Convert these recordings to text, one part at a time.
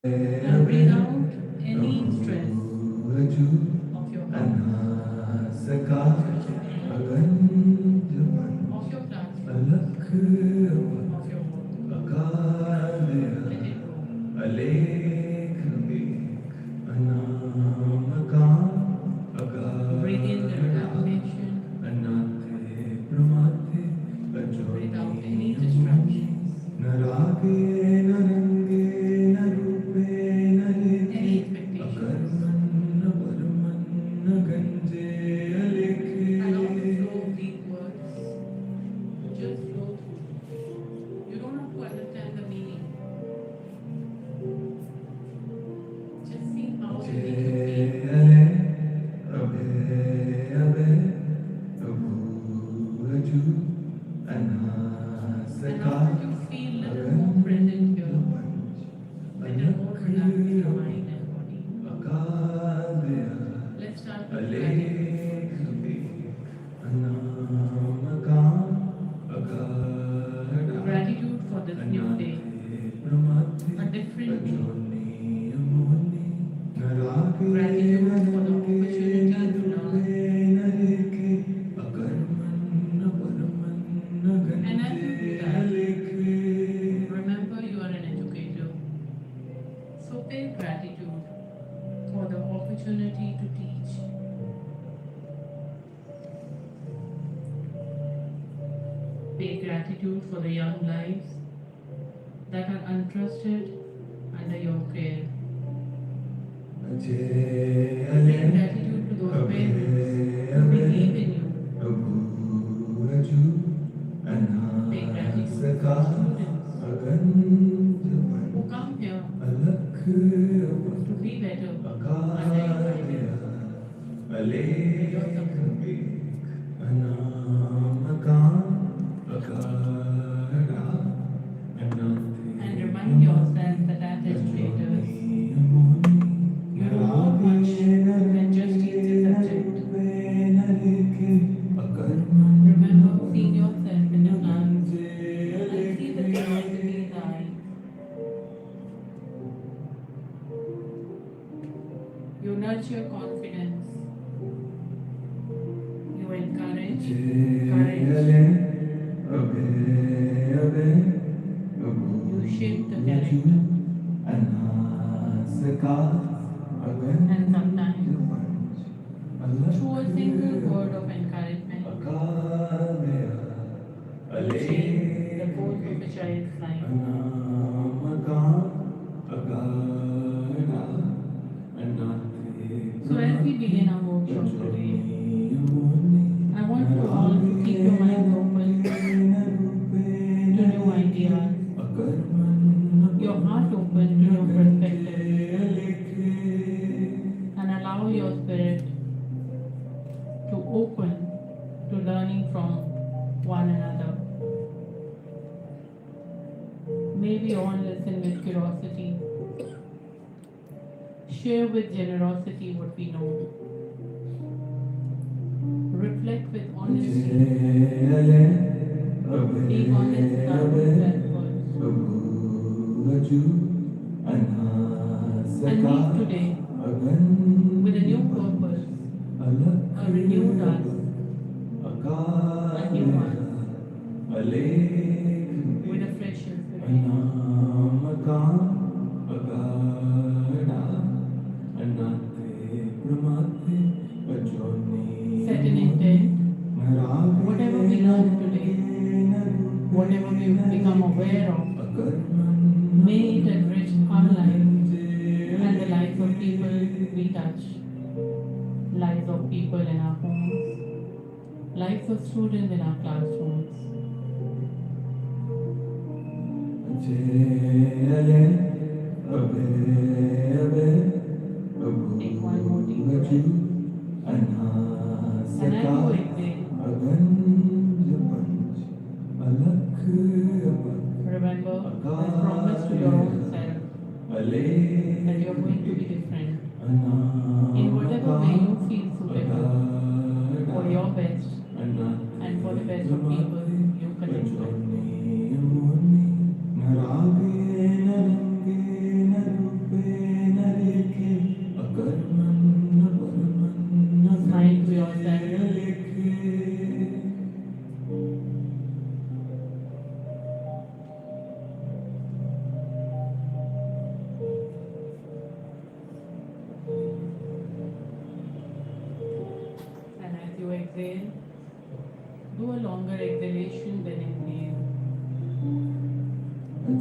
And breathe out any stress of your house, of your children, of your classroom, of your work. Let it go. Breathe in the relaxation. Breathe out any distractions, any expectations. Allow the flow of these words to just flow through. You don't have to understand the meaning. Just see how they make you feel. And now that you feel a little more present here, little more relaxed in your mind and body, let's start with gratitude. Gratitude for this new day, a different day. Gratitude for the opportunity to learn. And as you do that, remember you are an educator. So pay gratitude for the opportunity to teach. Pay gratitude for the young lives that are entrusted under your care. Pay gratitude to those parents who believe in you. Pay gratitude to the students who come here to be better under your guidance and your support. And remind yourself that as educators, you know more much than just teach the subject. Remember seeing yourself in the class and see the curiosity in the eye. You nurture confidence. You encourage courage. You shape the character. And sometimes, through a single word of encouragement, you change the course of a child's life. So as we begin our workshop today, I want you all to keep your minds open to new ideas, your heart open to new perspectives, and allow your spirit to open to learning from one another. May we all listen with curiosity, share with generosity what we know, reflect with honesty, take honest self-worth, and leave today with a new purpose, a renewed us, a new one, with a fresh inspiration. Set an intent, whatever we learn today, whatever we become aware of, may it enrich our lives and the lives of people we touch, lives of people in our homes, lives of students in our classrooms. Take one more deep breath. And as you exhale, remember this promise to your own self that you are going to be different in whatever way you feel suitable for your best and for the best of people you connect with.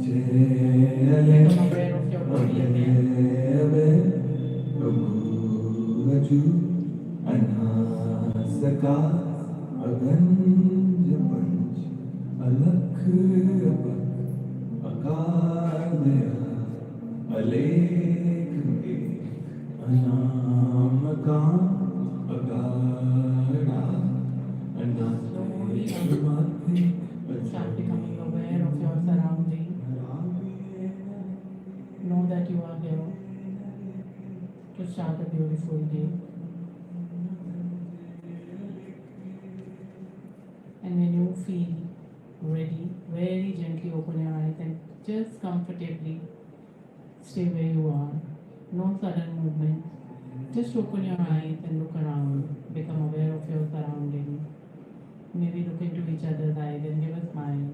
Become aware of your body again. Slowly start becoming aware of your surroundings. Know that you are here to start a beautiful day. And when you feel ready, very gently open your eyes and just comfortably stay where you are. No sudden movement. Just open your eyes and look around. Become aware of your surroundings. Maybe look into each other's eyes and give a smile.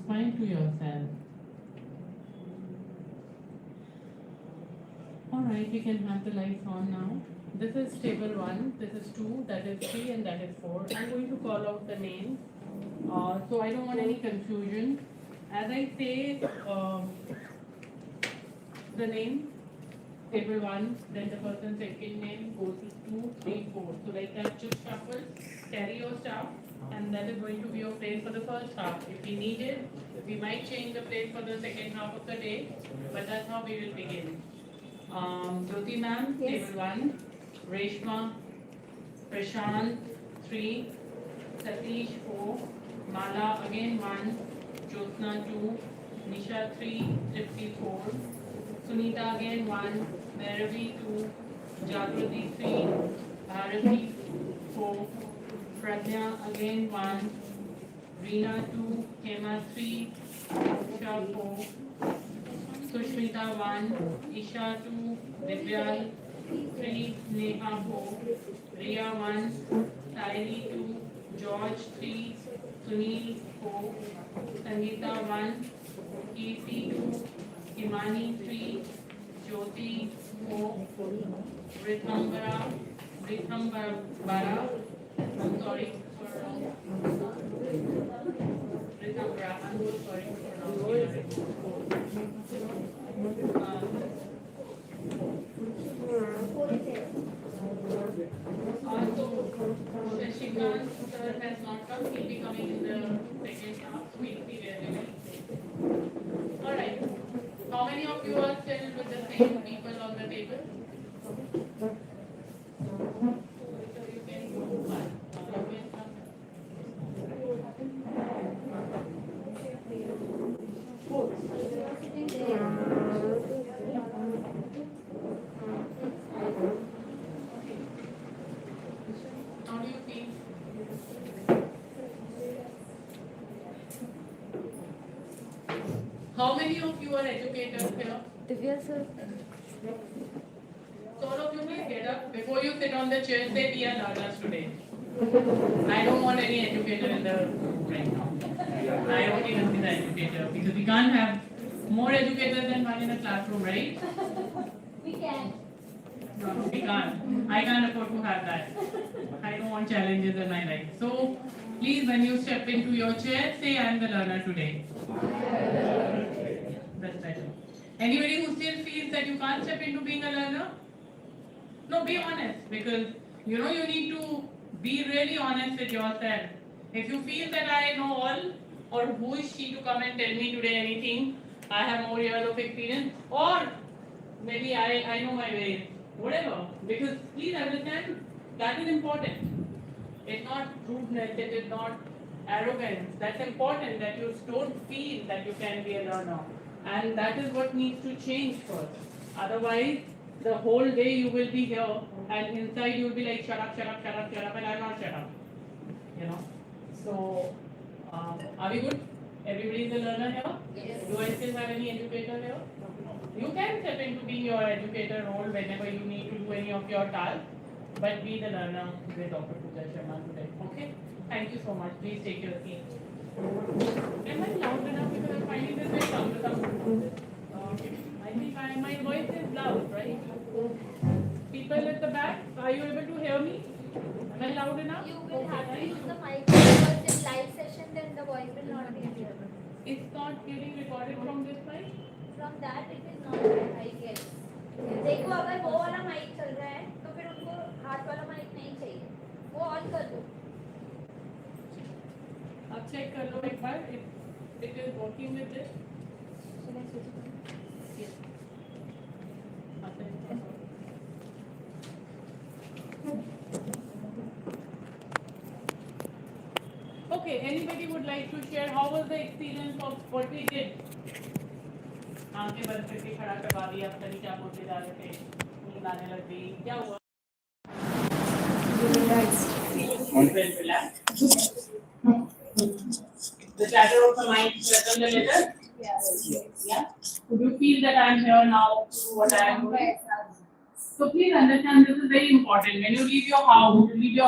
Smile to yourself. Alright, we can have the lights on now. This is table 1, this is 2, that is 3 and that is 4. I'm going to call out the names. So I don't want any confusion. As I say the name, table 1, then the person's second name goes to 2, 3, 4. So like that, just shuffle, carry your stuff, and that is going to be your place for the first half. If we need it, we might change the place for the second half of the day, but that's how we will begin. Jyoti ma'am, Yes. table 1, Reshma, Prashant, 3, Satish, 4, Mala, again 1, Jyotna, 2, Nisha, 3, Tripti, 4, Sunita, again 1, Maravi, 2, Jagrati, 3, Bharati, 4, Pragya, again 1, Reena, 2, Hema, 3, Usha, 4, Sushmita 1, Isha 2, Divyal 3, Neha 4, Riya 1, Sairi 2, George 3, Sunil 4, Sangeeta 1, Kirti 2, Himani 3, Jyoti 4, Rithambara, I'm sorry for Rithambara, I'm so sorry for pronouncing it. So Shashikant sir has not come. He'll be coming in the second half. We'll be there. Alright. How many of you are still with the same people on the table? So you can go one. You can come. How do you feel? How many of you are educators here? Divya sir. So all of you please get up. Before you sit on the chair, say we are learners today. I don't want any educator in the room right now. I don't even see the educator because we can't have more educators than one in a classroom, right? We can. No, we can't. I can't afford to have that. I don't want challenges in my life. So please, when you step into your chair, say I am the learner today. That's better. Anybody who still feels that you can't step into being a learner? No, be honest, because you know you need to be really honest with yourself. If you feel that I know all, or who is she to come and tell me today anything, I have more years of experience, or maybe I know my ways, whatever. Because please understand, that is important. It's not rudeness, it is not arrogance. That's important, that you don't feel that you can be a learner. And that is what needs to change first. Otherwise, the whole day you will be here and inside you will be like, shut up, shut up, shut up, shut up, and I'm not shut up. You know? So, are we good? Everybody is a learner here? Yes. Do I still have any educator here? You can step into being your educator role whenever you need to do any of your tasks, but be the learner with Dr. Pooja Sharma today. Okay? Thank you so much. Please take your seat. Am I loud enough because I'm finding this very cumbersome? I think my voice is loud, right? People at the back, are you able to hear me? Am I loud enough? You will have to use the mic because in live session then the voice will not be clear. not getting recorded from this side? From that it is not, I guess. देखो अगर वो वाला mic चल रहा है तो फिर उनको हाथ वाला माइक नहीं चाहिए, वो ऑन कर दो. अब चेक कर लो एक बार if it is working with this. Yes. Okay, anybody would like to share how was the experience of what we did? आंखें बंद करके खड़ा करवा दिया, पता नहीं क्या बोलते जा रहे थे, नींद आने लग गई, क्या हुआ? Relax. The chatter of the mind settled a little? Yes. Yeah? Could you feel that I am here now to do what I am doing? So please understand this is very important. When you leave your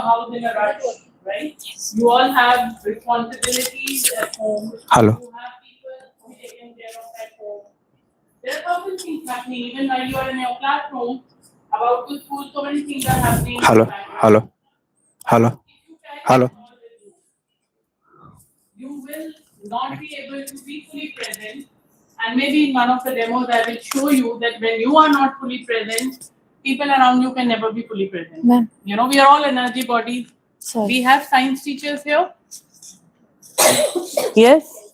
house in a rush, right? You all have responsibilities at home. Hello. You have people who are taking care of at home. There are thousand things happening even while you are in your classroom. About the school, so many things are happening. Hello. Hello. Hello. If you try to Hello. solve it, you will not be able to be fully present. And maybe in one of the demos, I will show you that when you are not fully present, people around you can never be fully present. Ma'am. You know, we are all energy bodies. Sorry. We have science teachers here. Yes.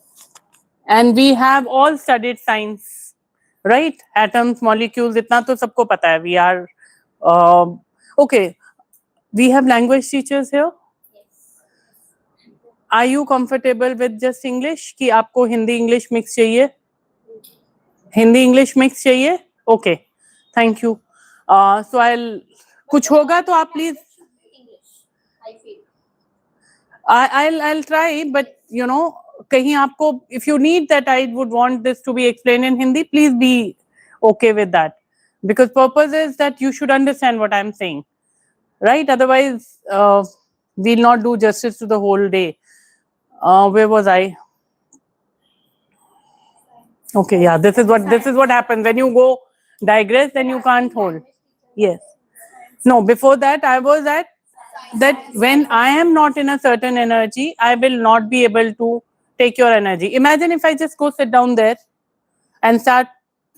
And we have all studied science, right? Atoms, molecules, itna to sabko pata hai. We are, okay. We have language teachers here. Are you comfortable with just English? कि आपको Hindi English mix चाहिए? Hindi English mix चाहिए? Okay. Thank you. So I'll कुछ होगा तो आप please. English, I feel. I'll try, but you know, कहीं आपको if you need that I would want this to be explained in Hindi, please be okay with that, because purpose is that you should understand what I'm saying, right? Otherwise, we'll not do justice to the whole day. Where was I? Okay, yeah, this is what happens when you go digress, then you can't hold. Yes. No, before that I was at that when I am not in a certain energy, I will not be able to take your energy. Imagine if I just go sit down there and start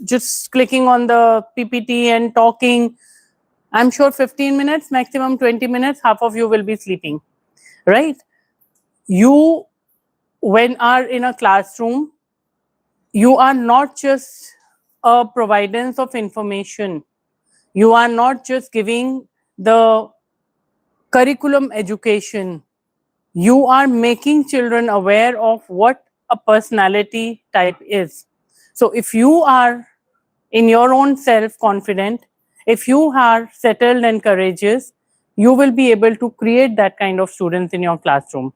just clicking on the PPT and talking. I'm sure 15 minutes, maximum 20 minutes, half of you will be sleeping, right? You, when are in a classroom, you are not just a providence of information. You are not just giving the curriculum education. You are making children aware of what a personality type is. So if you are in your own self-confident, if you are settled and courageous, you will be able to create that kind of students in your classroom.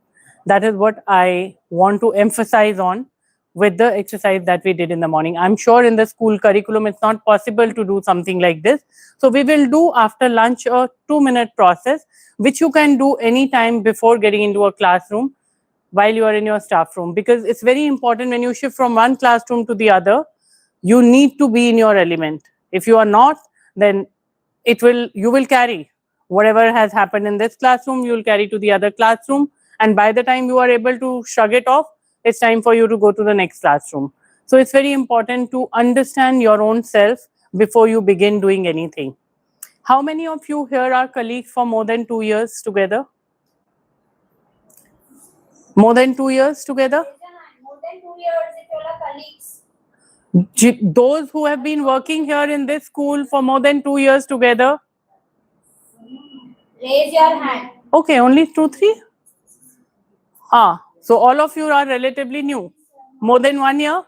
That is what I want to emphasize on with the exercise that we did in the morning. I'm sure in the school curriculum, it's not possible to do something like this. So we will do after lunch a 2-minute process, which you can do anytime before getting into a classroom while you are in your staff room. Because it's very important when you shift from one classroom to the other, you need to be in your element. If you are not, then you will carry whatever has happened in this classroom, you will carry to the other classroom. And by the time you are able to shrug it off, it's time for you to go to the next classroom. So it's very important to understand your own self before you begin doing anything. How many of you here are colleagues for more than 2 years together? More than 2 years together? More than 2 years, if you're colleagues. Those who have been working here in this school for more than 2 years together? Raise your hand. Okay, only 2, 3? So all of you are relatively new. More than 1 year?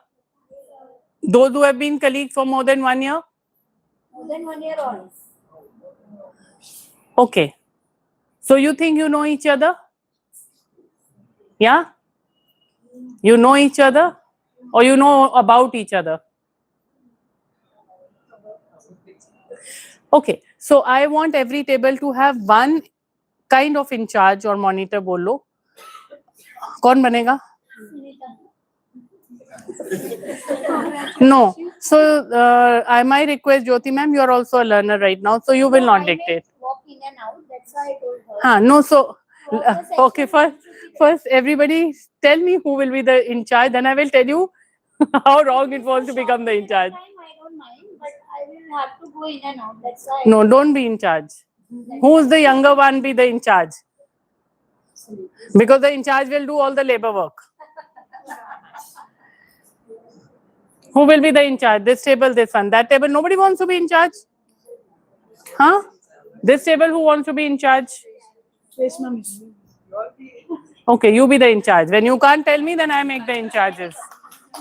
Those who have been colleagues for more than 1 year? More than 1 year on. Okay. So you think you know each other? Yeah? You know each other? Or you know about each other? Okay. So I want every table to have one kind of in charge or monitor. Bolo. कौन बनेगा? No. So I might request Jyoti ma'am, you are also a learner right now, so you will not dictate. Walk in and out. That's why I told her. No. So okay. First, everybody tell me who will be the in charge. Then I will tell you How wrong it was to become the in charge. Time I don't mind, but I will have to go in and out. That's why. No, don't be in charge. Who's the younger one? Be the in charge. Because the in charge will do all the labor work. Who will be the in charge? This table, this one, that table. Nobody wants to be in charge. Huh? This table, who wants to be in charge? Okay, you be the in charge. When you can't tell me, then I make the in charges.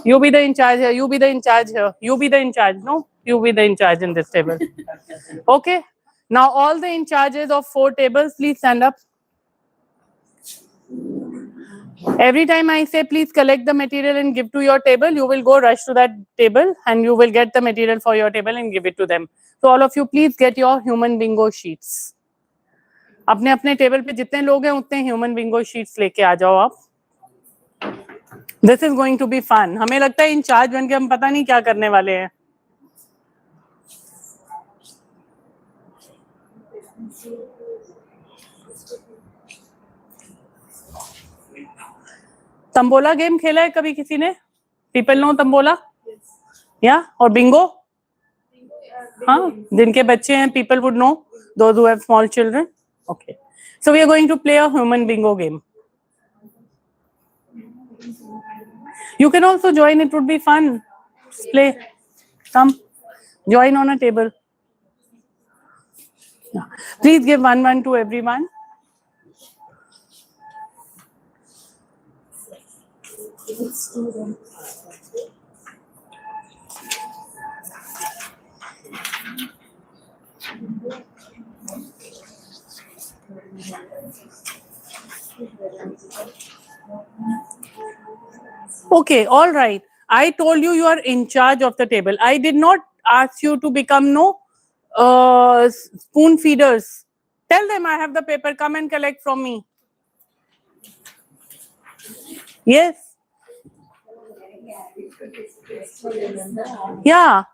You be the in charge here. You be the in charge here. You be the in charge. No, you be the in charge in this table. Okay. Now all the in charges of 4 tables, please stand up. Every time I say please collect the material and give to your table, you will go rush to that table and you will get the material for your table and give it to them. So all of you, please get your human bingo sheets. अपने अपने table पे जितने लोग हैं उतने human Bingo sheets लेके आ जाओ आप. This is going to be fun. हमें लगता है इंचार्ज बन के हम पता नहीं क्या करने वाले हैं. तंबोला गेम खेला है कभी किसी ने? People know tambola? या और बिंगो? हाँ, जिनके बच्चे हैं, people would know. Those who have small children. Okay. So we are going to play a human bingo game. You can also join. It would be fun. Play. Come. Join on a table. Yeah. Please give 1-1 to everyone. Okay, all right. I told you are in charge of the table. I did not ask you to become spoon feeders. Tell them I have the paper. Come and collect from me. Yes. Yeah.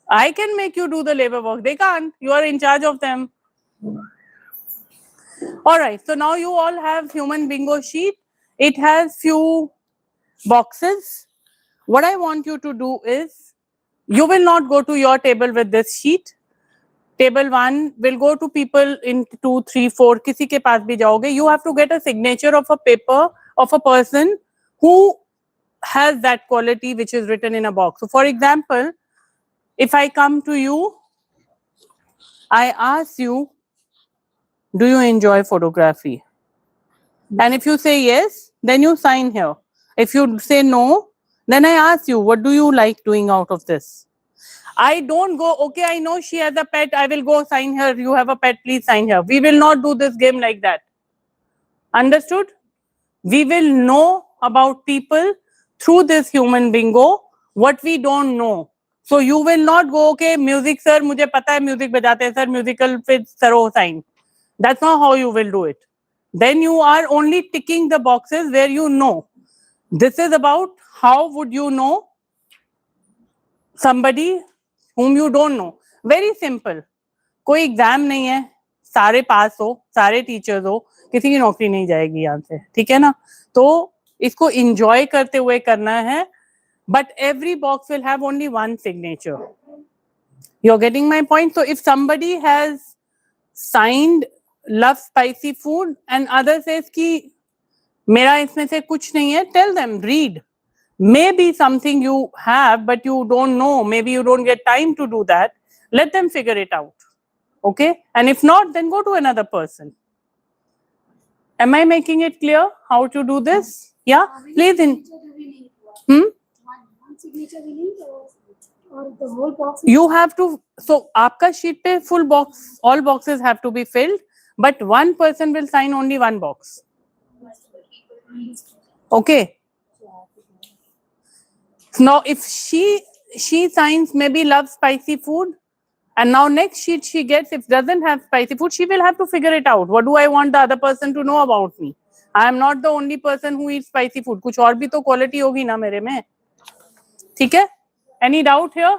I can make you do the labor work. They can't. You are in charge of them. All right. So now you all have human bingo sheet. It has few boxes. What I want you to do is, you will not go to your table with this sheet. Table 1 will go to people in 2, 3, 4. किसी के पास भी जाओगे. You have to get a signature of a paper of a person who has that quality which is written in a box. So for example, if I come to you, I ask you, do you enjoy photography? And if you say yes, then you sign here. If you say no, then I ask you, what do you like doing out of this? I don't go, okay, I know she has a pet, I will go sign here. You have a pet, please sign here. We will not do this game like that. Understood? We will know about people through this human bingo, what we don't know. So you will not go, okay, music sir, मुझे पता है music बजाते हैं sir, musical पे सरो sign. That's not how you will do it. Then you are only ticking the boxes where you know. This is about how would you know somebody whom you don't know. Very simple. कोई exam नहीं है, सारे पास हो, सारे teachers हो, किसी की नौकरी नहीं जाएगी यहाँ से, ठीक है ना? तो इसको enjoy करते हुए करना है. But every box will have only one signature. You're getting my point? So if somebody has signed love spicy food and other says कि मेरा इसमें से कुछ नहीं है, tell them, read. Maybe something you have, but you don't know. Maybe you don't get time to do that. Let them figure it out. Okay? And if not, then go to another person. Am I making it clear how to do this? Yeah? Please. One signature we need or the whole box? You have to. So, आपका sheet पे full box, all boxes have to be filled, but one person will sign only one box. Okay. Now, if she signs maybe loves spicy food, and now next sheet she gets, if doesn't have spicy food, she will have to figure it out. What do I want the other person to know about me? I am not the only person who eats spicy food. कुछ और भी तो quality होगी ना मेरे में. ठीक है? Any doubt here?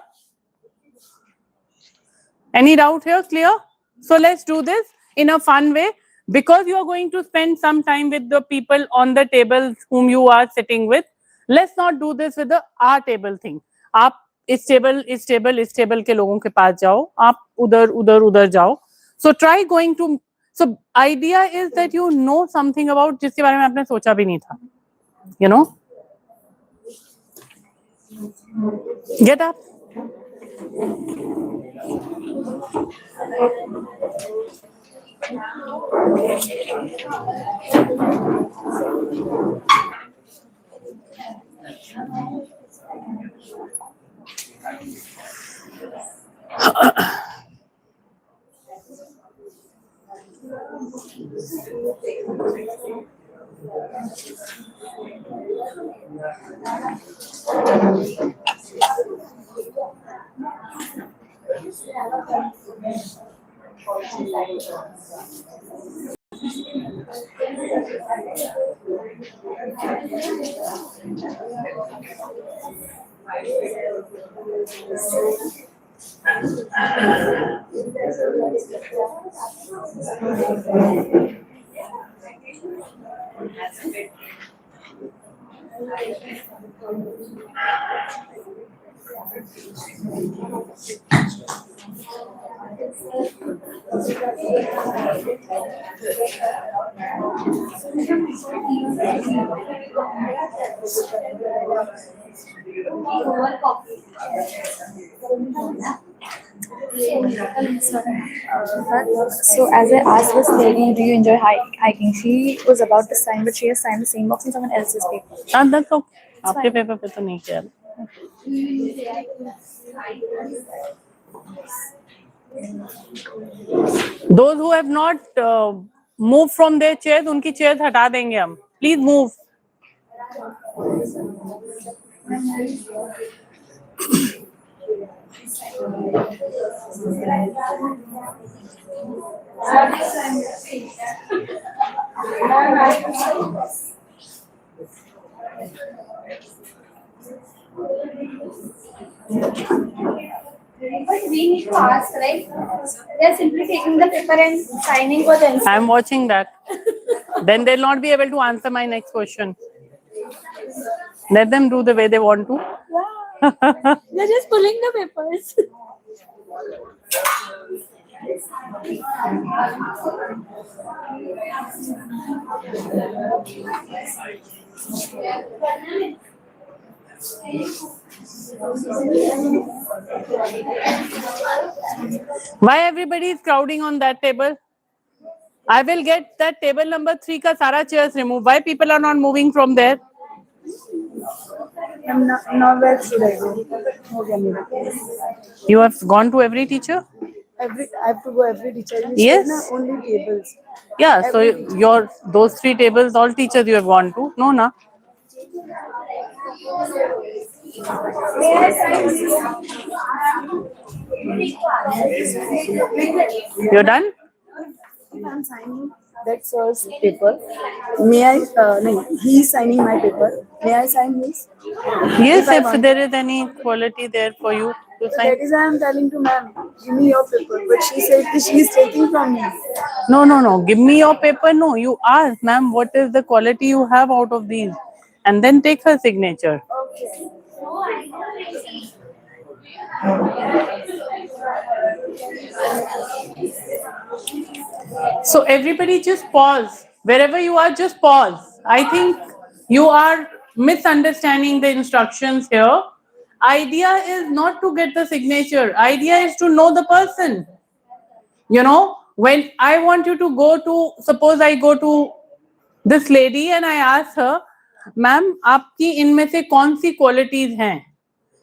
Any doubt here? Clear? So let's do this in a fun way. Because you are going to spend some time with the people on the tables whom you are sitting with, Let's not do this with the our table thing. आप इस table के लोगों के पास जाओ, आप उधर जाओ. So try going to. So idea is that you know something about जिसके बारे में आपने सोचा भी नहीं था. You know. Get up. So as I asked this lady, do you enjoy hiking? She was about to sign, but she has signed the same box in someone else's paper. And that's okay. आपके paper पे तो नहीं किया. Those who have not moved from their chairs, उनकी chairs हटा देंगे हम. Please move. But we need to ask, right? They're simply taking the paper and signing for themselves. I'm watching that. Then they'll not be able to answer my next question. Let them do the way they want to. They're just pulling the papers. Why everybody is crowding on that table? I will get that table number 3 ka sara chairs removed. Why people are not moving from there? I'm not where should I go? You have gone to every teacher? I have to go every teacher. You Yes. said na, only tables. Yeah, so your those 3 tables, all teachers you have gone to? No, na? You're done? I'm signing that sir's paper. May I? No, he's signing my paper. May I sign his? Yes, I if want- there is any quality there for you to sign. That is why I'm telling to ma'am, give me your paper. But she said that she is taking from me. No. Give me your paper. No, you ask, ma'am, what is the quality you have out of these? And then take her signature. Okay. So everybody just pause. Wherever you are, just pause. I think you are misunderstanding the instructions here. Idea is not to get the signature. Idea is to know the person. You know, when I want you to go to, suppose I go to this lady and I ask her, ma'am, आपकी इनमें से कौन सी qualities हैं?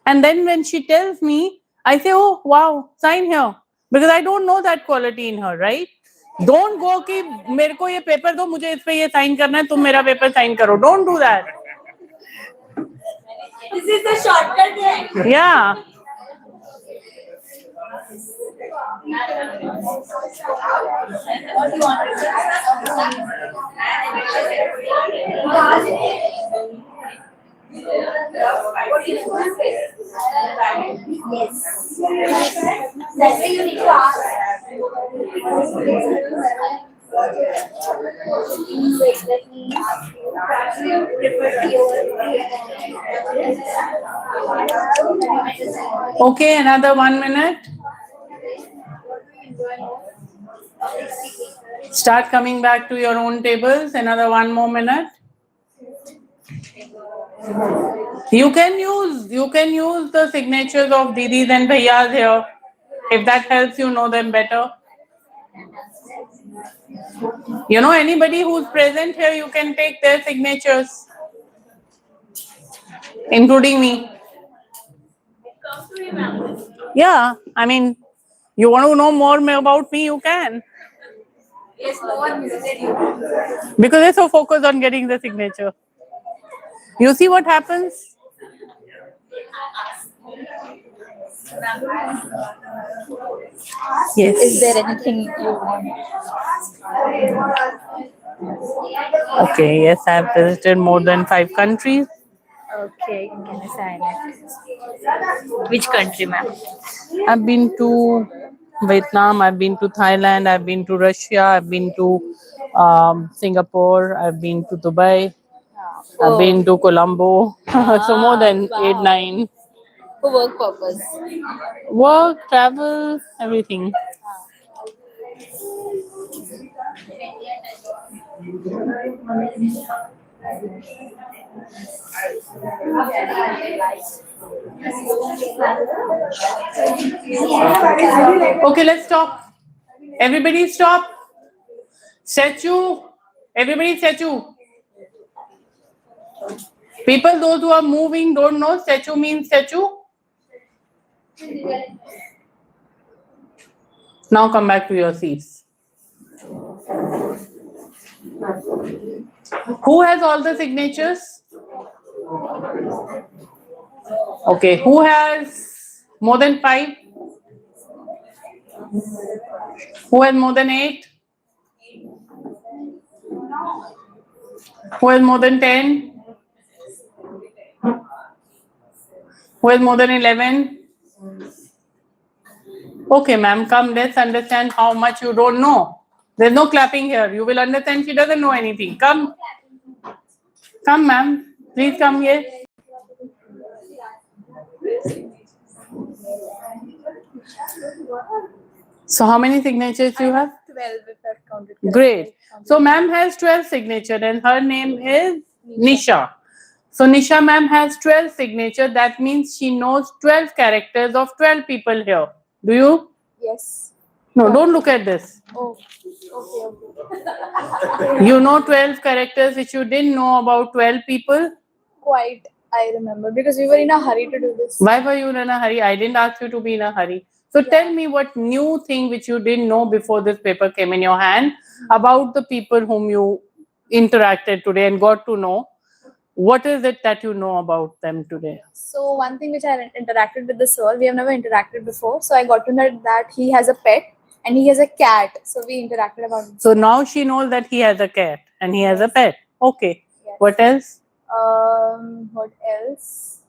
And then when she tells me, I say, oh, wow, sign here. Because I don't know that quality in her, right? Don't go कि मेरे को ये paper दो, मुझे इस पे ये sign करना है, तुम मेरा paper sign करो. Don't do that. This is the shortcut way. Yeah. What do you want? Yes. That way you need to ask. Wait, let me Okay, another 1 minute. Start coming back to your own tables. Another 1 more minute. You can use the signatures of Didis and Bhaiyas here. If that helps you know them better. You know, anybody who's present here, you can take their signatures, including me. Yeah, I mean, you want to know more about me, you can. Yes, no one visited you. Because they're so focused on getting the signature. You see what happens? Yes. Is there anything you want? Okay, yes, I have visited more than 5 countries. Okay, can I sign it? Which country, ma'am? I've been to Vietnam, I've been to Thailand, I've been to Russia, I've been to Singapore, I've been to Dubai, I've been to Colombo. So more than wow. 8, 9. For work purpose. Work, travel, everything. Okay, let's stop. Everybody stop. Statue. Everybody statue. People, those who are moving don't know statue means statue. Now come back to your seats. Who has all the signatures? Okay, who has more than 5? Who has more than 8? Who has more than 10? Who has more than 11? Okay, ma'am, come, let's understand how much you don't know. There's no clapping here. You will understand she doesn't know anything. Come. Come, ma'am. Please come here. So how many signatures you have? 12 if I've counted. Great. So ma'am has 12 signature and her name is Nisha. So Nisha ma'am has 12 signature. That means she knows 12 characters of 12 people here. Do you? Yes. No, don't look at this. Oh, okay. You know 12 characters which you didn't know about 12 people. Quite, I remember because we were in a hurry to do this. Why were you in a hurry? I didn't ask you to be in a hurry. So tell me what new thing which you didn't know before this paper came in your hand about the people whom you interacted today and got to know. What is it that you know about them today? So one thing which I interacted with the sir, we have never interacted before. So I got to know that he has a pet and he has a cat. So we interacted about it. So now she knows that he has a cat and he has a pet. Okay. Yes. What else? What else?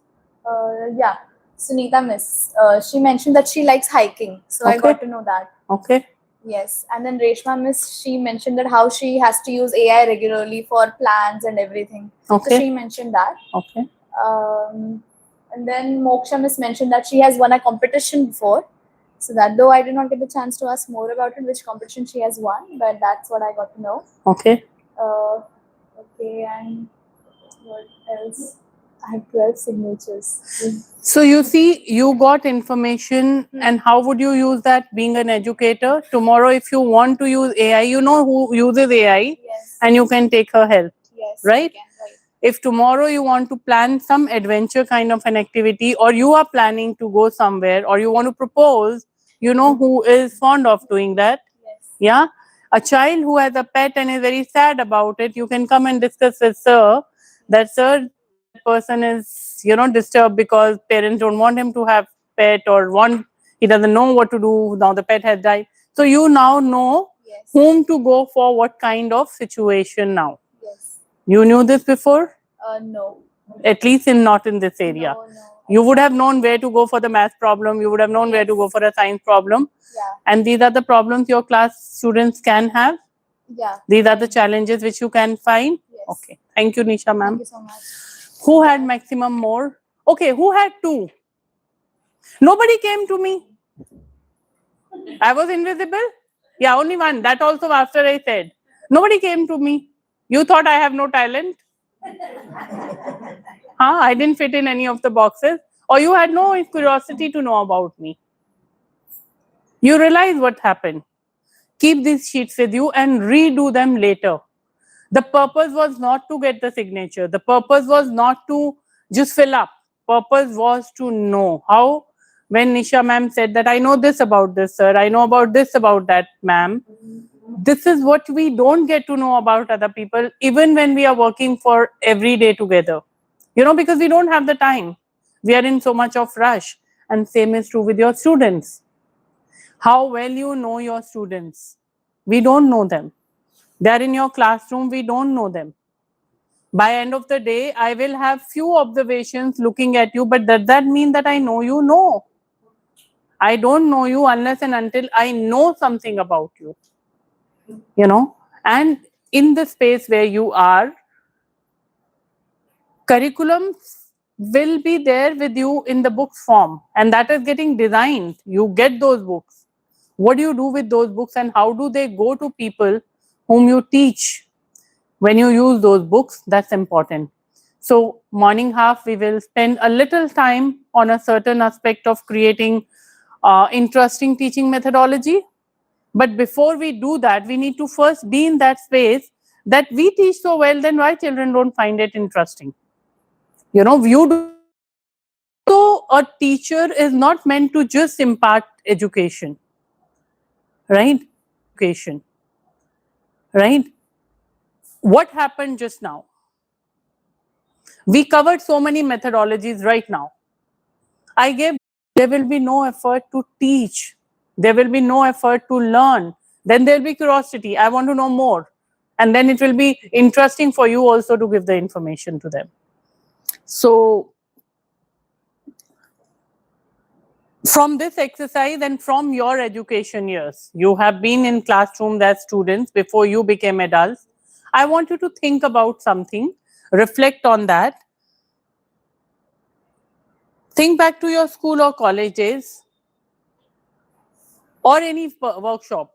Yeah, Sunita Miss. She mentioned that she likes hiking. So I Okay. got to know that. Okay. Yes. And then Reshma Miss, she mentioned that how she has to use AI regularly for plans and everything. Okay. So she mentioned that. Okay. And then Moksha Miss mentioned that she has won a competition before. So that though I did not get the chance to ask more about it, which competition she has won, but that's what I got to know. Okay. Okay, and what else? I have 12 signatures. So you see, you got information and how would you use that being an educator? Tomorrow, if you want to use AI, you know who uses AI Yes. and you can take her help. Yes. Right? I can, right. If tomorrow you want to plan some adventure kind of an activity or you are planning to go somewhere or you want to propose, you know who is fond of doing that. Yes. Yeah. A child who has a pet and is very sad about it, you can come and discuss with sir that sir, that person is, disturbed because parents don't want him to have pet or he doesn't know what to do. Now the pet has died. So you now know Yes. whom to go for what kind of situation now. Yes. You knew this before? No. At least not in this area. No. You would have known where to go for the math problem. You would have known where to go for a science problem. Yeah. And these are the problems your class students can have. Yeah. These are the challenges which you can find. Yes. Okay. Thank you, Nisha ma'am. Thank you so much. Who had maximum more? Okay, who had 2? Nobody came to me. I was invisible? Yeah, only one. That also after I said. Nobody came to me. You thought I have no talent? I didn't fit in any of the boxes. Or you had no curiosity to know about me. You realize what happened. Keep these sheets with you and redo them later. The purpose was not to get the signature. The purpose was not to just fill up. Purpose was to know how. When Nisha ma'am said that I know this about this, sir, I know about this about that, ma'am. This is what we don't get to know about other people, even when we are working for every day together. Because we don't have the time. We are in so much of rush. And same is true with your students. How well you know your students. We don't know them. They are in your classroom, we don't know them. By end of the day, I will have few observations looking at you, but does that mean that I know you? No. I don't know you unless and until I know something about you. And in the space where you are, curriculum will be there with you in the books form, and that is getting designed. You get those books. What do you do with those books, and how do they go to people whom you teach? When you use those books, that's important. So morning half, we will spend a little time on a certain aspect of creating interesting teaching methodology. But before we do that, we need to first be in that space that we teach so well, then why children don't find it interesting? You do. So a teacher is not meant to just impart education, right? Education, right? What happened just now? We covered so many methodologies right now. There will be no effort to teach. There will be no effort to learn. Then there will be curiosity. I want to know more. And then it will be interesting for you also to give the information to them. So from this exercise and from your education years, you have been in classrooms as students before you became adults. I want you to think about something, reflect on that. Think back to your school or college days or any workshop.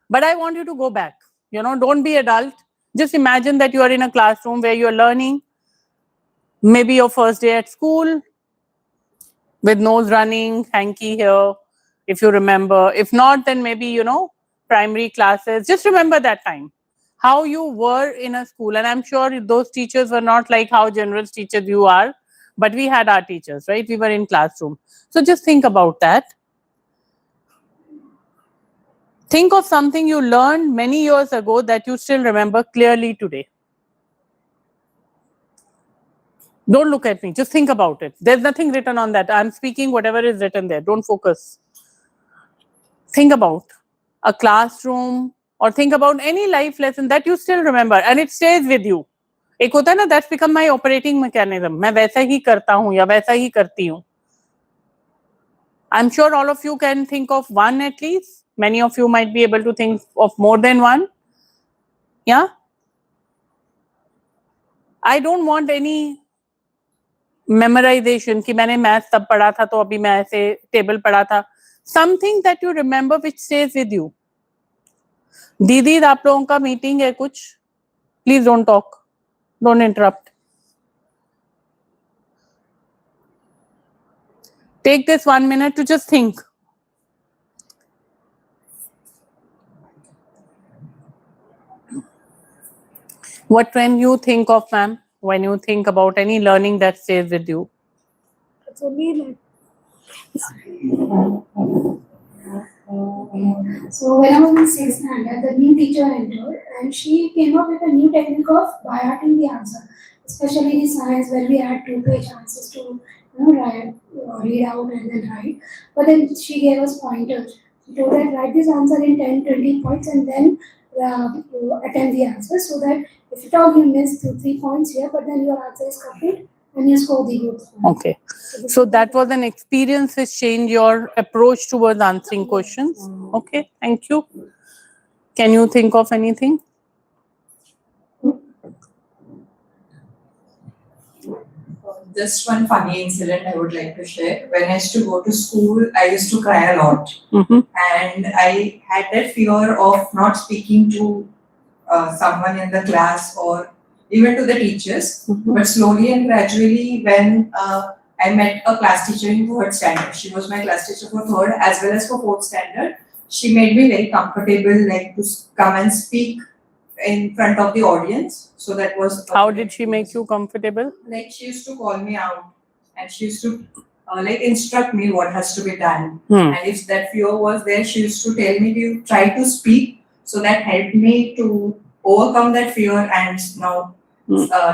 But I want you to go back. Don't be adult. Just imagine that you are in a classroom where you are learning. Maybe your first day at school with nose running, hanky here, if you remember. If not, then maybe, primary classes. Just remember that time. How you were in a school. And I'm sure those teachers were not like how general teachers you are. But we had our teachers, right? We were in classroom. So just think about that. Think of something you learned many years ago that you still remember clearly today. Don't look at me. Just think about it. There's nothing written on that. I'm speaking whatever is written there. Don't focus. Think about a classroom or think about any life lesson that you still remember and it stays with you. एक होता है ना, that's become my operating mechanism. मैं वैसा ही करता हूँ या वैसा ही करती हूँ. I'm sure all of you can think of one at least. Many of you might be able to think of more than one. Yeah? I don't want any memorization कि मैंने मैथ तब पढ़ा था तो अभी मैं ऐसे टेबल पढ़ा था. Something that you remember which stays with you. दीदी आप लोगों का मीटिंग है कुछ? Please don't talk. Don't interrupt. Take this 1 minute to just think. What when you think of, ma'am, when you think about any learning that stays with you? It's only like. So when I was in 6th standard, the new teacher entered and she came up with a new technique of by hearting the answer, especially in science where we had 2-page answers to write, read out and then write. But then she gave us pointers. She told us write this answer in 10-20 points and then attempt the answer so that if at all you miss 2-3 points here, but then your answer is complete and you score the good point. Okay. So that was an experience which changed your approach towards answering questions. Okay, thank you. Can you think of anything? Just one funny incident I would like to share. When I used to go to school, I used to cry a lot. And I had that fear of not speaking to someone in the class or even to the teachers. But slowly and gradually, when I met a class teacher in third standard, she was my class teacher for third as well as for fourth standard. She made me very comfortable, like to come and speak in front of the audience. So that was. How did she make you comfortable? Like she used to call me out and she used to like instruct me what has to be done. And if that fear was there, she used to tell me to try to speak. So that helped me to overcome that fear. And now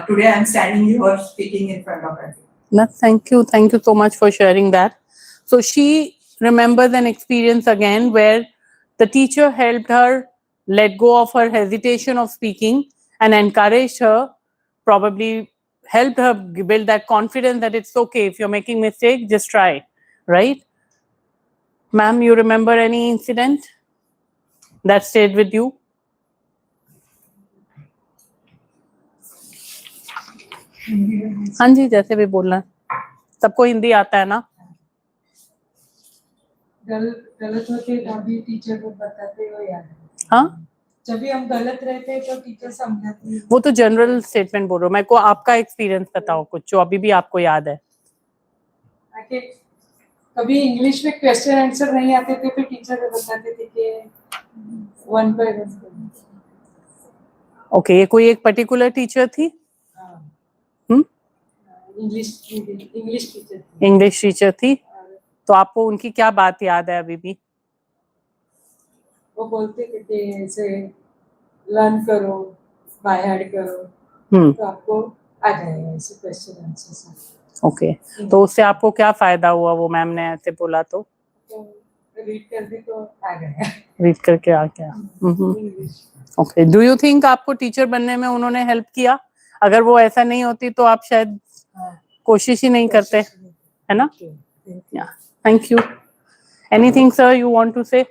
today I'm standing here speaking in front of everyone. No, thank you so much for sharing that. So she remembers an experience again where the teacher helped her let go of her hesitation of speaking and encouraged her, probably helped her build that confidence that it's okay if you're making mistake, just try, right? Ma'am, you remember any incident that stayed with you? हाँ जी, जैसे भी बोलना, सबको हिंदी आता है ना? गलत होते तभी टीचर को बताते हो यार। हाँ, जब भी हम गलत रहते हैं तो टीचर समझाते हैं। वो तो जनरल स्टेटमेंट बोल रहा हूँ, मैं को आपका एक्सपीरियंस बताओ कुछ जो अभी भी आपको याद है। कभी इंग्लिश में क्वेश्चन आंसर नहीं आते थे तो टीचर को बताते थे कि 1 by 1। ओके, ये कोई एक पर्टिकुलर टीचर थी? इंग्लिश टीचर थी। तो आपको उनकी क्या बात याद है अभी भी? वो बोलते थे कि ऐसे लर्न करो, बाय हार्ट करो, तो आपको आ जाएगा ऐसे क्वेश्चन आंसर। ओके, तो उससे आपको क्या फायदा हुआ? वो मैम ने ऐसे बोला तो रीड कर दी तो आ गया। रीड करके आ गया। ओके, डू यू थिंक आपको टीचर बनने में उन्होंने हेल्प किया? अगर वो ऐसा नहीं होती तो आप शायद कोशिश ही नहीं करते, है ना? Thank you. Anything sir you want to say?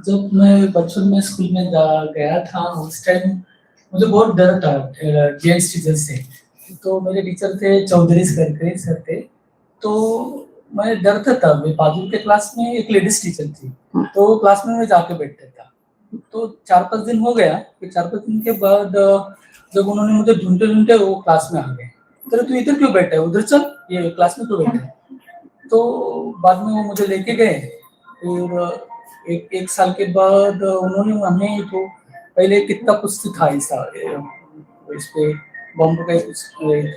जब मैं बचपन में स्कूल में गया था उस टाइम मुझे बहुत डर था जेंट्स टीचर से। तो मेरे टीचर थे चौधरी करके सर थे, तो मैं डरता था। मैं बाजू के क्लास में एक लेडीज टीचर थी, तो क्लास में मैं जाके बैठता था। तो 4-5 दिन हो गया, फिर 4-5 दिन के बाद जब उन्होंने मुझे ढूंढते ढूंढते वो क्लास में आ गए, तो तू इधर क्यों बैठा है, उधर चल, ये क्लास में क्यों बैठा है। तो बाद में वो मुझे लेके गए। फिर एक साल के बाद उन्होंने हमें तो पहले कितना कुछ सिखाया था, उस पे बॉम्ब का कुछ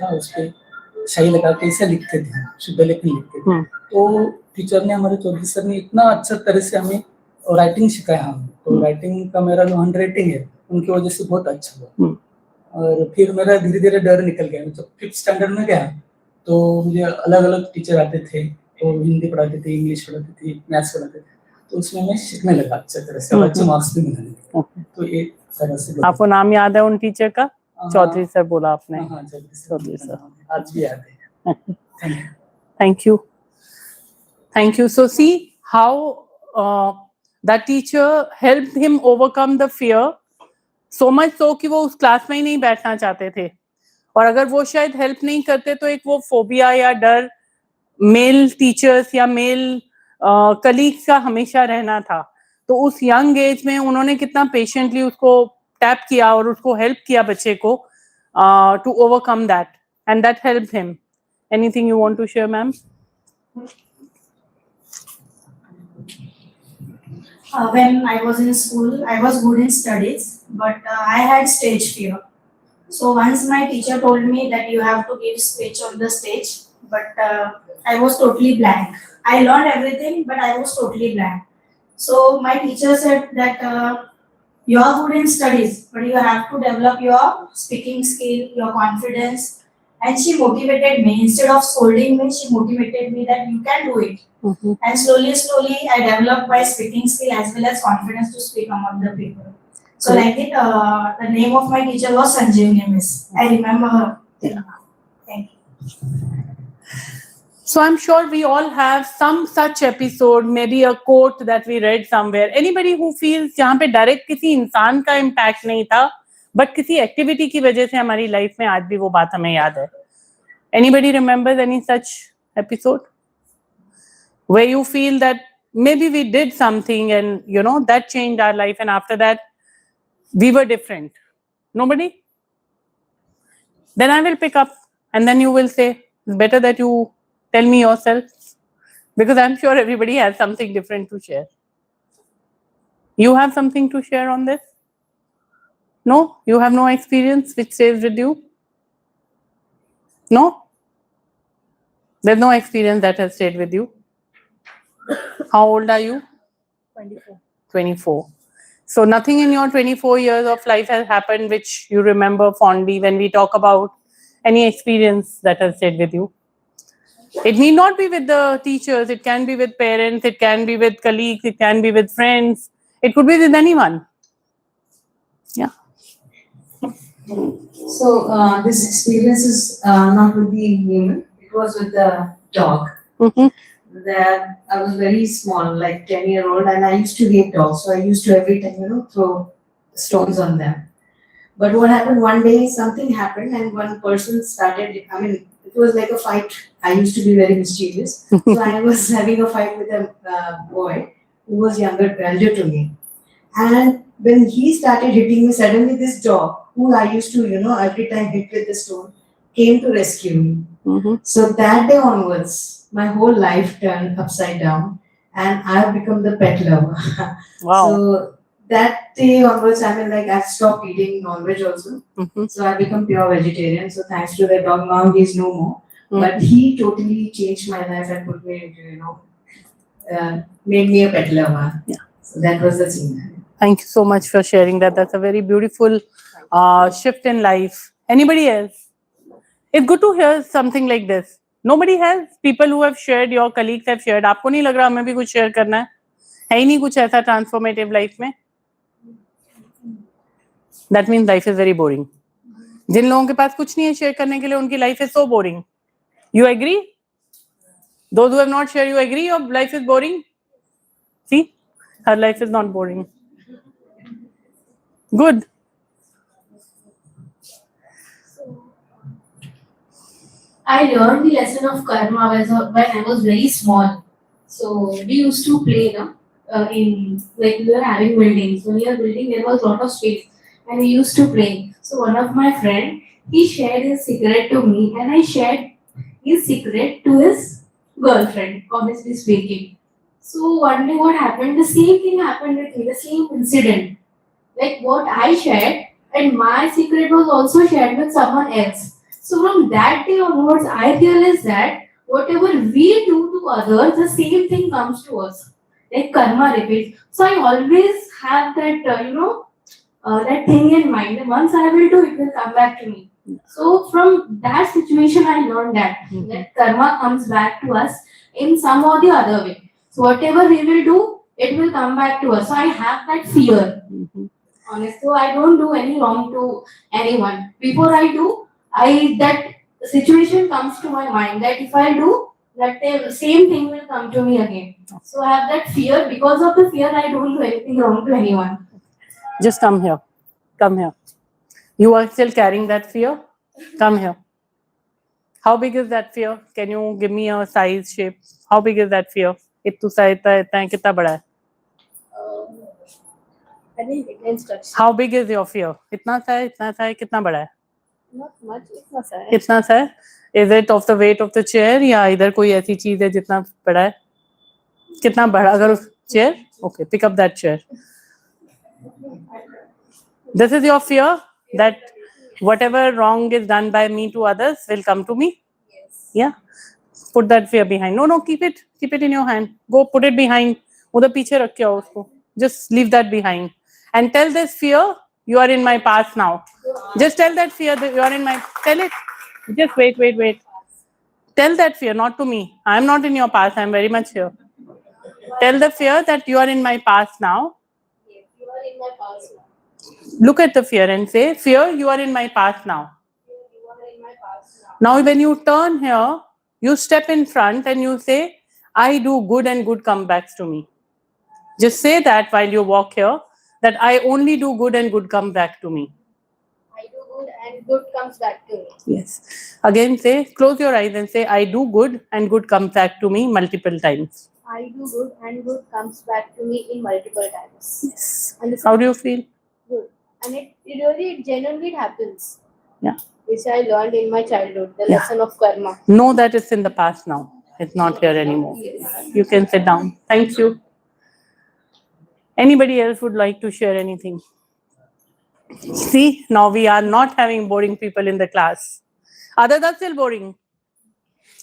था, उस पे शाही लगा के ऐसे लिखते थे, शुद्ध लेखन लिखते थे। तो टीचर ने, हमारे चौधरी सर ने इतना अच्छा तरह से हमें राइटिंग सिखाया हमें। तो राइटिंग का मेरा जो हैंड राइटिंग है उनकी वजह से बहुत अच्छा हुआ। और फिर मेरा धीरे धीरे डर निकल गया। जब 5th स्टैंडर्ड में गया तो मुझे अलग अलग टीचर आते थे, तो हिंदी पढ़ाते थे, इंग्लिश पढ़ाते थे, मैथ्स पढ़ाते थे, तो उसमें मैं सीखने लगा अच्छे तरह से, अच्छे मार्क्स भी मिलने लगे। तो एक तरह से। आपको नाम याद है उन टीचर का? चौधरी सर बोला आपने? हाँ, चौधरी सर आज भी याद है। Thank you. So see how that teacher helped him overcome the fear, so much so कि वो उस क्लास में ही नहीं बैठना चाहते थे। और अगर वो शायद हेल्प नहीं करते तो एक वो फोबिया या डर मेल टीचर्स या मेल कलीग्स का हमेशा रहना था। तो उस यंग एज में उन्होंने कितना पेशेंटली उसको टैप किया और उसको हेल्प किया बच्चे को to overcome that, and that helped him. Anything you want to share ma'am? When I was in school, I was good in studies, but I had stage fear. So once my teacher told me that you have to give speech on the stage, but I was totally blank. I learned everything, but I was totally blank. So my teacher said that you are good in studies, but you have to develop your speaking skill, your confidence. And she motivated me. Instead of scolding me, she motivated me that you can do it. And slowly, I developed my speaking skill as well as confidence to speak among the people. So like it, the name of my teacher was Sanjeevani Miss. I remember her. Thank you. So I'm sure we all have some such episode, maybe a quote that we read somewhere. Anybody who feels जहाँ पे direct किसी इंसान का impact नहीं था, but किसी activity की वजह से हमारी लाइफ में आज भी वो बात हमें याद है. Anybody remembers any such episode where you feel that maybe we did something and that changed our life, and after that we were different? Nobody? Then I will pick up, and then you will say, it's better that you tell me yourself, because I'm sure everybody has something different to share. You have something to share on this? No? You have no experience which stays with you? No? There's no experience that has stayed with you. How old are you? 24. 24. So nothing in your 24 years of life has happened which you remember fondly when we talk about any experience that has stayed with you. It need not be with the teachers. It can be with parents. It can be with colleagues. It can be with friends. It could be with anyone. Yeah. So this experience is not with the human. It was with the dog. Mm-hmm. That I was very small, like 10-year-old, and I used to hate dogs. So I used to every time, throw stones on them. But what happened one day, something happened, and one person started. I mean, it was like a fight. I used to be very mischievous, so I was having a fight with a boy who was elder to me. And when he started hitting me, suddenly this dog, who I used to, every time hit with the stone, came to rescue me. Mm-hmm. So that day onwards, my whole life turned upside down, and I've become the pet lover. Wow. So that day onwards, I've stopped eating non-veg also. Mm-hmm. So I become pure vegetarian. So thanks to the dog, now he's no more. Mm-hmm. But he totally changed my life and put me into, made me a pet lover. Yeah. So that was the scene. Thank you so much for sharing that. That's a very beautiful shift in life. Anybody else? It's good to hear something like this. Nobody has? People who have shared, your colleagues have shared. आपको नहीं लग रहा हमें भी कुछ share करना है ही नहीं कुछ ऐसा ट्रांसफॉर्मेटिव लाइफ में? That means life is very boring. जिन लोगों के पास कुछ नहीं है शेयर करने के लिए, उनकी life is so boring. You agree? Those who have not shared, you agree your life is boring? See? Her life is not boring. Good. I learned the lesson of karma when I was very small. So we used to play in like we were having buildings. When we were building, there was a lot of space, and we used to play. So one of my friend, he shared his secret to me, and I shared his secret to his girlfriend. Honestly speaking. So one day, what happened? The same thing happened with me. The same incident, like what I shared, and my secret was also shared with someone else. So from that day onwards, I realized that whatever we do to others, the same thing comes to us. Like karma repeats. So I always have that, that thing in mind. That once I will do, it will come back to me. So from that situation, I learned that karma comes back to us in some or the other way. So whatever we will do, it will come back to us. So I have that fear. Honestly, so I don't do any wrong to anyone. Before I do, that situation comes to my mind that if I do, that the same thing will come to me again. So I have that fear. Because of the fear, I don't do anything wrong to anyone. Just come here. Come here. You are still carrying that fear? Come here. How big is that fear? Can you give me a size, shape? How big is that fear? इतना है कितना बड़ा है? I didn't get instructions. How big is your fear? इतना सा है कितना बड़ा है? Not much. कितना सा है? Is it of the weight of the chair या इधर कोई ऐसी चीज है जितना बड़ा है? कितना बड़ा? अगर chair? Okay, pick up that chair. This is your fear that whatever wrong is done by me to others will come to me? Yes. Yeah. Put that fear behind. No, keep it in your hand. Go put it behind. उधर पीछे रख के आओ उसको. Just leave that behind. And tell this fear, you are in my past now. Just tell that fear that you are in my, tell it. Just wait. Tell that fear, not to me. I am not in your past. I am very much here. Tell the fear that you are in my past now. Yes, you are in my past now. Look at the fear and say, fear, you are in my past now. You are in my past now. Now when you turn here, you step in front and you say, I do good and good comebacks to me. Just say that while you walk here, that I only do good and good come back to me. good and good comes back to me. Yes. Again, say, close your eyes and say, I do good and good comes back to me multiple times. I do good and good comes back to me in multiple times. Yes. And this How is do you feel? good. And it really genuinely happens. Yeah. Which I learned in my childhood, the Yeah. lesson of karma. Know that it's in the past now. It's not here anymore. Yes. You can sit down. Thank you. Anybody else would like to share anything? See, now we are not having boring people in the class. Others are still boring.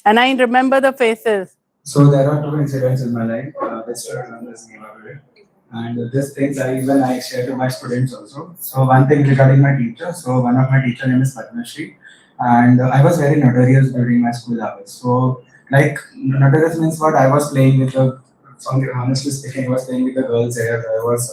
And I remember the faces. So there are two incidents in my life which remembers me vividly. And these things I share to my students also. So one thing regarding my teacher. So one of my teacher name is Padmashri, and I was very notorious during my school hours. So like notorious means what? I was playing with the, honestly speaking, I was playing with the girls here. I was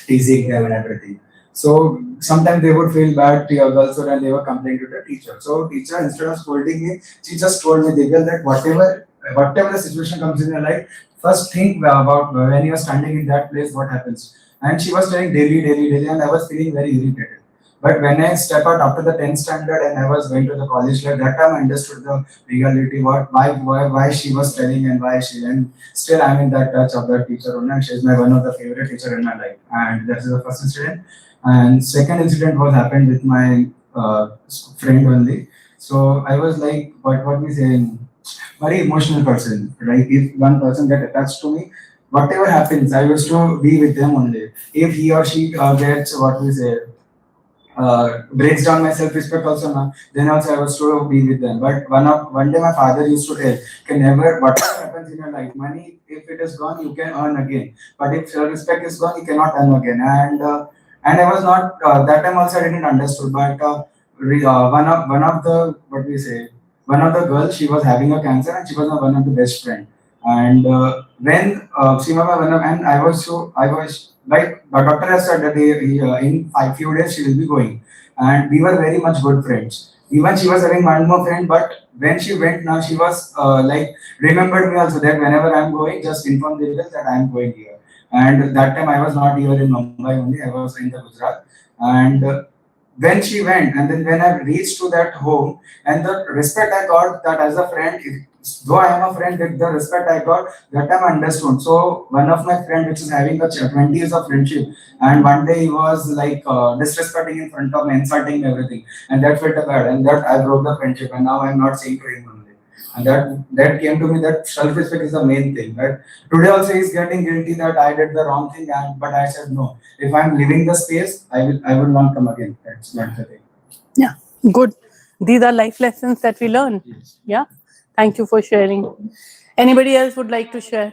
teasing them and everything. So sometimes they would feel bad to your girls and they were complaining to the teacher. So teacher, instead of scolding me, she just told me, Divya, that whatever the situation comes in your life, first think about when you are standing in that place, what happens. And she was telling daily, and I was feeling very irritated. But when I step out after the 10th standard and I was going to the college, like that time I understood the reality, why she was telling and why she, and still I'm in that touch of that teacher only, and she's my one of the favorite teacher in my life. And that is the first incident. And second incident was happened with my friend only. So I was like, what we say, very emotional person. Like if one person get attached to me, whatever happens, I used to be with them only. If he or she gets what we say, breaks down my self-respect also now, then also I was to be with them. But one day my father used to tell, can never, whatever happens in your life, money, if it is gone, you can earn again. But if self-respect is gone, you cannot earn again. And I was not, that time also I didn't understood, but one of the, what we say, one of the girls, she was having a cancer and she was my one of the best friend. And when she was one of, and I was like, the doctor has said that in 5 few days she will be going. And we were very much good friends. Even she was having one more friend, but when she went now, she was like, remembered me also that whenever I'm going, just inform the others that I'm going here. And that time I was not here in Mumbai only, I was in the Gujarat. And when she went, and then when I reached to that home, and the respect I got that as a friend, though I am a friend, with the respect I got, that time I understood. So one of my friend, which is having a 20 years of friendship, and one day he was like disrespecting in front of me, insulting me, everything, and that felt bad, and that I broke the friendship, and now I'm not saying to him only. And that came to me that self-respect is the main thing. Right? Today also he's getting guilty that I did the wrong thing, but I said no. If I'm leaving the space, I will not come again. That's not the thing. Yeah, good. These are life lessons that we learn. Yeah. Thank you for sharing. Anybody else would like to share?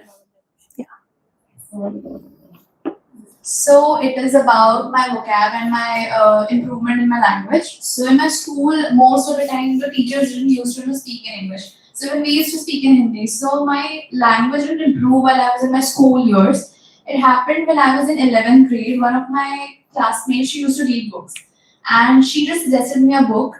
So it is about my vocab and my improvement in my language. So in my school, most of the time the teachers didn't used to speak in English. So when we used to speak in Hindi, so my language didn't improve while I was in my school years. It happened when I was in 11th grade. One of my classmates, she used to read books. And she just suggested me a book.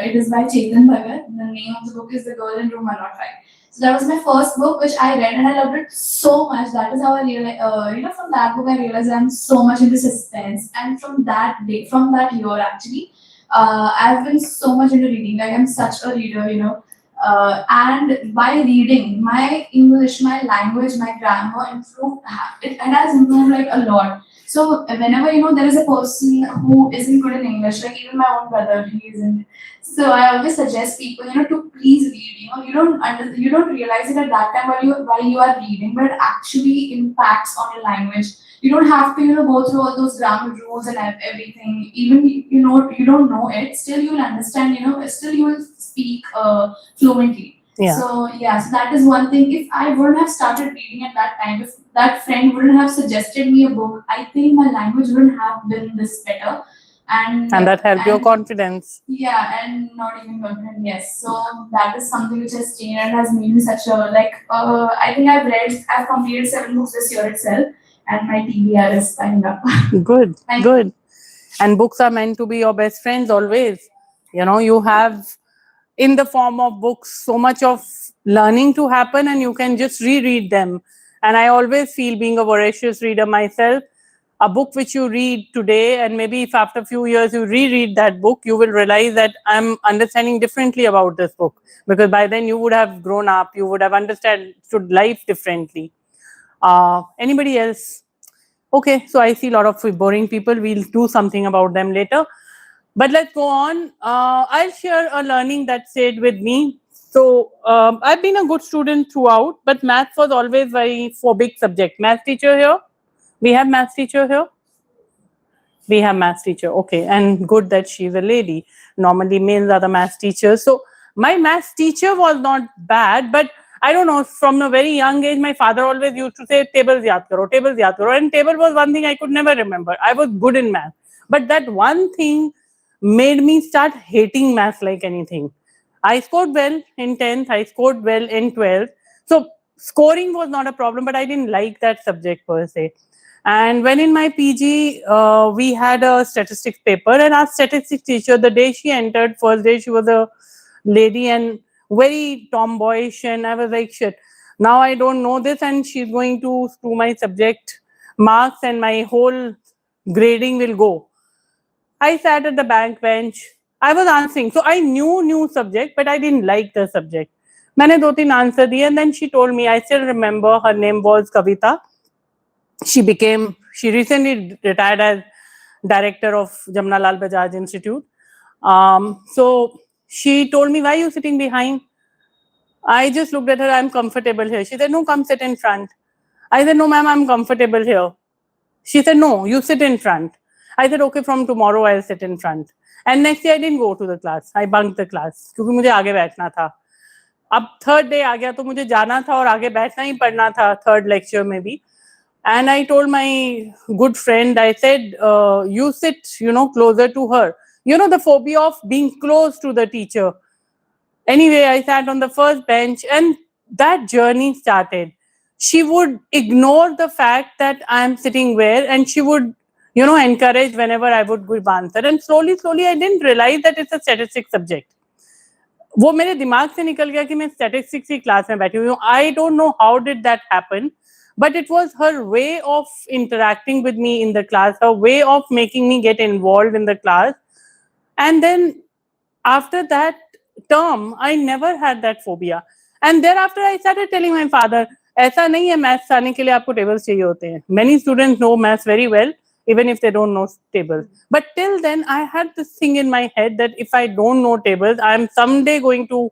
It is by Chetan Bhagat. The name of the book is The Girl in Room 105. So that was my first book, which I read, and I loved it so much. That is how I realized, from that book, I realized I'm so much into suspense. And from that day, from that year, actually, I've been so much into reading. Like I'm such a reader. And by reading, my English, my language, my grammar improved. It has improved like a lot. So whenever there is a person who isn't good in English, like even my own brother, he isn't. So I always suggest people, to please read. You don't realize it at that time while you are reading, but it actually impacts on your language. You don't have to go through all those grammar rules and everything. Even you don't know it, still you'll understand. Still you will speak fluently. Yeah. So that is one thing. If I wouldn't have started reading at that time, if that friend wouldn't have suggested me a book, I think my language wouldn't have been this better. And that helped your confidence. Yeah, and not even confident. Yes, so that is something which has changed and has made me such a I think I've completed 7 books this year itself, and my TBR is piling up. Good, good. And books are meant to be your best friends always. You have in the form of books so much of learning to happen, and you can just reread them. And I always feel, being a voracious reader myself, a book which you read today, and maybe if after a few years you reread that book, you will realize that I'm understanding differently about this book, because by then you would have grown up, you would have understood life differently. Anybody else? Okay, so I see a lot of boring people. We'll do something about them later. But let's go on. I'll share a learning that stayed with me. So I've been a good student throughout, but maths was always very phobic subject. Math teacher here? We have maths teacher here? We have maths teacher. Okay, and good that she's a lady. Normally males are the maths teachers. So my maths teacher was not bad, but I don't know, from a very young age, my father always used to say, tables yaad karo, and table was one thing I could never remember. I was good in math. But that one thing made me start hating math like anything. I scored well in 10th, I scored well in 12th. So scoring was not a problem, but I didn't like that subject per se. And when in my PG, we had a statistics paper, and our statistics teacher, the day she entered, first day, she was a lady and very tomboyish, and I was like, shit, now I don't know this, and she's going to screw my subject marks, and my whole grading will go. I sat at the back bench. I was answering. So I knew new subject, but I didn't like the subject. मैंने 2-3 answer दिए, and then she told me, I still remember, her name was Kavita. She recently retired as director of Jamna Lal Bajaj Institute. So she told me, why are you sitting behind? I just looked at her, I'm comfortable here. She said, no, come sit in front. I said, no, ma'am, I'm comfortable here. She said, no, you sit in front. I said, okay, from tomorrow I'll sit in front. And next day I didn't go to the class. I bunked the class क्योंकि मुझे आगे बैठना था. अब third day आ गया तो मुझे जाना था और आगे बैठना ही पड़ना था third lecture में भी. And I told my good friend, I said, you sit, closer to her. The phobia of being close to the teacher. Anyway, I sat on the first bench, and that journey started. She would ignore the fact that I'm sitting where, and she would, encourage whenever I would give answer. And slowly, I didn't realize that it's a statistics subject. वो मेरे दिमाग से निकल गया कि मैं statistics की class में बैठी हुई हूँ. I don't know how did that happen, but it was her way of interacting with me in the class, her way of making me get involved in the class. And then after that term, I never had that phobia. And thereafter, I started telling my father, ऐसा नहीं है maths आने के लिए आपको tables चाहिए होते हैं. Many students know maths very well, even if they don't know tables. But till then, I had this thing in my head that if I don't know tables, I'm someday going to,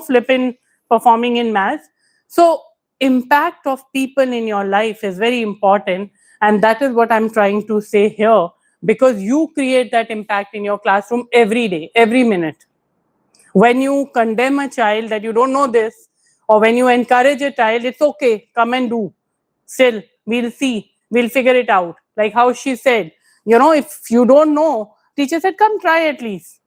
flip in performing in maths. So impact of people in your life is very important. And that is what I'm trying to say here, because you create that impact in your classroom every day, every minute. When you condemn a child that you don't know this, or when you encourage a child, it's okay, come and do. Still, we'll see, we'll figure it out. Like how she said, if you don't know, teacher said, come try at least.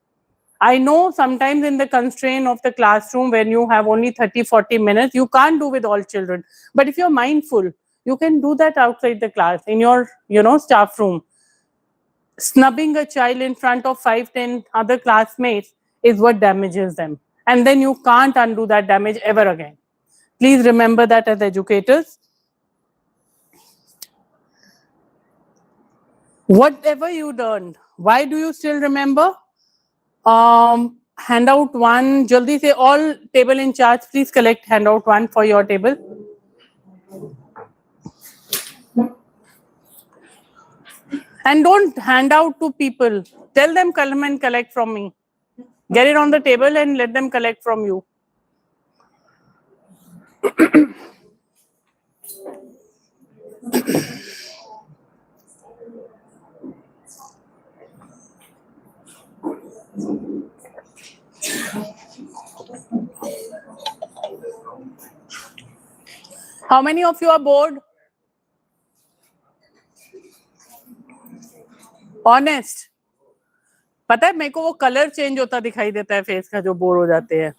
I know sometimes in the constraint of the classroom, when you have only 30-40 minutes, you can't do with all children. But if you're mindful, you can do that outside the class, in your, staff room. Snubbing a child in front of 5-10 other classmates is what damages them. And then you can't undo that damage ever again. Please remember that as educators. Whatever you learned, why do you still remember? Handout 1, jaldi se all table in charge, please collect handout 1 for your table. And don't hand out to people. Tell them come and collect from me. Get it on the table and let them collect from you. How many of you are bored? Honest. पता है मेरे को वो colour change होता दिखाई देता है face का जो बोर हो जाते हैं.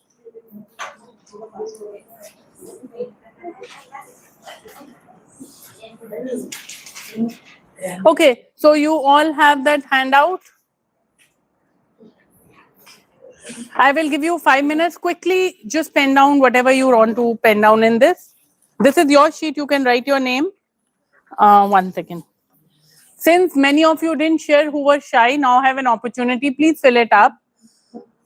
Okay, so you all have that handout. I will give you 5 minutes. Quickly, just pen down whatever you want to pen down in this. This is your sheet. You can write your name. 1 second. Since many of you didn't share who were shy, now have an opportunity. Please fill it up.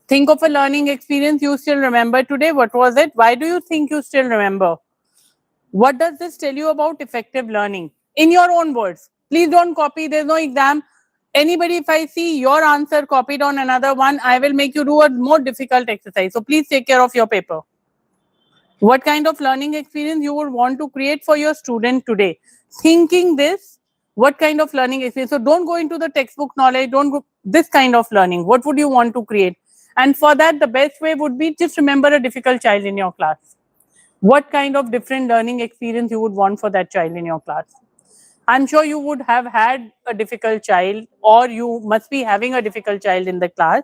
Think of a learning experience you still remember today. What was it? Why do you think you still remember? What does this tell you about effective learning? In your own words. Please don't copy. There's no exam. Anybody, if I see your answer copied on another one, I will make you do a more difficult exercise. So please take care of your paper. What kind of learning experience you would want to create for your student today? Thinking this, what kind of learning experience? So don't go into the textbook knowledge, don't go this kind of learning. What would you want to create? And for that, the best way would be just remember a difficult child in your class. What kind of different learning experience you would want for that child in your class? I'm sure you would have had a difficult child, or you must be having a difficult child in the class.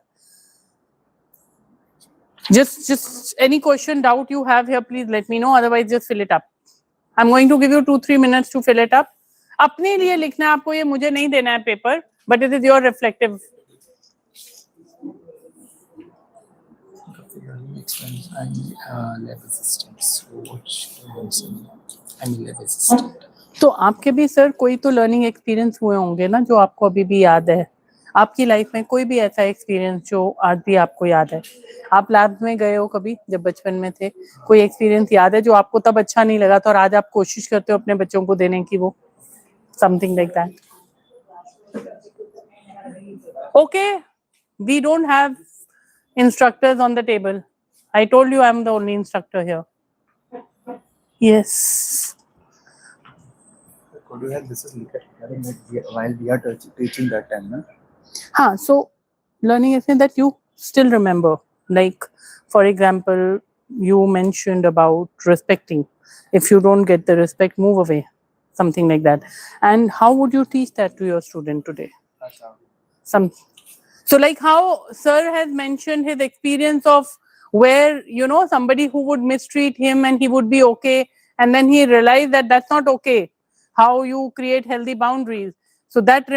Just any question, doubt you have here, please let me know. Otherwise, just fill it up. I'm going to give you 2-3 minutes to fill it up. अपने लिए लिखना है आपको, ये मुझे नहीं देना है paper, but it is your reflective. Lab assistants. I'm a lab assistant. तो आपके भी सर कोई तो लर्निंग एक्सपीरियंस हुए होंगे ना, जो आपको अभी भी याद है. आपकी लाइफ में कोई भी ऐसा एक्सपीरियंस जो आज भी आपको याद है. आप लैब में गए हो कभी जब बचपन में थे? कोई एक्सपीरियंस याद है जो आपको तब अच्छा नहीं लगा था और आज आप कोशिश करते हो अपने बच्चों को देने की, वो something like that? Okay, we don't have instructors on the table. I told you I'm the only instructor here. Yes. Could you have this is while we are teaching that time, no? So learning is that you still remember. Like, for example, you mentioned about respecting. If you don't get the respect, move away. Something like that. And how would you teach that to your student today? So like how sir has mentioned his experience of where, you know, somebody who would mistreat him and he would be okay. And then he realized that that's not okay. How you create healthy boundaries. So that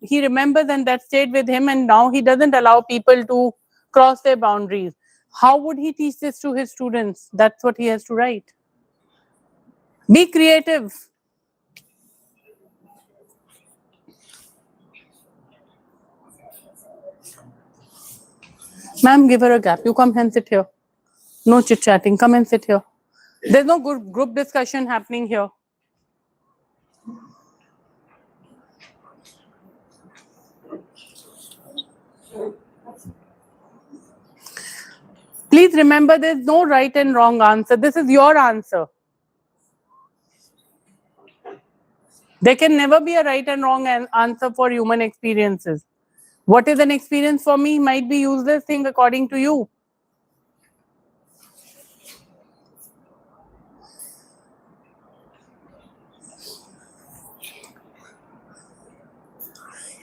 he remembers and that stayed with him, and now he doesn't allow people to cross their boundaries. How would he teach this to his students? That's what he has to write. Be creative. Ma'am, give her a gap. You come and sit here. No chit-chatting. Come and sit here. There's no good group discussion happening here. Please remember, there's no right and wrong answer. This is your answer. There can never be a right and wrong answer for human experiences. What is an experience for me might be useless thing according to you.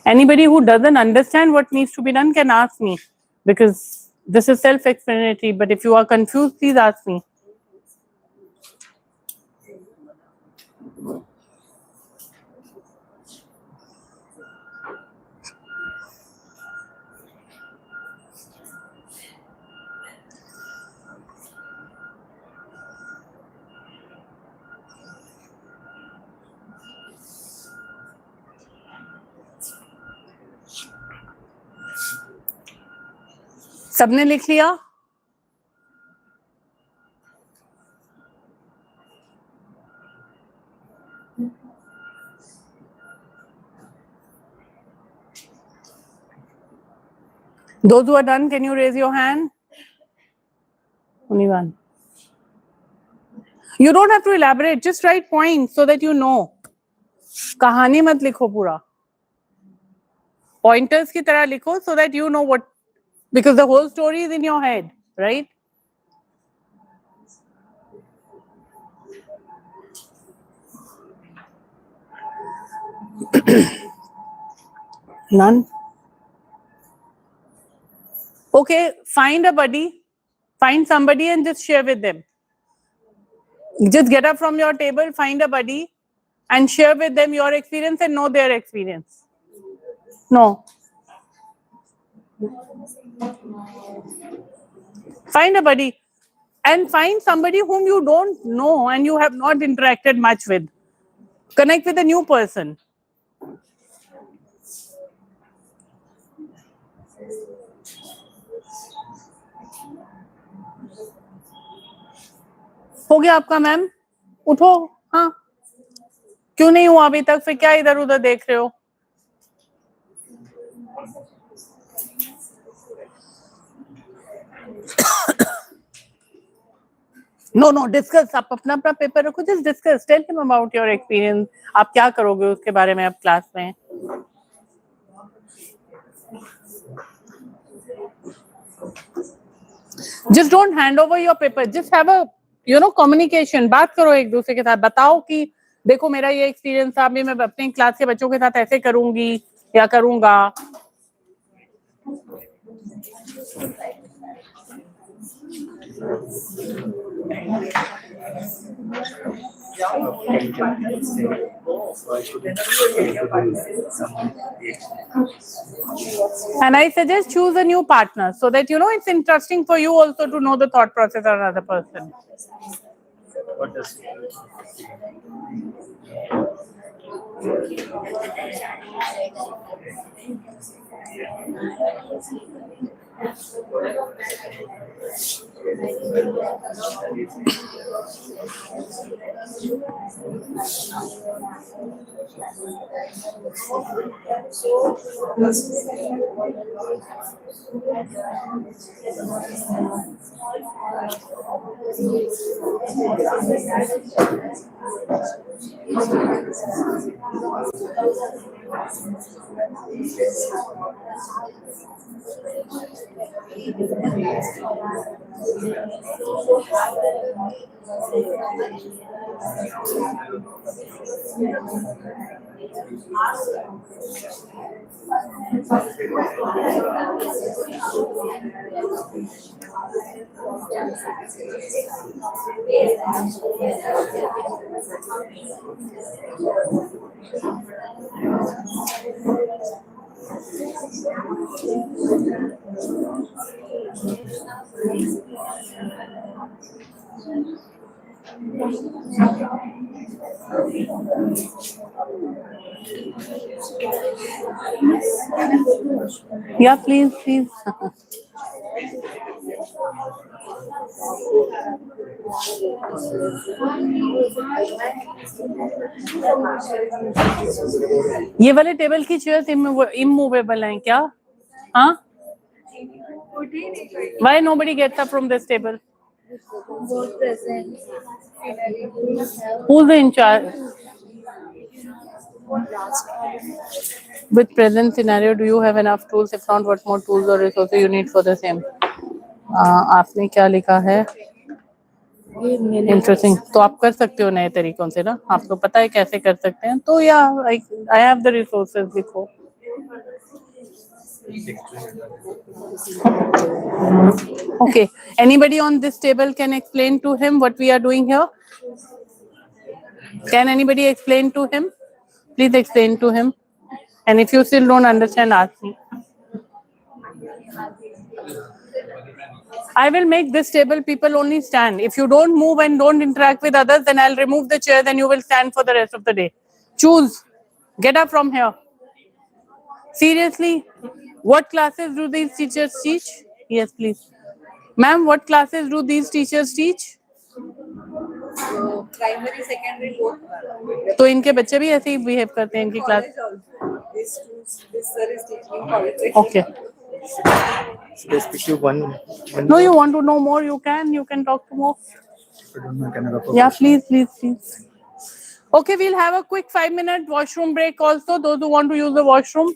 Anybody who doesn't understand what needs to be done can ask me, because this is self-explanatory. But if you are confused, please ask me. सबने लिख लिया? Those who are done, can you raise your hand? Only one. You don't have to elaborate, just write points so that you know. कहानी मत लिखो पूरा. Pointers की तरह लिखो so that you know what, because the whole story is in your head, right? None? Okay, find a buddy, find somebody and just share with them. Just get up from your table, find a buddy and share with them your experience and know their experience. No. Find a buddy and find somebody whom you don't know and you have not interacted much with. Connect with a new person. हो गया आपका ma'am? उठो। हाँ, क्यों नहीं हुआ अभी तक? फिर क्या इधर उधर देख रहे हो? No discuss. आप अपना अपना पेपर रखो, just discuss, tell him about your experience. आप क्या करोगे उसके बारे में अब क्लास में? Just don't hand over your paper, just have a communication. बात करो एक दूसरे के साथ, बताओ कि देखो मेरा ये एक्सपीरियंस था, अभी मैं अपने क्लास के बच्चों के साथ ऐसे करूंगी या करूंगा। And I suggest choose a new partner so that it's interesting for you also to know the thought process of another person. Yeah, please. ये वाले टेबल की चेयर्स इमूवेबल हैं क्या? हाँ? Why nobody gets up from this table? Who's in charge? With present scenario, do you have enough tools? If not, what more tools or resources you need for the same? आपने क्या लिखा है? Interesting. तो आप कर सकते हो नए तरीकों से ना, आपको पता है कैसे कर सकते हैं, तो या आई हैव द रिसोर्सेज लिखो। Okay, anybody on this table can explain to him what we are doing here? Can anybody explain to him? Please explain to him. And if you still don't understand, ask me. I will make this table people only stand. If you don't move and don't interact with others, then I'll remove the chair, then you will stand for the rest of the day. Choose. Get up from here. Seriously, what classes do these teachers teach? Yes, please. Ma'am, what classes do these teachers teach? Primary secondary both. तो इनके बच्चे भी ऐसे ही behave करते हैं इनकी class? Okay. Specifically one. No, you want to know more? You can talk to more. Yeah, please. Okay, we'll have a quick 5-minute washroom break also. Those who want to use the washroom.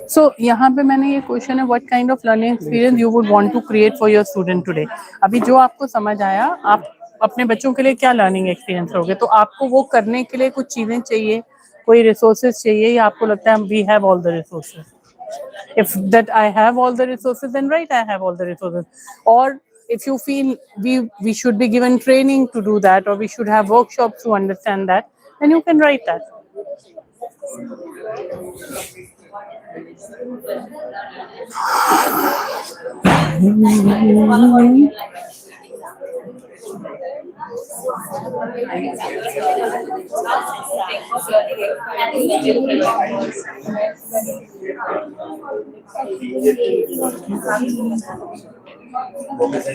So यहाँ पे मैंने ये question है, what kind of learning experience you would want to create for your student today? अभी जो आपको समझ आया, आप अपने बच्चों के लिए क्या लर्निंग एक्सपीरियंस करोगे? तो आपको वो करने के लिए कुछ चीजें चाहिए, कोई रिसोर्सेज चाहिए, या आपको लगता है we have all the resources? If that I have all the resources, then right, I have all the resources. Or if you feel we should be given training to do that, or we should have workshops to understand that, then you can write that.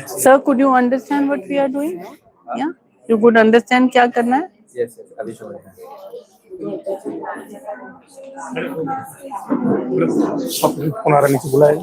Sir, could you understand what we are doing? Yeah, you could understand क्या करना है? Yes, yes, अभी समझ में पुनः नीचे बुलाए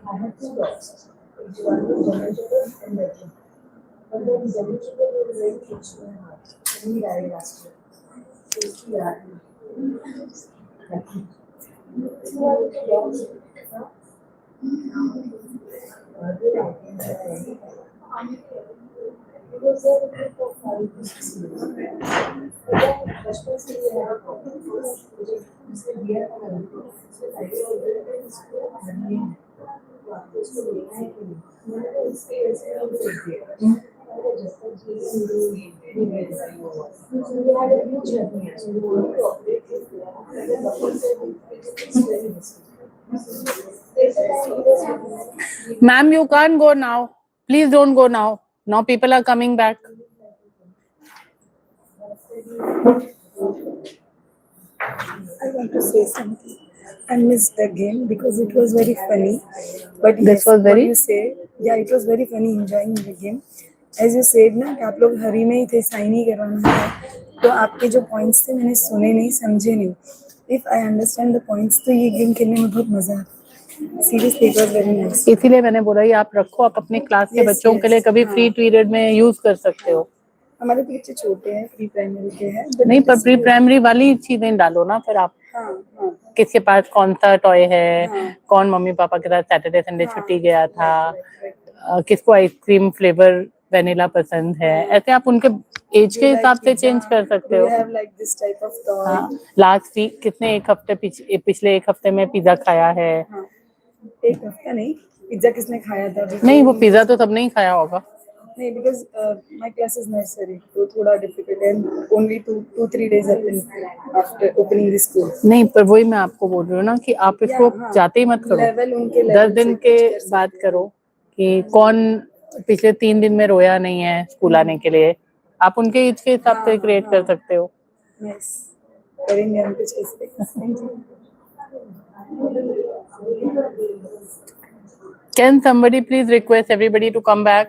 I have two dogs. One is generated and bedroom. But then generated was very close to my heart. And he died last year. So yeah. Two other dogs. It was there with me for 5 to 6 years. But then, bachpan se we had a problem. उसके दिया था मैंने उसके आगे और इसको हमें वापस को लेना है कि मैंने तो इसके ऐसे और देख दिया मैंने जब तक ये नहीं गया so we had a huge journey so we wanted to operate it and the bubble said it's very risky. Ma'am, you can't go now. Please don't go now. Now people are coming back. I want to say something. I missed the game because it was very funny. But This yes, was what very- you say, yeah, it was very funny enjoying the game. As you said ना कि आप लोग हरी में ही थे, sign ही करवाना था, तो आपके जो पॉइंट्स थे मैंने सुने नहीं, समझे नहीं. If I understand the points, तो ये गेम खेलने में बहुत मजा आता. Seriously, it was very nice. इसीलिए मैंने बोला ये आप रखो, आप अपने क्लास के Yes, बच्चों के लिए yes, कभी हाँ. फ्री पीरियड में यूज कर सकते हो. हमारे बच्चे छोटे हैं, प्री प्राइमरी के हैं. but नहीं, it पर is प्री good. प्राइमरी वाली चीजें डालो ना फिर आप. हाँ, हाँ. किसके पास कौन सा टॉय है, हाँ. कौन मम्मी पापा के साथ सैटरडे संडे हाँ. छुट्टी गया था, Right. किसको आइसक्रीम फ्लेवर वेनिला पसंद है, ऐसे आप उनके एज के हिसाब से चेंज कर सकते Do हो. you have like this type of toy? हाँ, लास्ट वीक कितने एक हफ्ते पिछले एक हफ्ते में पिज्जा खाया है. हाँ. एक हफ्ता नहीं, पिज्जा किसने खाया था? नहीं, वो पिज्जा तो सबने ही खाया होगा. नहीं, because my class is nursery, तो थोड़ा difficult है. Only 2-3 days after opening the school. नहीं, पर वही मैं आपको बोल रही हूँ ना कि आप इसको हाँ. जाते ही मत करो. Level उनके 10 level दिन से के कुछ कर बात सकते हैं. करो कि कौन पिछले 3 दिन में रोया नहीं है स्कूल आने के लिए. आप उनके एज के हिसाब से क्रिएट कर सकते हो. Yes. करेंगे हम कुछ ऐसे. Thank you. Can somebody please request everybody to come back?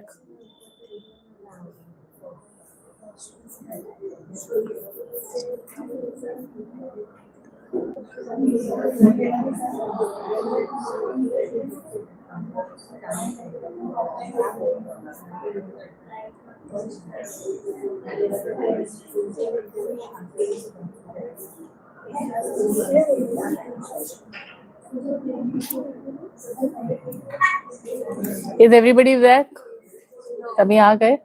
Is everybody back? सभी आ गए?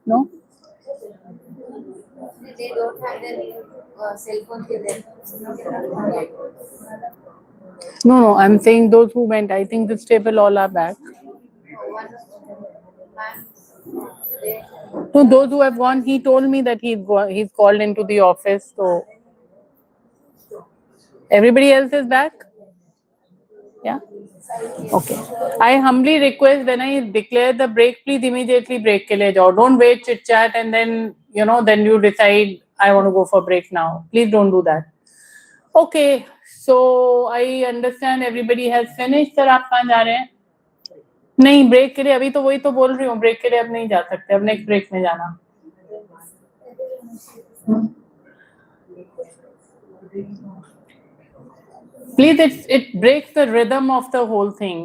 No? They don't have their cell phone with them. No, I'm saying those who went. I think this table all are back. So those who have gone, he told me that he's called into the office. So everybody else is back? Yeah? Okay. I humbly request when I declare the break, please immediately break ke liye jao. Don't wait, chit chat, and then then you decide I want to go for break now. Please don't do that. Okay. So I understand everybody has finished. Sir, आप कहाँ जा रहे हैं? नहीं, break के लिए अभी तो वही तो बोल रही हूँ. ब्रेक के लिए अब नहीं जा सकते. अब नेक्स्ट ब्रेक में जाना. Please, it breaks the rhythm of the whole thing.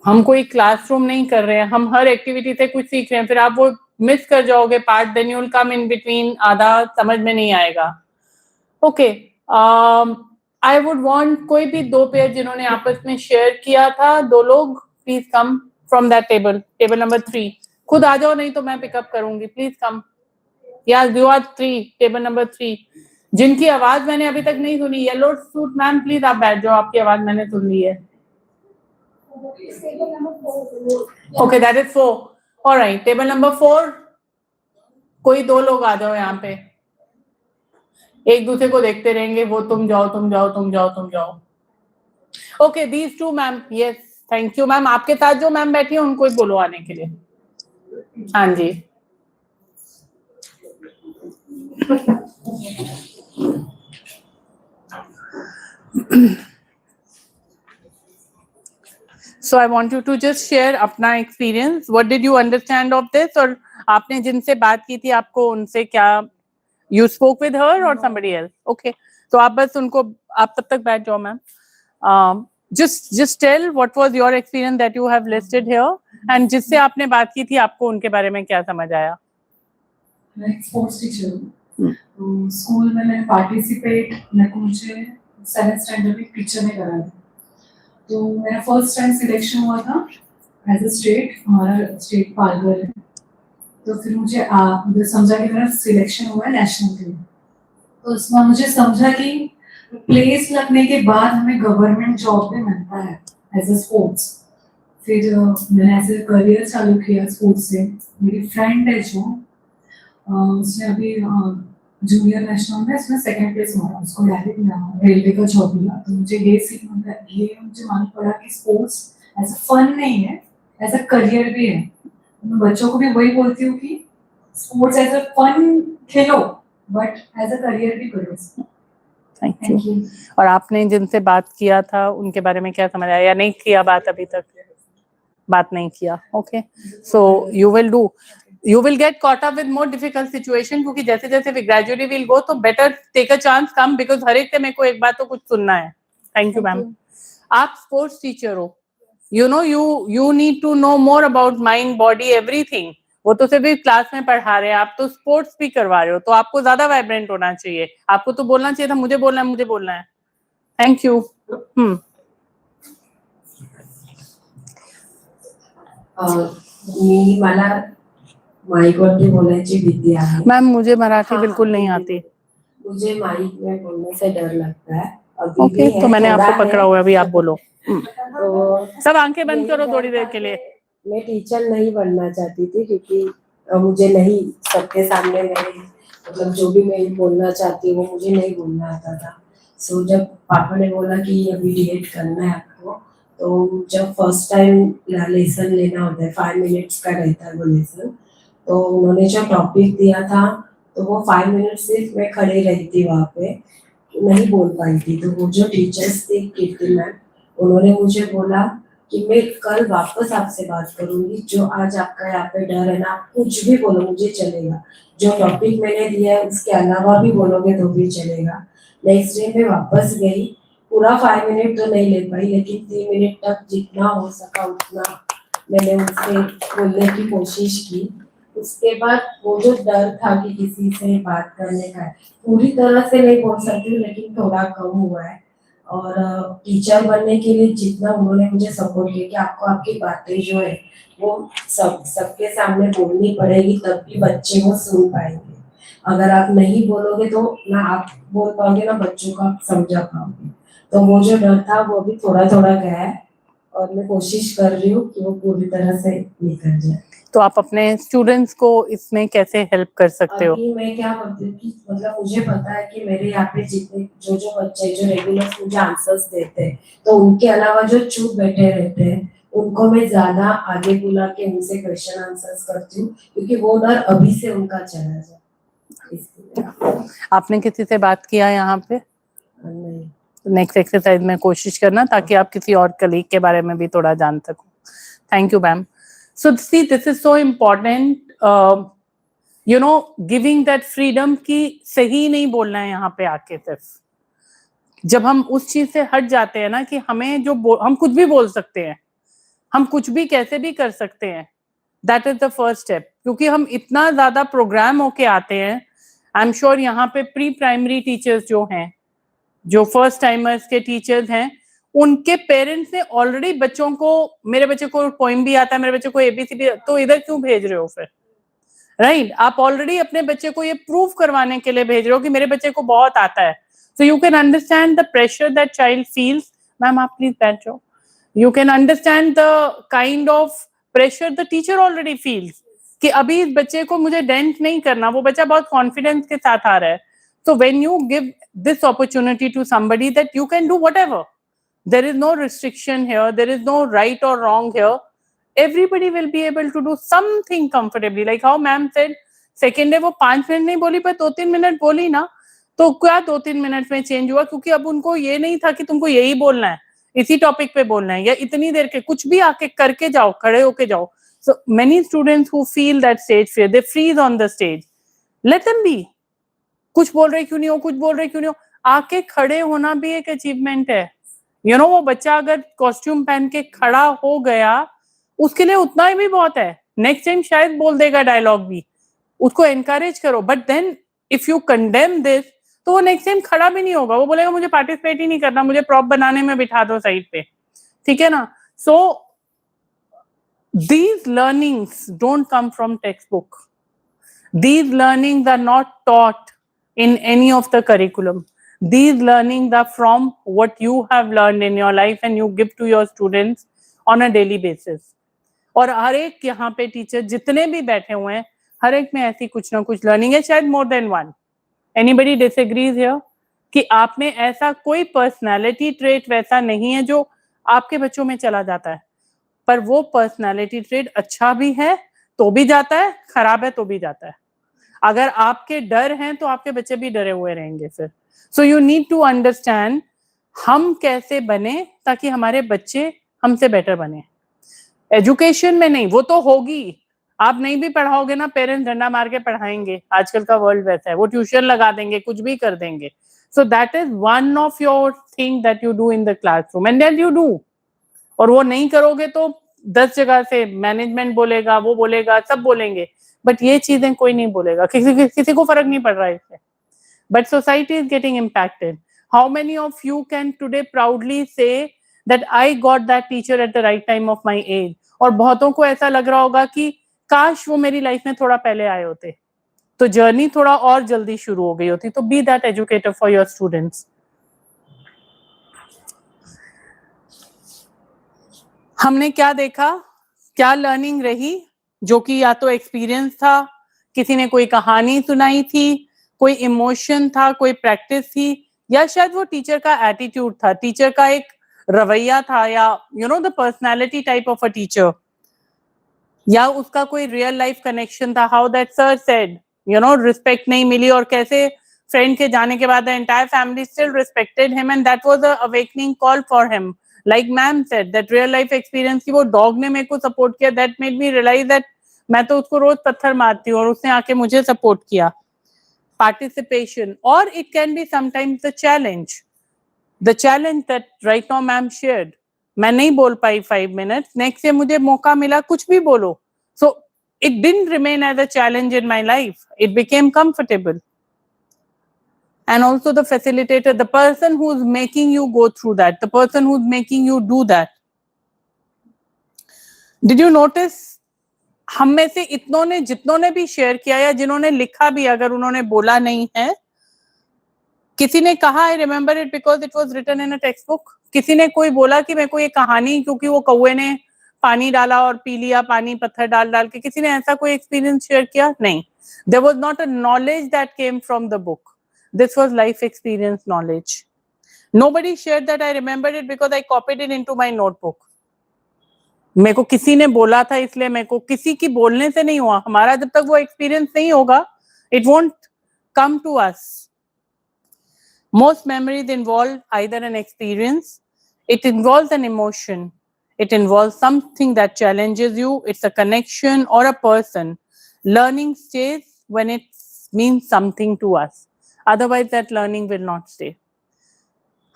हम कोई क्लासरूम नहीं कर रहे हैं, हम हर एक्टिविटी से कुछ सीख रहे हैं. फिर आप वो मिस कर जाओगे part, then you will come in between, आधा समझ में नहीं आएगा. ओके. आई वुड वांट कोई भी 2 पेयर जिन्होंने आपस में शेयर किया था, 2 लोग please come from that table number 3. खुद आ जाओ, नहीं तो मैं पिकअप करूंगी. Please come. Yes, you are 3, table number 3. जिनकी आवाज मैंने अभी तक नहीं सुनी, येलो सूट मैम प्लीज आप बैठ जाओ, आपकी आवाज मैंने सुन ली है. Okay, that is 4. Alright, table number 4. कोई 2 लोग आ जाओ यहाँ पे. एक दूसरे को देखते रहेंगे, वो तुम जाओ तुम जाओ तुम जाओ तुम जाओ. Okay, these 2 ma'am. Yes, thank you ma'am. आपके साथ जो मैम बैठी है उनको ही बोलो आने के लिए. हाँ जी. So I want you to just share अपना experience. What did you understand of this? और आपने जिनसे बात की थी आपको उनसे क्या, you spoke with her or somebody else? Okay. तो आप बस उनको, आप तब तक बैठ जाओ ma'am. Just tell what was your experience that you have listed here, and जिससे आपने बात की थी आपको उनके बारे में क्या समझ आया? मैं एक स्पोर्ट्स टीचर हूँ. तो स्कूल में मैंने पार्टिसिपेट, मुझे 7th स्टैंडर्ड में टीचर ने करा था. तो मेरा फर्स्ट टाइम सिलेक्शन हुआ था एज अ स्टेट. हमारा स्टेट पालघर है. तो फिर मुझे समझा कि मेरा सिलेक्शन हुआ है नेशनल के लिए. तो उसमें मुझे समझा कि प्लेस लगने के बाद हमें गवर्नमेंट जॉब भी मिलता है एज अ स्पोर्ट्स. फिर मैंने ऐसे करियर चालू किया स्पोर्ट्स से. मेरी फ्रेंड है जो उसने अभी जूनियर नेशनल में उसमें 2nd प्लेस हुआ. उसको डायरेक्ट रेलवे का जॉब मिला. तो मुझे ये सीखना था, ये मुझे मालूम पड़ा कि स्पोर्ट्स एज अ फन नहीं है, एज अ करियर भी है। मैं बच्चों को भी वही बोलती हूँ कि sports as a fun Khelo, but as a career भी करो। Thank you. और आपने जिनसे बात किया था उनके बारे में क्या समझ आया, या नहीं किया बात, अभी तक बात नहीं किया? Okay, so you will get caught up with more difficult situation, क्योंकि जैसे जैसे we gradually will go, तो better take a chance come, because हर एक से मेरे को एक बार तो कुछ सुनना है। Thank you ma'am. आप स्पोर्ट्स टीचर हो, you know you need to know more about mind, body, everything। वो तो सिर्फ क्लास में पढ़ा रहे हैं, आप तो स्पोर्ट्स भी करवा रहे हो, तो आपको ज्यादा वाइब्रेंट होना चाहिए। आपको तो बोलना चाहिए था मुझे बोलना है, मुझे बोलना है। Thank you. मी मला माईकवरती बोलायची भीती आहे। मैम मुझे मराठी बिल्कुल नहीं आती। मुझे माइक में बोलने से डर लगता है। अभी ओके, भी है, तो मैंने थोड़ा आपको पकड़ा है। हुआ है, अभी आप बोलो। तो सब आंखें बंद करो थोड़ी देर के लिए। मैं टीचर नहीं बनना चाहती थी, क्योंकि मुझे नहीं, सबके सामने मेरे मतलब जो भी मैं बोलना चाहती हूँ वो मुझे नहीं बोलना आता था। सो जब पापा ने बोला कि अभी डीएड करना है आपको, तो जब फर्स्ट टाइम लेसन लेना होता है, 5 मिनट्स का रहता है वो लेसन, तो उन्होंने जो टॉपिक दिया था तो वो 5 मिनट सिर्फ मैं खड़े रही थी वहाँ पे, नहीं बोल पाई थी। तो वो जो टीचर्स थी कीर्ति मैम, उन्होंने मुझे बोला कि मैं कल वापस आपसे बात करूंगी, जो आज आपका यहाँ पे डर है ना, आप कुछ भी बोलो मुझे चलेगा, जो टॉपिक मैंने दिया है उसके अलावा भी बोलोगे तो भी चलेगा। नेक्स्ट डे मैं वापस गई, पूरा 5 मिनट तो नहीं ले पाई, लेकिन 3 मिनट तक जितना हो सका उतना मैंने उससे बोलने की कोशिश की। उसके बाद वो जो डर था कि किसी से बात करने का, पूरी तरह से नहीं बोल सकती हूँ लेकिन थोड़ा कम हुआ है। और टीचर बनने के लिए जितना उन्होंने मुझे सपोर्ट किया कि आपको आपकी बातें जो है वो सबके सामने बोलनी पड़ेगी, तब भी बच्चे वो सुन पाएंगे। अगर आप नहीं बोलोगे तो ना आप बोल पाओगे ना बच्चों को आप समझा पाओगे। तो वो जो डर था वो भी थोड़ा थोड़ा गया है, और मैं कोशिश कर रही हूँ कि वो पूरी तरह से निकल जाए। तो आप अपने स्टूडेंट्स को इसमें कैसे हेल्प कर सकते हो? अभी मैं क्या करती हूँ कि मतलब मुझे पता है कि मेरे यहाँ पे जितने जो बच्चे जो रेगुलर मुझे आंसर्स देते हैं, तो उनके अलावा जो चुप बैठे रहते हैं उनको मैं ज्यादा आगे बुला के उनसे क्वेश्चन आंसर्स करती हूँ, क्योंकि वो डर अभी से उनका चला जाए। आपने किसी से बात किया यहाँ पे? नहीं। नेक्स्ट एक्सरसाइज में कोशिश करना, ताकि आप किसी और कलीग के बारे में भी थोड़ा जान सको। Thank you ma'am. So see this is so important, you know, giving that freedom की सही नहीं बोलना है यहाँ पे आके। सिर्फ जब हम उस चीज से हट जाते हैं ना कि हमें जो हम कुछ भी बोल सकते हैं, हम कुछ भी कैसे भी कर सकते हैं, that is the first step. क्योंकि हम इतना ज्यादा प्रोग्राम होके आते हैं। आई एम श्योर यहाँ पे प्री प्राइमरी टीचर्स जो हैं, जो फर्स्ट टाइमर्स के टीचर्स हैं, उनके पेरेंट्स ने ऑलरेडी बच्चों को, मेरे बच्चे को पोइम भी आता है, मेरे बच्चे को एबीसी भी, तो इधर क्यों भेज रहे हो फिर? राइट, आप ऑलरेडी अपने बच्चे को ये प्रूव करवाने के लिए भेज रहे हो कि मेरे बच्चे को बहुत आता है। So you can understand the pressure that child feels. Ma'am आप प्लीज बैठ जाओ। You can understand the kind of pressure the teacher already feels, कि अभी इस बच्चे को मुझे डेंट नहीं करना, वो बच्चा बहुत कॉन्फिडेंस के साथ आ रहा है। So when you give this opportunity to somebody that you can do whatever, there is no restriction here, there is no right or wrong here, everybody will be able to do something comfortably. Like how ma'am said, second day वो 5 minute नहीं बोली पर 2-3 minute बोली ना, तो क्या 2-3 minute में change हुआ? क्योंकि अब उनको ये नहीं था कि तुमको यही बोलना है, इसी टॉपिक पे बोलना है, या इतनी देर के कुछ भी आके करके जाओ, खड़े होके जाओ। So many students who feel that stage fear, they freeze on the stage. Let them be. कुछ बोल रहे क्यों नहीं हो, कुछ बोल रहे क्यों नहीं हो, आके खड़े होना भी एक अचीवमेंट है। यू नो, वो बच्चा अगर कॉस्ट्यूम पहन के खड़ा हो गया, उसके लिए उतना ही भी बहुत है। नेक्स्ट टाइम शायद बोल देगा डायलॉग भी, उसको एनकरेज करो। But then if you condemn this, तो वो नेक्स्ट टाइम खड़ा भी नहीं होगा, वो बोलेगा मुझे पार्टिसिपेट ही नहीं करना, मुझे प्रॉप बनाने में बिठा दो साइड पे। ठीक है ना? सो these learnings don't come from textbook. These learnings are not taught in any of the curriculum. These learnings are from what you have learned in your life and you give to your students on a daily basis. और हर एक यहाँ पे teacher जितने भी बैठे हुए हैं, हर एक में ऐसी कुछ ना कुछ लर्निंग है, शायद more than one. Anybody disagrees here? कि आप में ऐसा कोई पर्सनालिटी ट्रेट वैसा नहीं है जो आपके बच्चों में चला जाता है। पर वो पर्सनालिटी ट्रेड अच्छा भी है तो भी जाता है, खराब है तो भी जाता है। अगर आपके डर हैं तो आपके बच्चे भी डरे हुए रहेंगे फिर। So you need to understand हम कैसे बने ताकि हमारे बच्चे हमसे बेटर बने। एजुकेशन में नहीं, वो तो होगी, आप नहीं भी पढ़ाओगे ना, पेरेंट्स डंडा मार के पढ़ाएंगे, आजकल का वर्ल्ड वैसा है, वो ट्यूशन लगा देंगे, कुछ भी कर देंगे। So that is one of your thing that you do in the classroom and then you do. और वो नहीं करोगे तो 10 जगह से मैनेजमेंट बोलेगा, वो बोलेगा, सब बोलेंगे, बट ये चीजें कोई नहीं बोलेगा, किसी को फर्क नहीं पड़ रहा है इससे, but society is getting impacted. How many of you can today proudly say that I got that teacher at the right time of my age? और बहुतों को ऐसा लग रहा होगा कि काश वो मेरी लाइफ में थोड़ा पहले आए होते तो जर्नी थोड़ा और जल्दी शुरू हो गई होती। तो be that educator for your students. हमने क्या देखा, क्या लर्निंग रही, जो कि या तो एक्सपीरियंस था, किसी ने कोई कहानी सुनाई थी, कोई इमोशन था, कोई प्रैक्टिस थी, या शायद वो टीचर का एटीट्यूड था, टीचर का एक रवैया था, या you know the personality type of a teacher, या उसका कोई रियल लाइफ कनेक्शन था। How that sir said, you know, respect नहीं मिली और कैसे फ्रेंड के जाने के बाद the entire family still respected him and that was a awakening call for him. Like ma'am said, that real life experience की वो डॉग ने मेरे को सपोर्ट किया, that made me realize that मैं तो उसको रोज पत्थर मारती हूँ और उसने आके मुझे सपोर्ट किया। Participation, or it can be sometimes the challenge that right now ma'am shared. मैं नहीं बोल पाई 5 minutes, next से मुझे मौका मिला, कुछ भी बोलो। So it didn't remain as a challenge in my life, it became comfortable. And also the facilitator, the person who's making you go through that, the person who's making you do that. Did you notice, हम में से इतनों ने, जितनों ने भी share किया या जिन्होंने लिखा भी, अगर उन्होंने बोला नहीं है, किसी ने कहा I remember it because it was written in a text book, किसी ने कोई बोला कि मेरे को ये कहानी क्योंकि वो कौवे ने पानी डाला और पी लिया पानी पत्थर डाल डाल के, किसी ने ऐसा कोई एक्सपीरियंस शेयर किया? नहीं। There was not a knowledge that came from the book, this was life experience knowledge. Nobody shared that I remembered it because I copied it into my notebook. मेरे को किसी ने बोला था इसलिए मेरे को, किसी की बोलने से नहीं हुआ, हमारा जब तक वो एक्सपीरियंस नहीं होगा it won't come to us. Most memories involve either an experience, it involves an emotion, it involves something that challenges you, it's a connection or a person. Learning stays when it means something to us. Otherwise that learning will not stay.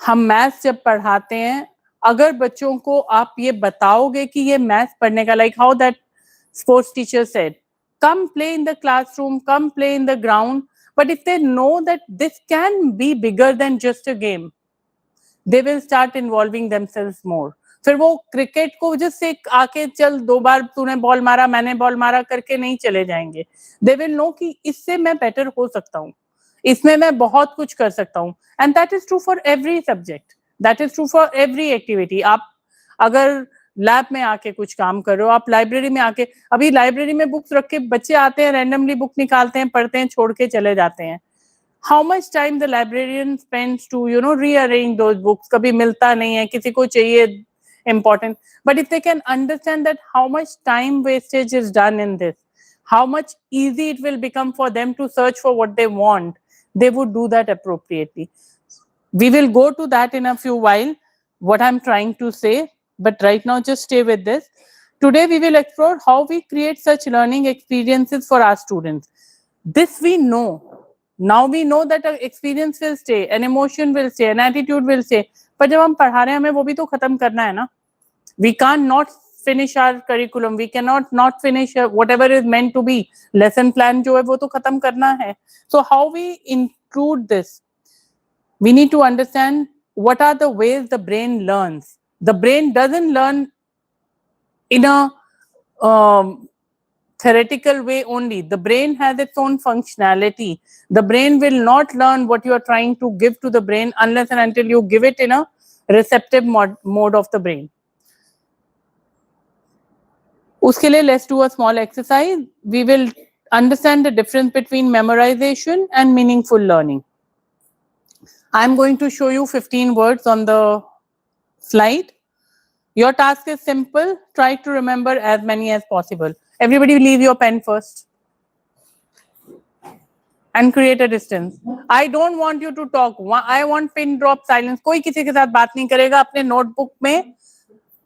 हम maths जब पढ़ाते हैं, अगर बच्चों को आप ये बताओगे कि ये मैथ्स पढ़ने का, like how that sports teacher said, come play in the classroom, come play in the ground, but if they know that this can be bigger than just a game, they will start involving themselves more. फिर वो cricket को just एक आके चल 2 बार तूने ball मारा मैंने ball मारा करके नहीं चले जाएंगे। They will know कि इससे मैं बेटर हो सकता हूँ, इसमें मैं बहुत कुछ कर सकता हूँ। And that is true for every subject, that is true for every activity. आप अगर लैब में आके कुछ काम कर रहे हो, आप लाइब्रेरी में आके, अभी लाइब्रेरी में बुक्स रख के बच्चे आते हैं, रैंडमली बुक निकालते हैं, पढ़ते हैं, छोड़ के चले जाते हैं। How much time the librarian spends to you know rearrange those books, कभी मिलता नहीं है, किसी को चाहिए important, but if they can understand that how much time wastage is done in this, how much easy it will become for them to search for what they want, they would do that appropriately. We will go to that in a few while, what I'm trying to say, but right now just stay with this. Today we will explore how we create such learning experiences for our students. This we know. Now we know that an experience will stay, an emotion will stay, an attitude will stay. पर जब हम पढ़ा रहे हैं हमें वो भी तो खत्म करना है ना. We can't not finish our curriculum. We cannot not finish whatever is meant to be. Lesson plan जो है वो तो खत्म करना है. So how we include this? We need to understand what are the ways the brain learns. The brain doesn't learn in a theoretical way only. The brain has its own functionality. The brain will not learn what you are trying to give to the brain unless and until you give it in a receptive mode of the brain. उसके लिए let's do a small exercise. We will understand the difference between memorization and meaningful learning. I'm going to show you 15 words on the slide. Your task is simple. Try to remember as many as possible. Everybody leave your pen first. And create a distance. I don't want you to talk. I want pin drop silence. कोई किसी के साथ बात नहीं करेगा अपने notebook में.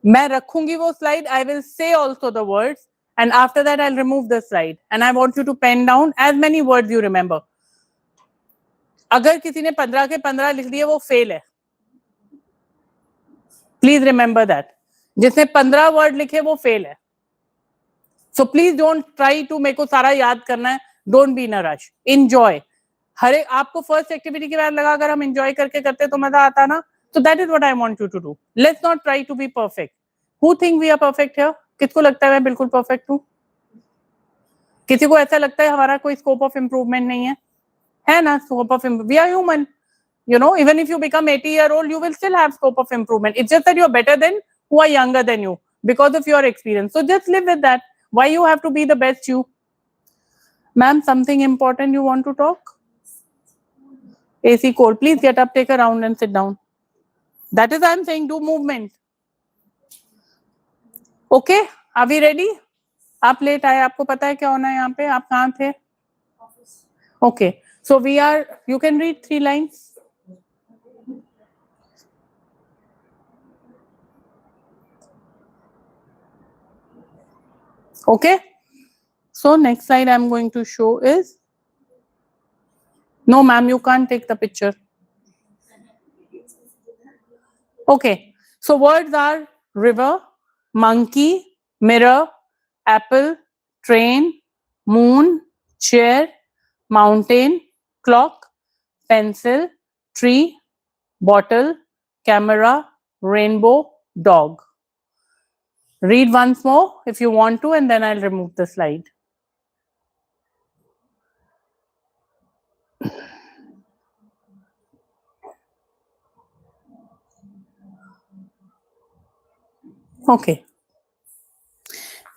मैं रखूंगी वो slide. I will say also the words. And after that, I'll remove the slide. And I want you to pen down as many words you remember. अगर किसी ने 15 के 15 लिख दिए वो फेल है. Please remember that. जिसने 15 वर्ड लिखे वो फेल है. So please don't try to मेरे को सारा याद करना है. Don't be in a rush. Enjoy. हर एक आपको फर्स्ट एक्टिविटी के बाद लगा अगर हम एंजॉय करके करते तो मजा आता ना. So that is what I want you to do. Let's not try to be perfect. Who think we are perfect here? किसको लगता है मैं बिल्कुल परफेक्ट हूँ? किसी को ऐसा लगता है हमारा कोई स्कोप ऑफ इम्प्रूवमेंट नहीं है? है ना scope of improvement. We are human. You know, even if you become 80-year-old, you will still have scope of improvement. It's just that you're better than who are younger than you because of your experience. So just live with that. Why you have to be the best you? Ma'am, something important you want to talk? AC cold. Please get up, take a round and sit down. That is I'm saying do movement. Okay? Are we ready? आप late आए, आपको पता है क्या होना है यहाँ पे? आप कहाँ थे? Okay. So we are, you can read 3 lines. Okay? So next slide I'm going to show is, no ma'am, you can't take the picture. Okay, so words are river, monkey, mirror, apple, train, moon, chair, mountain, clock, pencil, tree, bottle, camera, rainbow, dog. Read once more if you want to, and then I'll remove the slide. Okay.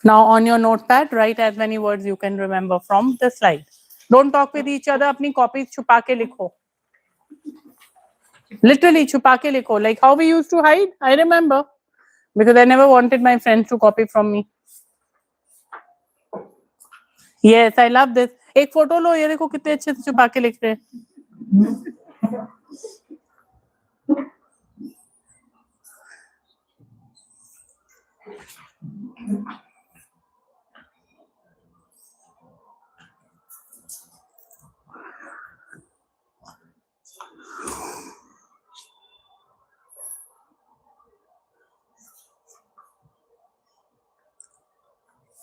Now on your notepad, write as many words you can remember from the slide. Don't talk with each other. अपनी copies छुपा के लिखो. Literally छुपा के लिखो. Like how we used to hide. I remember because I never wanted my friends to copy from me. Yes, I love this. एक photo लो. ये देखो कितने अच्छे से छुपा के लिख रहे हैं.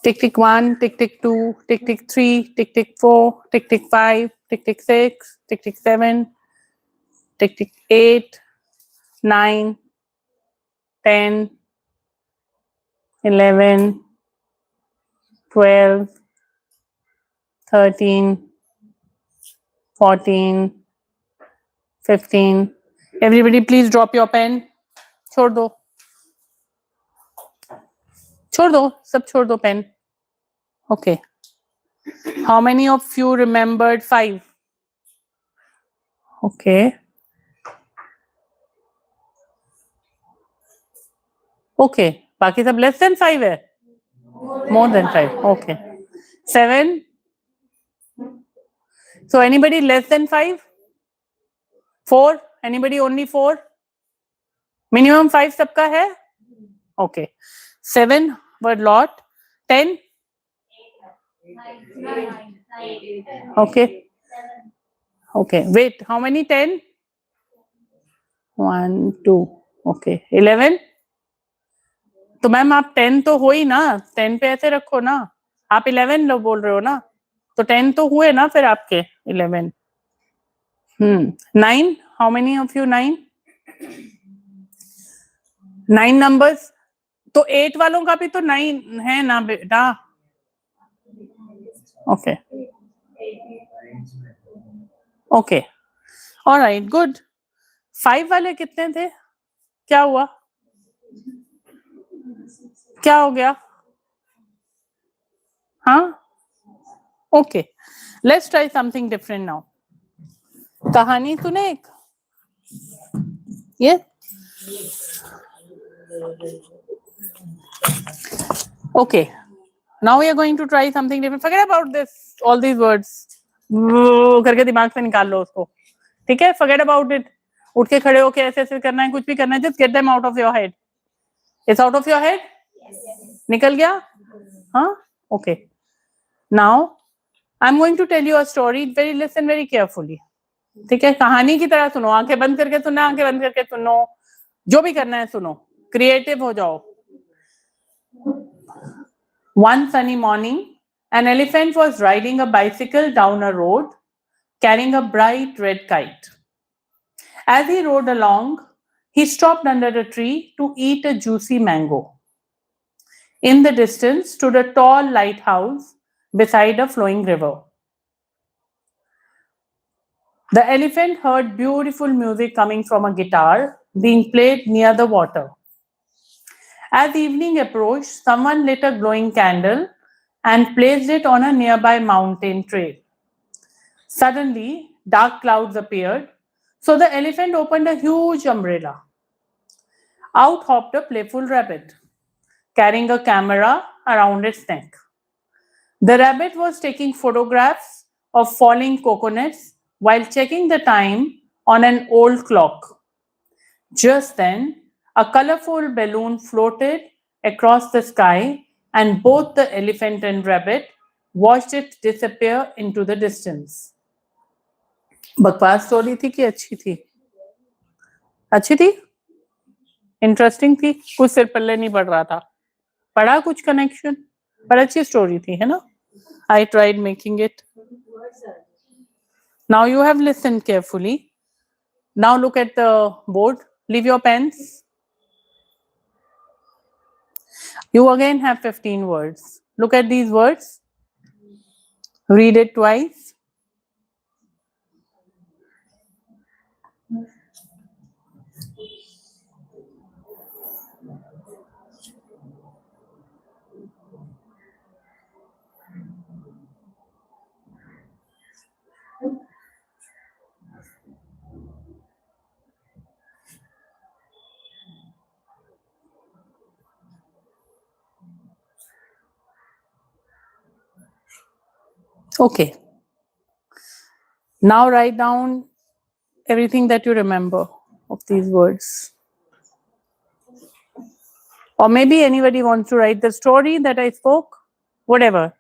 Tick tick 1, tick tick 2, tick tick 3, tick tick 4, tick tick 5, tick tick 6, tick tick 7, tick tick 8, 9, 10, 11, 12, 13, 14, 15. Everybody please drop your pen. छोड़ दो. छोड़ दो. सब छोड़ दो pen. Okay. How many of you remembered 5? Okay. Okay. बाकी सब less than 5 है? More than 5. Okay. 7. So anybody less than 5? 4? Anybody only 4? Minimum 5 सबका है? Okay. 7 were lot. 10? Okay. Okay. Wait, how many 10? 1, 2. Okay. 11? तो मैम आप 10 तो हो ही ना. 10 पे ऐसे रखो ना. आप 11 लोग बोल रहे हो ना. तो 10 तो हुए ना फिर आपके 11. 9? How many of you 9? 9 numbers. तो 8 वालों का भी तो 9 है ना बेटा. Okay. Okay. All right. Good. 5 वाले कितने थे? क्या हुआ? क्या हो गया? हाँ? Okay. Let's try something different now. कहानी सुने एक? Yes. Okay. Now we are going to try something different. Forget about this, all these words. करके दिमाग से निकाल लो उसको. ठीक है? Forget about it. उठ के खड़े होके ऐसे ऐसे करना है, कुछ भी करना है. Just get them out of your head. It's out of your head? Yes. निकल गया? हाँ? Okay. Now I'm going to tell you a story. Listen very carefully. ठीक है? कहानी की तरह सुनो. आंखें बंद करके सुनना, आंखें बंद करके सुनो. जो भी करना है सुनो. Creative हो जाओ. One sunny morning, an elephant was riding a bicycle down a road, carrying a bright red kite. As he rode along, he stopped under a tree to eat a juicy mango. In the distance stood a tall lighthouse beside a flowing river. The elephant heard beautiful music coming from a guitar being played near the water. As evening approached, someone lit a glowing candle and placed it on a nearby mountain trail. Suddenly, dark clouds appeared, so the elephant opened a huge umbrella. Out hopped a playful rabbit, carrying a camera around its neck. The rabbit was taking photographs of falling coconuts while checking the time on an old clock. Just then, a colorful balloon floated across the sky, and both the elephant and rabbit watched it disappear into the distance. बकवास story थी कि अच्छी थी? अच्छी थी? Interesting थी? कुछ सिर पल्ले नहीं पड़ रहा था. पढ़ा कुछ कनेक्शन? पर अच्छी स्टोरी थी, है ना? I tried making it. Now you have listened carefully. Now look at the board. Leave your pens. You again have 15 words. Look at these words. Read it twice. Okay. Now write down everything that you remember of these words. Or maybe anybody wants to write the story that I spoke, whatever.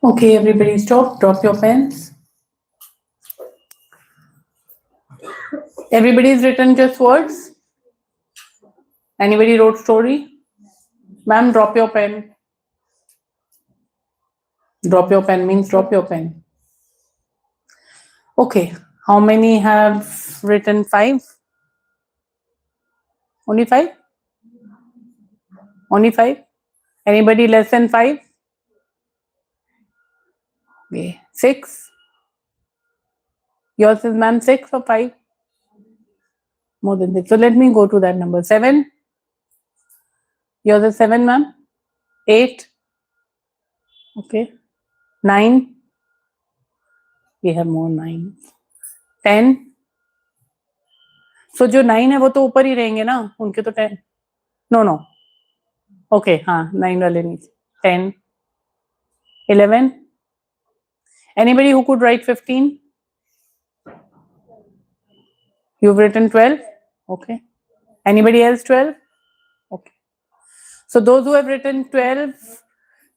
Okay, everybody stop, drop your pens. Everybody's written just words? Anybody wrote story? Ma'am, drop your pen. Drop your pen means drop your pen. Okay, how many have written 5? Only 5? Only 5? Anybody less than 5? Okay, 6? Yours is, ma'am, 6 or 5? More than 6. So let me go to that number. 7? Yours is 7, ma'am? 8? Okay. 9? We have more 9. 10? So जो 9 है वो तो ऊपर ही रहेंगे ना, उनके तो 10. No. Okay, हाँ, 9 वाले नीचे. 10. 11? Anybody who could write 15? You've written 12? Okay. Anybody else 12? Okay. So those who have written 12,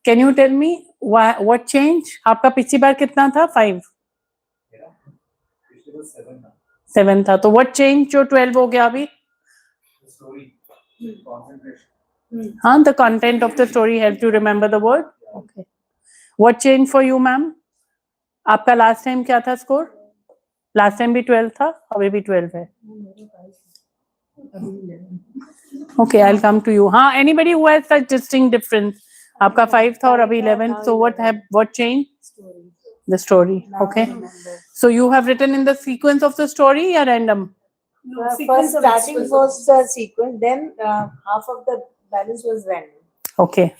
can you tell me what changed? आपका पिछली बार कितना था? 5. 7 था. तो what changed जो 12 हो गया अभी? हाँ, the content of the story helped you remember the word? Okay. What changed for you, ma'am? आपका last time क्या था score? Last time भी 12 था, अभी भी 12 है. Okay, I'll come to you. हाँ, anybody who has such distinct difference? आपका 5 था और अभी 11. So what changed? The story. Okay. So you have written in the sequence of the story or random? First starting was the sequence, then half of the balance was random. Okay.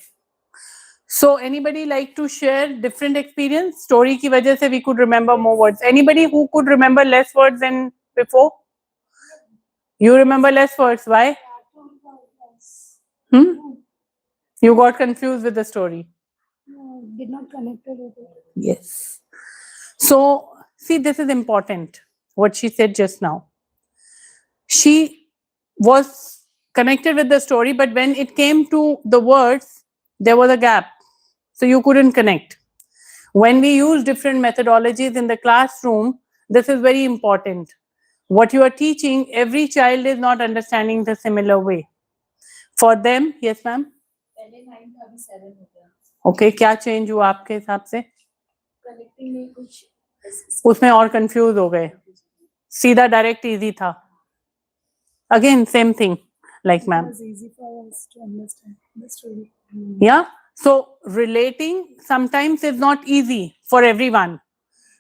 So anybody like to share different experience? Story की वजह से we could remember more words. Anybody who could remember less words than before? You remember less words. Why? You got confused with the story. No, did not connect it with it. Yes. So see, this is important. What she said just now. She was connected with the story, but when it came to the words, there was a gap. So you couldn't connect. When we use different methodologies in the classroom, this is very important. What you are teaching, every child is not understanding the similar way. For them, yes ma'am? पहले 9 था अभी 7 हो गया. Okay, क्या change हुआ आपके हिसाब से? Connecting में कुछ उसमें और confuse हो गए. सीधा direct easy था. Again, same thing, like ma'am. It was easy for us to understand the story. Yeah. So relating sometimes is not easy for everyone.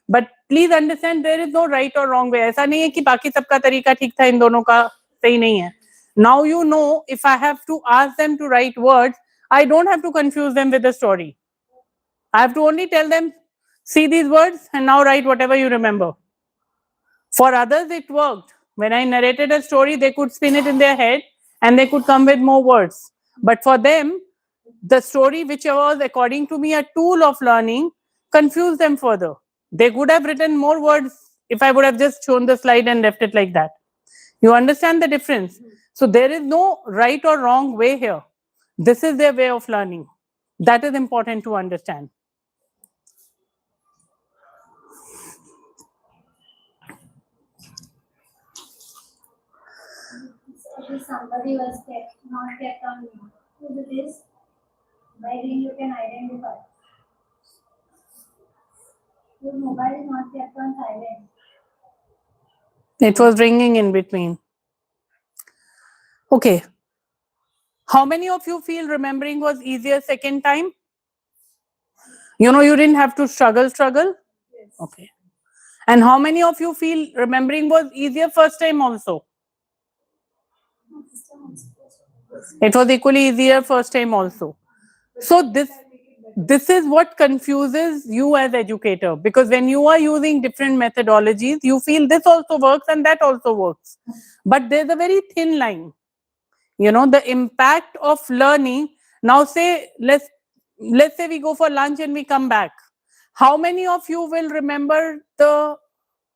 But please understand there is no right or wrong way. ऐसा नहीं है कि बाकी सबका तरीका ठीक था, इन दोनों का सही नहीं है. Now you know if I have to ask them to write words, I don't have to confuse them with the story. I have to only tell them, see these words and now write whatever you remember. For others it worked. When I narrated a story, they could spin it in their head and they could come with more words. But for them, the story, which was according to me a tool of learning, confused them further. They could have written more words if I would have just shown the slide and left it like that. You understand the difference? So there is no right or wrong way here. This is their way of learning. That is important to understand. If somebody was not kept on mute, who it is, by then you can identify. Your mobile is not kept on silent. It was ringing in between. Okay. How many of you feel remembering was easier second time? You know, you didn't have to struggle? Yes. Okay. And how many of you feel remembering was easier first time also? It was equally easier first time also. So this is what confuses you as educator, because when you are using different methodologies, you feel this also works and that also works. But there's a very thin line. You know, the impact of learning. Now say, let's say we go for lunch and we come back. How many of you will remember the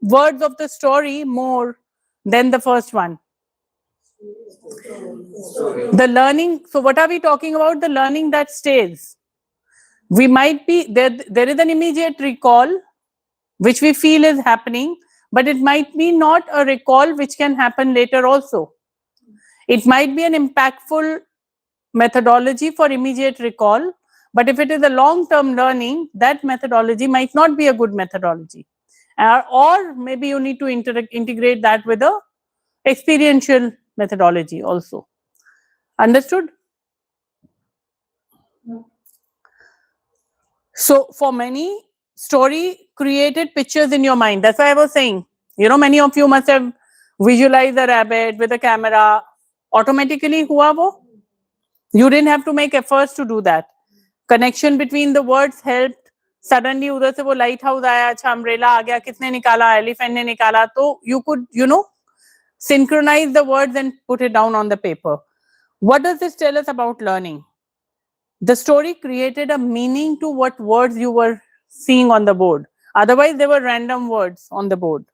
words of the story more than the first one? The learning. So what are we talking about? The learning that stays. We might be, there is an immediate recall, which we feel is happening, but it might be not a recall which can happen later also. It might be an impactful methodology for immediate recall, but if it is a long-term learning, that methodology might not be a good methodology. Or maybe you need to integrate that with a experiential methodology also. Understood? So for many, story created pictures in your mind. That's why I was saying, you know, many of you must have visualized a rabbit with a camera. Automatically हुआ वो? You didn't have to make efforts to do that. Connection between the words helped. Suddenly उधर से वो light house आया, अच्छा umbrella आ गया, किसने निकाला, एलिफेंट ने निकाला, तो you could, you know, synchronize the words and put it down on the paper. What does this tell us about learning? The story created a meaning to what words you were seeing on the board. Otherwise, there were random words on the board.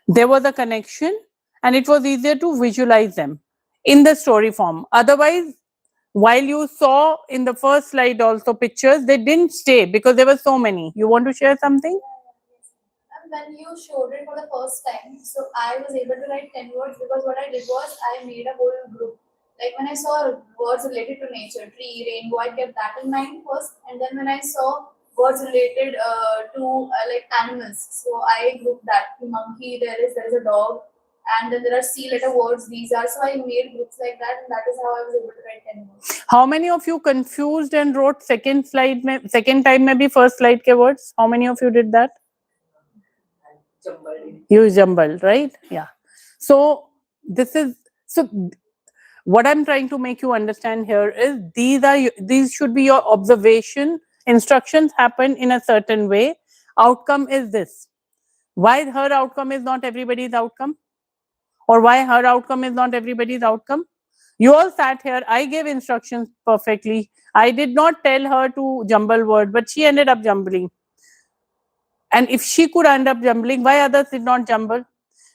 There was a connection, and it was easier to visualize them in the story form. Otherwise, while you saw in the first slide also pictures, they didn't stay because there were so many. You want to share something? And when you showed it for the first time, so I was able to write 10 words because what I did was I made a whole group. Like when I saw words related to nature, tree, rainbow, I kept that in mind first. And then when I saw words related to like animals, so I grouped that. Monkey, there is a dog, and then there are C letter words. These are, so I made groups like that, and that is how I was able to write 10 words. How many of you confused and wrote second slide, second time maybe first slide ke words? How many of you did that? You jumbled, right? Yeah. So this is, so what I'm trying to make you understand here is these should be your observation. Instructions happen in a certain way. Outcome is this. Why her outcome is not everybody's outcome? Or why her outcome is not everybody's outcome? You all sat here, I gave instructions perfectly. I did not tell her to jumble word, but she ended up jumbling. And if she could end up jumbling, why others did not jumble?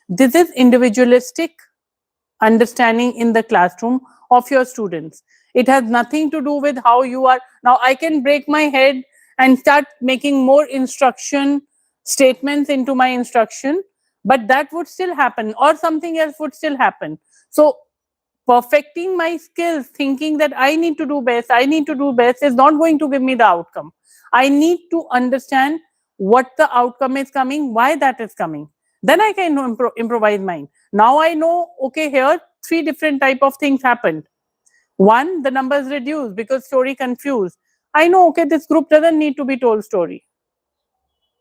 This is individualistic understanding in the classroom of your students. It has nothing to do with how you are. Now I can break my head and start making more instruction statements into my instruction, but that would still happen, or something else would still happen. So perfecting my skills, thinking that I need to do best is not going to give me the outcome. I need to understand what the outcome is coming, why that is coming. Then I can improvise mine. Now I know, okay, here 3 different type of things happened. One, the numbers reduced because story confused. I know, okay, this group doesn't need to be told story.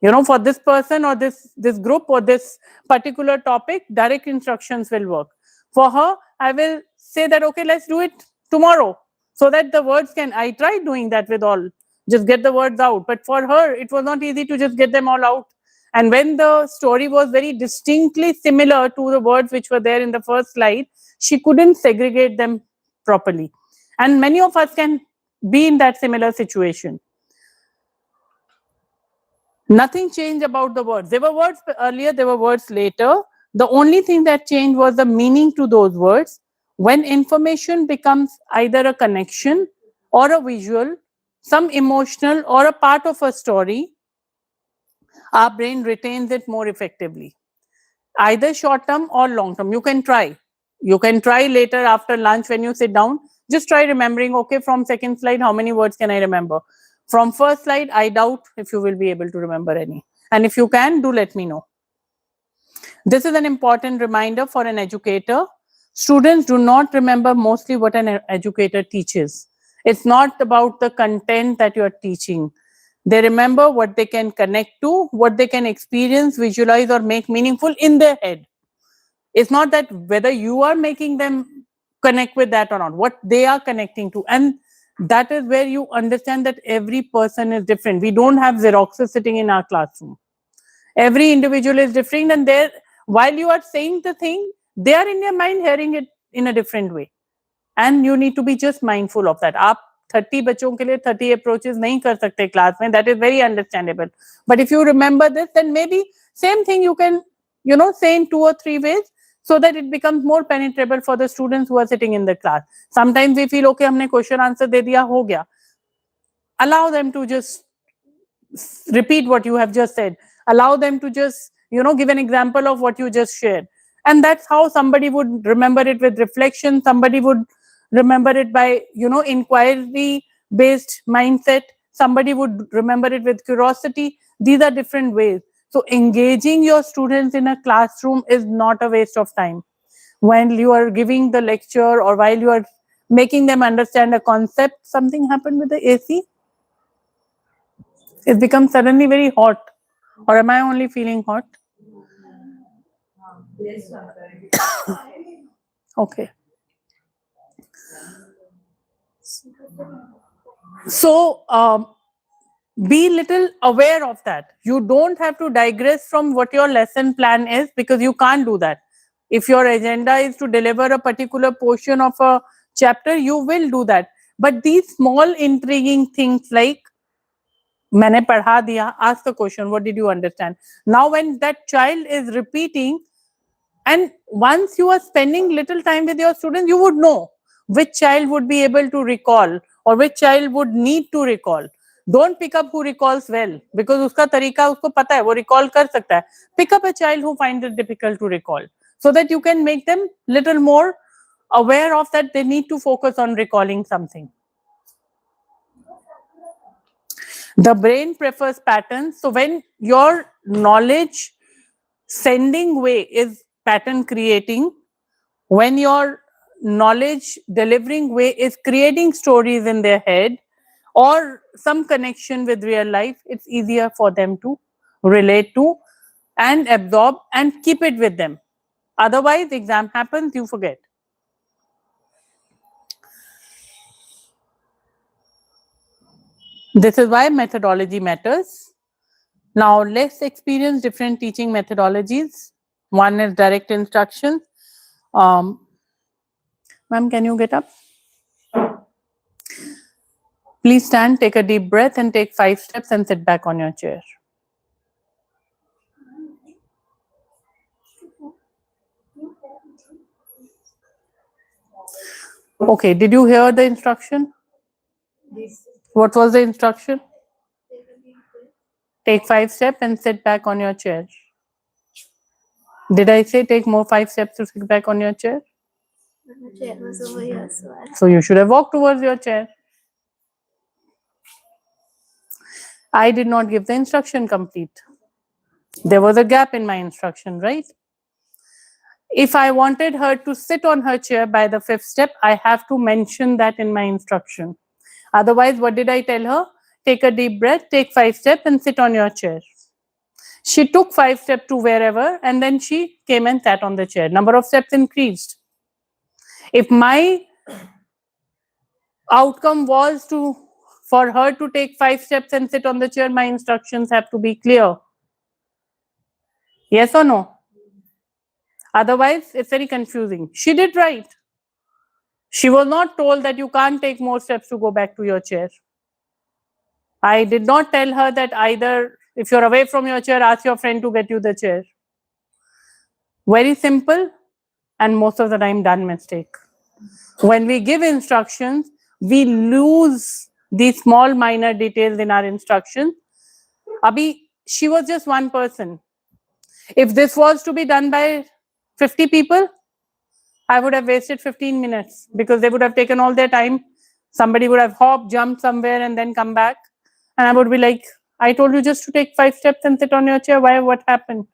You know, for this person or this group or this particular topic, direct instructions will work. For her, I will say that, okay, let's do it tomorrow, so that the words can, I tried doing that with all, just get the words out. But for her, it was not easy to just get them all out. And when the story was very distinctly similar to the words which were there in the first slide, she couldn't segregate them properly. And many of us can be in that similar situation. Nothing changed about the words. There were words earlier, there were words later. The only thing that changed was the meaning to those words. When information becomes either a connection or a visual, some emotional or a part of a story, our brain retains it more effectively. Either short term or long term. You can try. You can try later after lunch when you sit down. Just try remembering, okay, from second slide, how many words can I remember? From first slide, I doubt if you will be able to remember any. And if you can, do let me know. This is an important reminder for an educator. Students do not remember mostly what an educator teaches. It's not about the content that you're teaching. They remember what they can connect to, what they can experience, visualize, or make meaningful in their head. It's not that whether you are making them connect with that or not, what they are connecting to. And that is where you understand that every person is different. We don't have Xeroxes sitting in our classroom. Every individual is different, and there, while you are saying the thing, they are in their mind hearing it in a different way. And you need to be just mindful of that. आप 30 बच्चों के लिए 30 approaches नहीं कर सकते class में. That is very understandable. But if you remember this, then maybe same thing you can, you know, say in 2 or 3 ways, so that it becomes more penetrable for the students who are sitting in the class. Sometimes we feel, okay, हमने question answer दे दिया, हो गया. Allow them to just repeat what you have just said. Allow them to just, you know, give an example of what you just shared. And that's how somebody would remember it, with reflection. Somebody would remember it by, you know, inquiry based mindset. Somebody would remember it with curiosity. These are different ways. So engaging your students in a classroom is not a waste of time. When you are giving the lecture or while you are making them understand a concept, something happened with the AC? It becomes suddenly very hot. Or am I only feeling hot? Okay. So be little aware of that. You don't have to digress from what your lesson plan is, because you can't do that. If your agenda is to deliver a particular portion of a chapter, you will do that. But these small intriguing things like, मैंने पढ़ा दिया, ask the question, what did you understand? Now when that child is repeating, And once you are spending little time with your students, you would know which child would be able to recall or which child would need to recall. Don't pick up who recalls well, because uska tarika usko pata hai, wo recall kar sakta hai. Pick up a child who finds it difficult to recall, so that you can make them little more aware of that they need to focus on recalling something. The brain prefers patterns. So when your knowledge sending way is pattern creating, when your knowledge delivering way is creating stories in their head or some connection with real life, it's easier for them to relate to and absorb and keep it with them. Otherwise, the exam happens, you forget. This is why methodology matters. Now, let's experience different teaching methodologies. One is direct instruction. Ma'am, can you get up? Please stand, take a deep breath, and take 5 steps and sit back on your chair. Okay, did you hear the instruction? What was the instruction? Take 5 steps and sit back on your chair. Did I say take more 5 steps to sit back on your chair? The chair was over here, So you should have walked towards your chair. I did not give the instruction complete. There was a gap in my instruction, right? If I wanted her to sit on her chair by the 5th step, I have to mention that in my instruction. Otherwise, what did I tell her? Take a deep breath, take 5 steps and sit on your chair. She took 5 steps to wherever and then she came and sat on the chair. Number of steps increased. If my outcome was for her to take 5 steps and sit on the chair, my instructions have to be clear. Yes or no? Otherwise, it's very confusing. She did right. She was not told that you can't take more steps to go back to your chair. I did not tell her that either if you're away from your chair, ask your friend to get you the chair. Very simple and most of the time done mistake. When we give instructions, we lose these small minor details in our instructions. Abhi, she was just one person. If this was to be done by 50 people, I would have wasted 15 minutes because they would have taken all their time. Somebody would have hopped, jumped somewhere and then come back. And I would be like, I told you just to take 5 steps and sit on your chair. Why? What happened?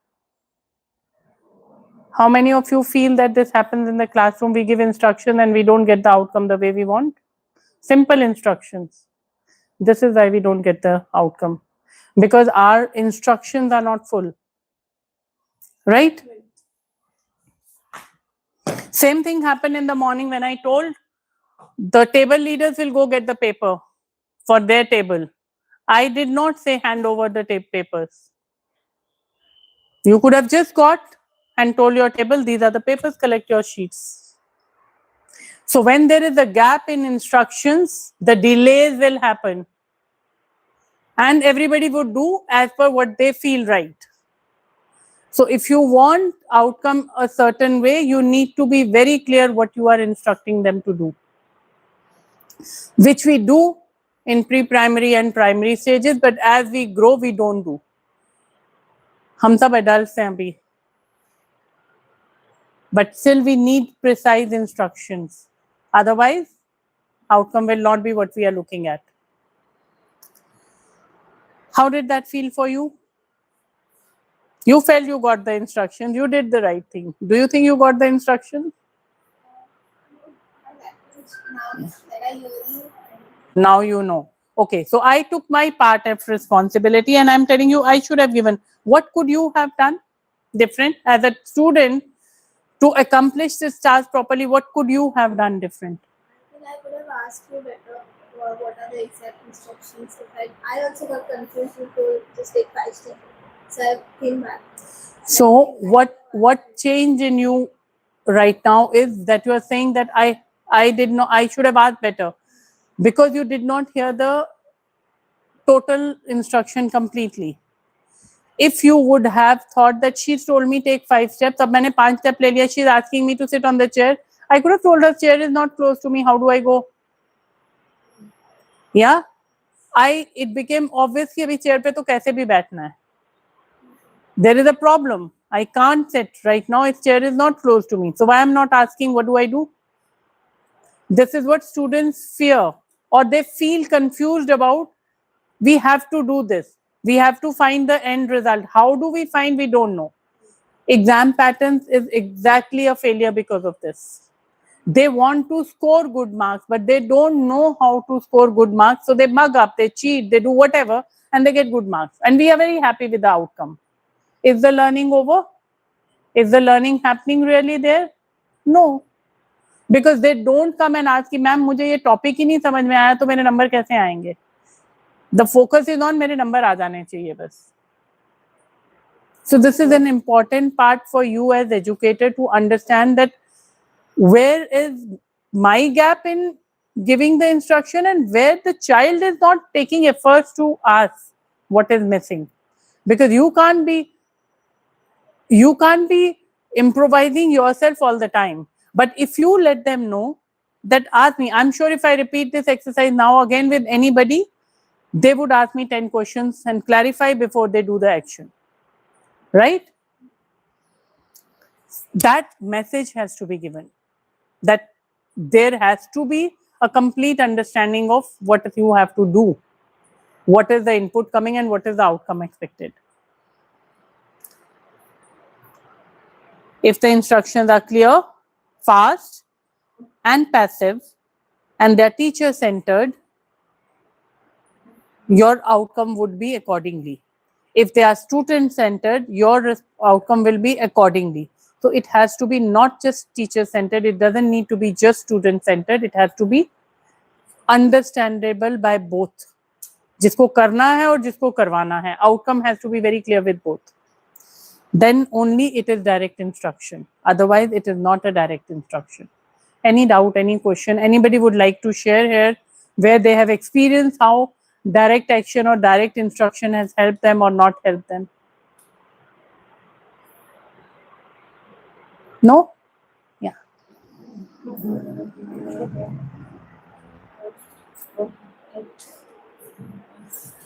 How many of you feel that this happens in the classroom? We give instruction and we don't get the outcome the way we want? Simple instructions. This is why we don't get the outcome. Because our instructions are not full. Right? Same thing happened in the morning when I told the table leaders will go get the paper for their table. I did not say hand over the papers. You could have just got and told your table, these are the papers, collect your sheets. So when there is a gap in instructions, the delays will happen. And everybody would do as per what they feel right. So if you want outcome a certain way, you need to be very clear what you are instructing them to do. Which we do in pre-primary and primary stages, but as we grow, we don't do. हम सब adults हैं अभी. But still we need precise instructions. Otherwise, outcome will not be what we are looking at. How did that feel for you? You felt you got the instructions, you did the right thing. Do you think you got the instructions? Now you know. Okay, so I took my part of responsibility and I'm telling you I should have given. What could you have done different as a student to accomplish this task properly? What could you have done different? I could have asked you better what are the exact instructions. I also got confused to just take 5 steps. So I came back. So what changed in you right now is that you are saying that I should have asked better because you did not hear the total instruction completely. if you would have thought that she's told me take 5 steps, अब मैंने 5 steps ले लिया, she's asking me to sit on the chair, I could have told her chair is not close to me, how do I go? Yeah, it became obvious कि अभी chair पे तो कैसे भी बैठना है. There is a problem. I can't sit right now. Its chair is not close to me. So why I'm not asking, what do I do? This is what students fear, or they feel confused about. We have to do this. We have to find the end result. How do we find? We don't know. Exam patterns is exactly a failure because of this. They want to score good marks, but they don't know how to score good marks. So they mug up, they cheat, they do whatever, and they get good marks. And we are very happy with the outcome. Is the learning over? Is the learning happening really there? No. Because they don't come and ask कि ma'am मुझे ये topic ही नहीं समझ में आया तो मेरे number कैसे आएंगे. The focus is on मेरे नंबर आ जाने चाहिए बस. So this is an important part for you as educator to understand that where is my gap in giving the instruction and where the child is not taking efforts to ask what is missing. Because you can't be improvising yourself all the time. But if you let them know that ask me, I'm sure if I repeat this exercise now again with anybody, they would ask me 10 questions and clarify before they do the action. Right? That message has to be given. That there has to be a complete understanding of what you have to do. What is the input coming and what is the outcome expected. If the instructions are clear, fast, and passive, and they're teacher-centered, your outcome would be accordingly. If they are student-centered, your outcome will be accordingly. So it has to be not just teacher-centered. It doesn't need to be just student-centered. It has to be understandable by both. जिसको करना है और जिसको करवाना है. Outcome has to be very clear with both. Then only it is direct instruction. Otherwise, it is not a direct instruction. Any doubt, any question, anybody would like to share here where they have experienced how direct action or direct instruction has helped them or not helped them? No? Yeah.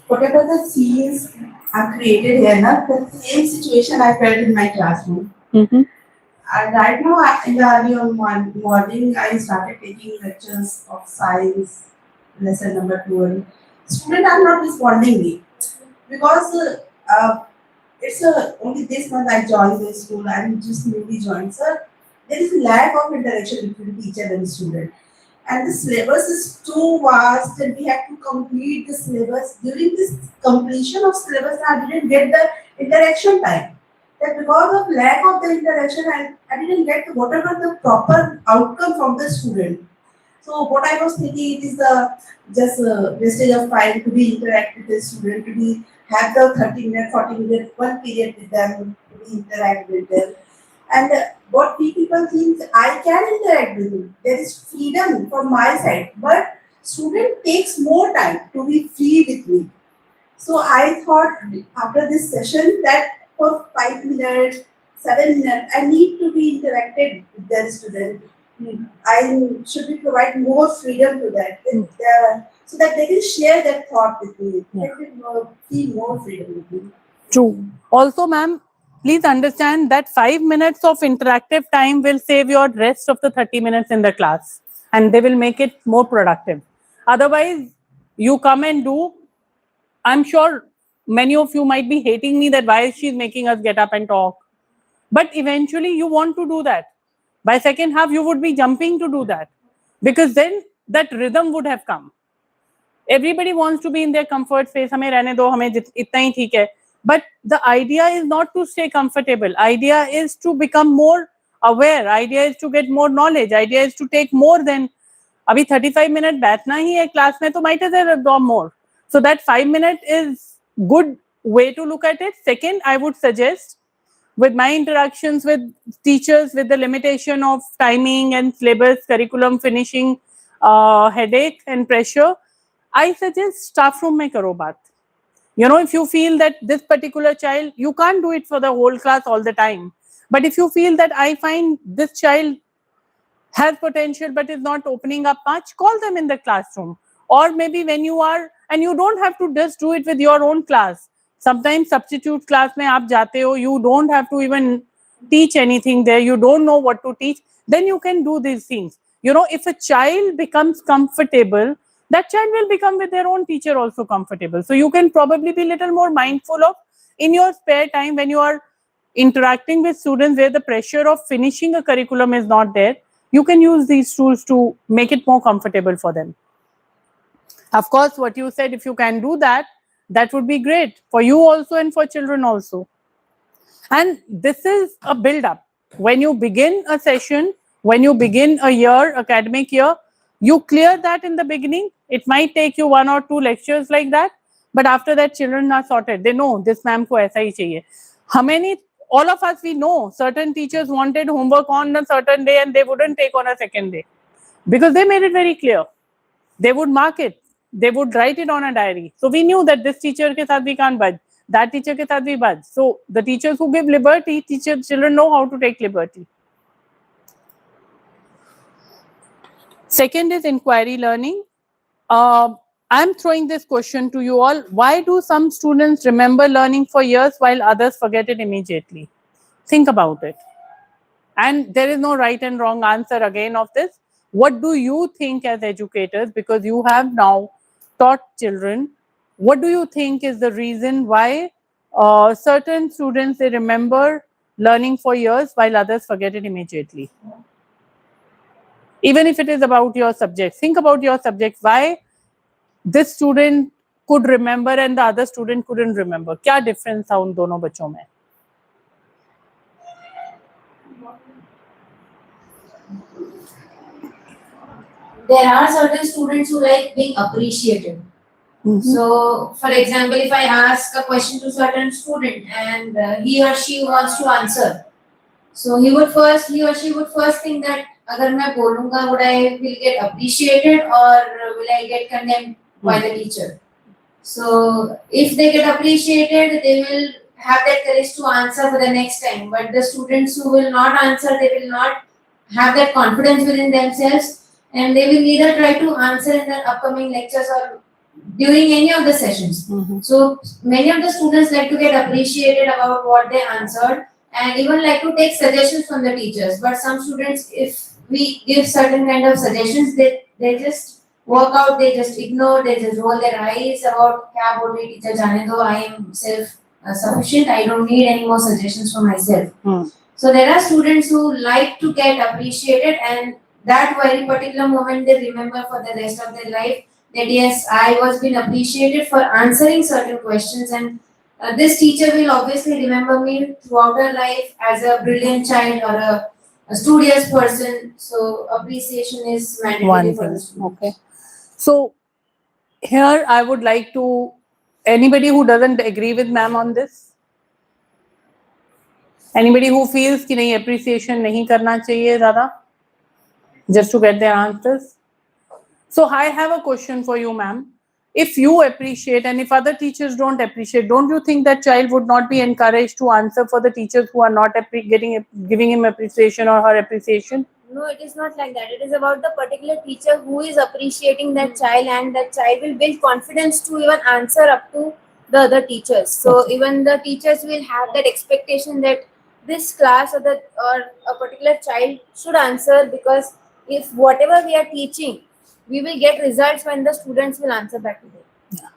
Whatever the scenes are created here, na, the same situation I felt in my classroom. Mm-hmm. And right now, in the early morning, I started taking lectures of science, lesson number 12. Students are not responding me because it's only this month I joined the school. I'm just newly joined, sir. There is a lack of interaction between teacher and student. And the syllabus is too vast and we have to complete the syllabus. During this completion of syllabus, I didn't get the interaction time. That because of lack of the interaction, I didn't get whatever the proper outcome from the student. So what I was thinking, it is just a wastage of time to be interact with the student, to be have the 30-minute, 40-minute, one period with them, to be interact with them. And what we people think, I can interact with you. There is freedom from my side, but student takes more time to be free with me. So I thought after this session that for 5 minutes, 7 minutes, I need to be interacted with the student. I should be provide more freedom to that, so that they can share their thought with me. They can feel more freedom with me. True. Also, ma'am, please understand that 5 minutes of interactive time will save your rest of the 30 minutes in the class and they will make it more productive. Otherwise, you come and do, I'm sure many of you might be hating me that why she's making us get up and talk. But eventually you want to do that. By second half, you would be jumping to do that because then that rhythm would have come. Everybody wants to be in their comfort space. हमें रहने दो, हमें इतना ही ठीक है. But the idea is not to stay comfortable. Idea is to become more aware. Idea is to get more knowledge. Idea is to take more than अभी 35 minutes बैठना ही है class में तो might as well absorb more. So that 5 minutes is good way to look at it. Second, I would suggest with my interactions with teachers with the limitation of timing and syllabus, curriculum finishing, headache and pressure, I suggest staff room में करो बात. You know, if you feel that this particular child, you can't do it for the whole class all the time. But if you feel that I find this child has potential but is not opening up much, call them in the classroom. Or maybe when you are, and you don't have to just do it with your own class. Sometimes substitute class mein aap jate ho, you don't have to even teach anything there, you don't know what to teach, then you can do these things. You know, if a child becomes comfortable, that child will become with their own teacher also comfortable. So you can probably be little more mindful of, in your spare time when you are interacting with students where the pressure of finishing a curriculum is not there, you can use these tools to make it more comfortable for them. Of course, what you said, if you can do that, that would be great for you also and for children also. And this is a build-up. When you begin a session, when you begin a year, academic year, you clear that in the beginning. It might take you 1 or 2 lectures like that, but after that, children are sorted. They know this ma'am ko aisa hi chahiye. How many? All of us, we know certain teachers wanted homework on a certain day and they wouldn't take on a second day because they made it very clear. They would mark it. They would write it on a diary. So we knew that this teacher ke saath we can't budge. That teacher ke saath we budge. So the teachers who give liberty, children know how to take liberty. Second is inquiry learning. I'm throwing this question to you all. Why do some students remember learning for years while others forget it immediately? Think about it. And there is no right and wrong answer again of this. What do you think as educators, because you have now taught children, what do you think is the reason why certain students, they remember learning for years while others forget it immediately? Even if it is about your subject, think about your subject. Why this student could remember and the other student couldn't remember? क्या difference था उन दोनों बच्चों में? There are certain students who like being appreciated. So, for example, if I ask a question to certain student and he or she wants to answer, so he or she would first think that agar मैं बोलूँगा, would I will get appreciated or will I get condemned by the teacher? So, if they get appreciated, they will have that courage to answer for the next time. But the students who will not answer, they will not have that confidence within themselves, and they will neither try to answer in the upcoming lectures or during any of the sessions. So many of the students like to get appreciated about what they answered and even like to take suggestions from the teachers. But some students, if we give certain kind of suggestions, they just work out, they just ignore, they just roll their eyes about kya bol rahi teacher, jaane do, I am self sufficient, I don't need any more suggestions for myself. So there are students who like to get appreciated, and that very particular moment they remember for the rest of their life, that yes, I was being appreciated for answering certain questions, and this teacher will obviously remember me throughout her life as a brilliant child or a studious person. So appreciation is mandatory One for thing. the student. Okay. So here I would like to, anybody who doesn't agree with ma'am on this? Anybody who feels कि नहीं appreciation नहीं करना चाहिए ज़्यादा? Just to get their answers. So I have a question for you, ma'am. If you appreciate and if other teachers don't appreciate, don't you think that child would not be encouraged to answer for the teachers who are not giving him appreciation or her appreciation? No, it is not like that. It is about the particular teacher who is appreciating that child, and that child will build confidence to even answer up to the other teachers. So even the teachers will have that expectation that this class or a particular child should answer, because if whatever we are teaching, we will get results when the students will answer back to them.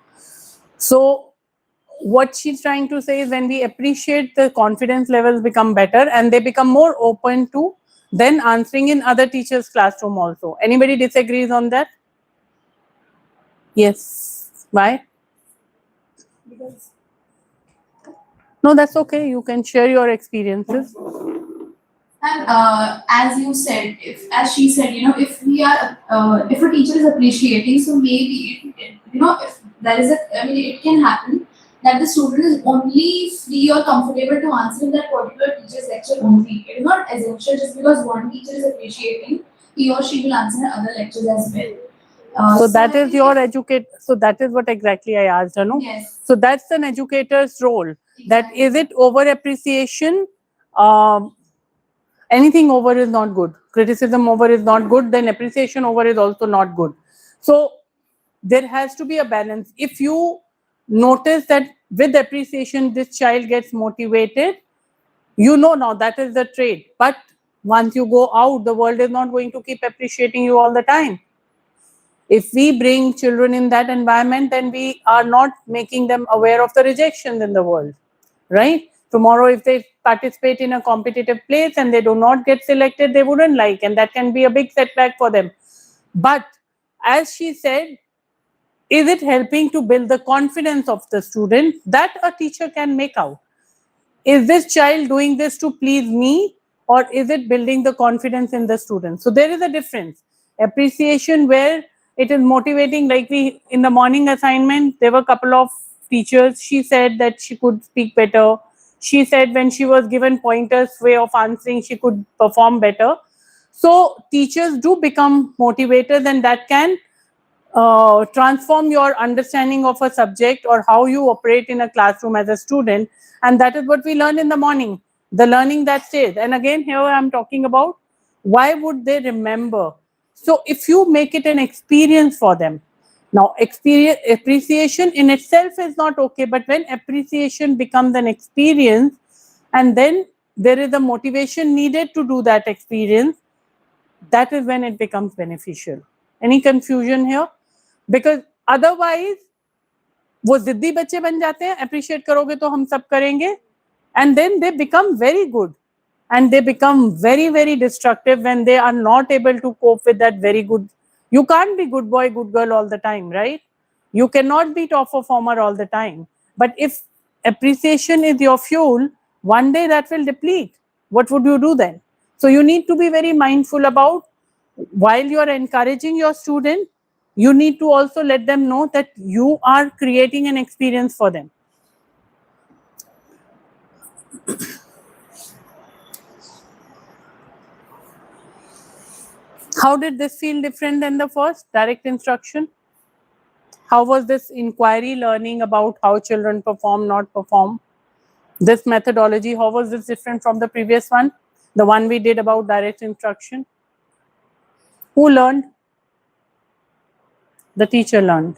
So what she's trying to say is when we appreciate, the confidence levels become better and they become more open to then answering in other teachers' classroom also. Anybody disagrees on that? Yes. Why? Because No, that's okay. You can share your experiences. And as you said, as she said, if we are, if a teacher is appreciating, so maybe if there is it can happen that the student is only free or comfortable to answer in that particular teacher's lecture only. It is not essential just because one teacher is appreciating, he or she will answer in other lectures as well. So that is your educate. So that is what exactly I asked her, no? Yes. So that's an educator's role. That is it over appreciation. Anything over is not good. Criticism over is not good. Then appreciation over is also not good. So there has to be a balance. If you notice that with appreciation this child gets motivated, you know now that is the trait. But once you go out, the world is not going to keep appreciating you all the time. If we bring children in that environment, then we are not making them aware of the rejections in the world, right? Tomorrow, if they participate in a competitive place and they do not get selected, they wouldn't like, and that can be a big setback for them. But as she said, is it helping to build the confidence of the student? That a teacher can make out. Is this child doing this to please me, or is it building the confidence in the student? So there is a difference. Appreciation where it is motivating, like we in the morning assignment, there were a couple of teachers. She said that she could speak better. She said when she was given pointers way of answering, she could perform better. So teachers do become motivators, and that can transform your understanding of a subject or how you operate in a classroom as a student. And that is what we learn in the morning, the learning that stays. And again, here I'm talking about why would they remember. So if you make it an experience for them, now experience appreciation in itself is not okay, but when appreciation becomes an experience and then there is a motivation needed to do that experience, that is when it becomes beneficial. Any confusion here? Because otherwise वो जिद्दी बच्चे बन जाते हैं, appreciate करोगे तो हम सब करेंगे, and then they become very good and they become very, very destructive when they are not able to cope with that very good. You can't be good boy, good girl all the time, right? You cannot be top performer all the time. But if appreciation is your fuel, one day that will deplete. What would you do then? So you need to be very mindful about, while you are encouraging your student, you need to also let them know that you are creating an experience for them. How did this feel different than the first direct instruction? How was this inquiry learning about how children perform, not perform? This methodology, how was this different from the previous one? The one we did about direct instruction? Who learned? The teacher learned.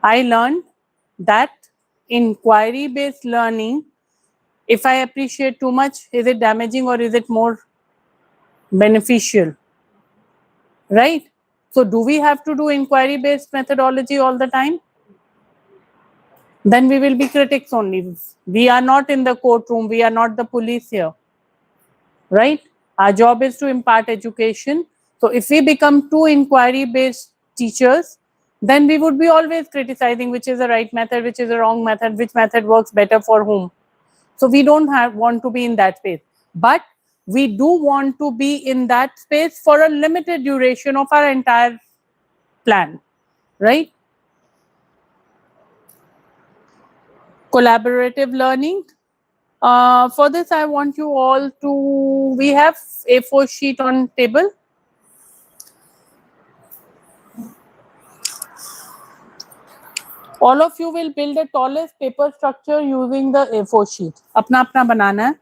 I learned that inquiry-based learning, if I appreciate too much, is it damaging or is it more beneficial? Right? So do we have to do inquiry-based methodology all the time? Then we will be critics only. We are not in the courtroom. We are not the police here. Right? Our job is to impart education. So if we become too inquiry-based teachers, then we would be always criticizing which is the right method, which is the wrong method, which method works better for whom. So we don't want to be in that space. But we do want to be in that space for a limited duration of our entire plan. Right? Collaborative learning. For this, I want you all to, we have A4 sheet on table. All of you will build the tallest paper structure using the A4 sheet. अपना अपना बनाना है.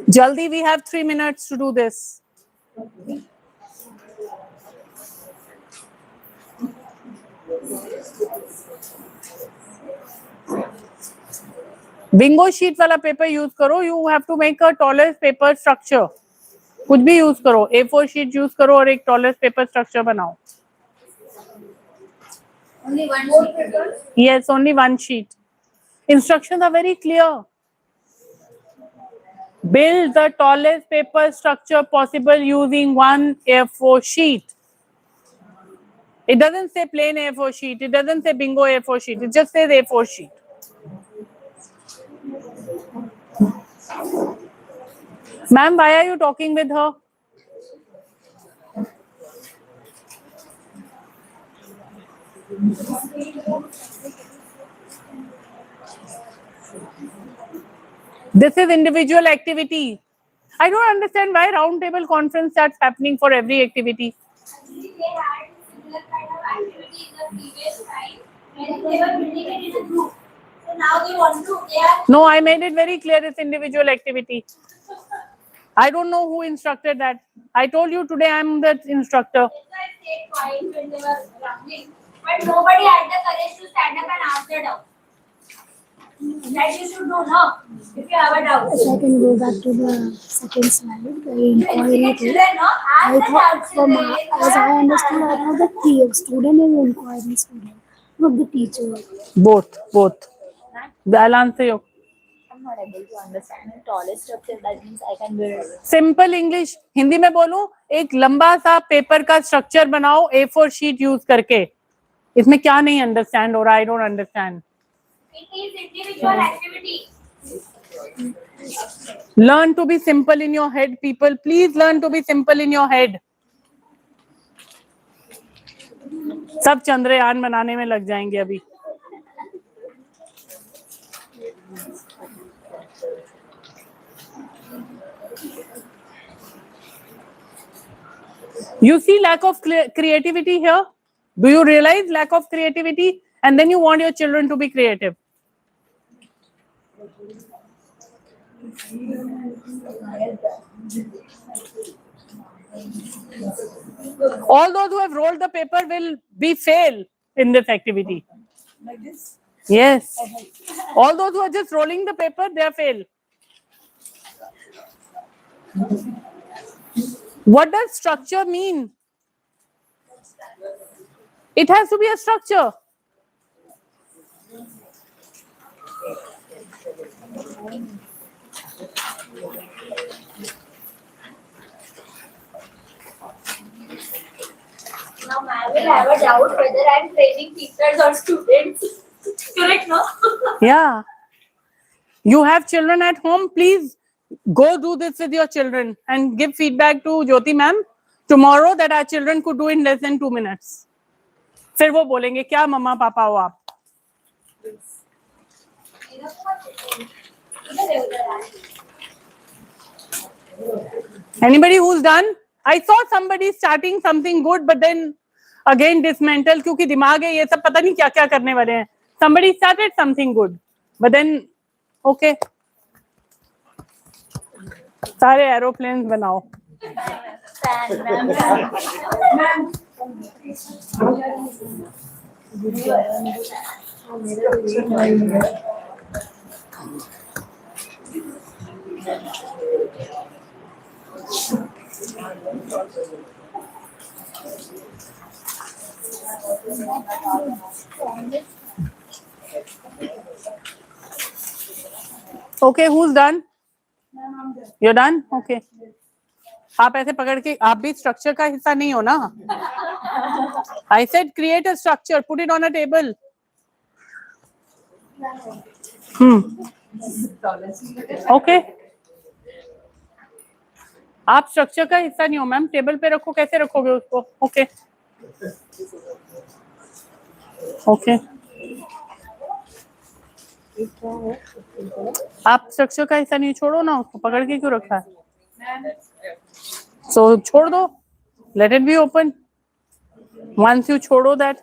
Jaldi, we have 3 minutes to do this. Bingo sheet वाला paper use करो. You have to make a tallest paper structure. कुछ भी use करो. A4 sheet use करो और एक tallest paper structure बनाओ. Only one sheet paper? Yes, only one sheet. Instructions are very clear. Build the tallest paper structure possible using one A4 sheet. It doesn't say plain A4 sheet. It doesn't say bingo A4 sheet. It just says A4 sheet. Ma'am, why are you talking with her? This is individual activity. I don't understand why round table conference starts happening for every activity. Actually, they had similar kind of activity in the previous time when they were building it in a group. So now they want to, they are. No, I made it very clear it's individual activity. I don't know who instructed that. I told you today I'm the instructor. That's why I stayed quiet when they were running. But nobody had the courage to stand up and ask the doubt. That you should do now if you have a doubt. If I can go back to the second slide, the inquiry thing. I thought from as I understood, I thought the student is inquiring student, not the teacher. Both. I'll answer you. I'm not able to understand the tallest structure. That means I can build. Simple English Hindi में बोलूं, एक लंबा सा paper का structure बनाओ A4 sheet use करके. इसमें क्या नहीं अंडरस्टैंड हो रहा? I don't understand. It is individual activity. Learn to be simple in your head, people. Please learn to be simple in your head. सब चंद्रयान बनाने में लग जाएंगे अभी. You see lack of creativity here? Do you realize lack of creativity? And then you want your children to be creative. All those who have rolled the paper will be fail in this activity. Like this? Yes. All those who are just rolling the paper, they are fail. What does structure mean? It has to be a structure. Now I will have a doubt whether I'm training teachers or students. Correct, no? Yeah. You have children at home, please go do this with your children and give feedback to Jyoti ma'am tomorrow that our children could do in less than 2 minutes. फिर वो बोलेंगे क्या मम्मा पापा हो आप. Anybody who's done? I saw somebody starting something good but then again dismantle क्योंकि दिमाग है ये सब पता नहीं क्या क्या करने वाले हैं. Somebody started something good but then okay. सारे एरोप्लेन बनाओ. Okay, who's done? You're done? Okay. आप ऐसे पकड़ के आप भी स्ट्रक्चर का हिस्सा नहीं हो ना. I said create a structure, put it on a table. Okay. आप स्ट्रक्चर का हिस्सा नहीं हो मैम. टेबल पे रखो. कैसे रखोगे उसको? Okay okay. आप स्ट्रक्चर का हिस्सा नहीं. छोड़ो ना उसको. पकड़ के क्यों रखा है? So छोड़ दो. Let it be open. Once you छोड़ो that.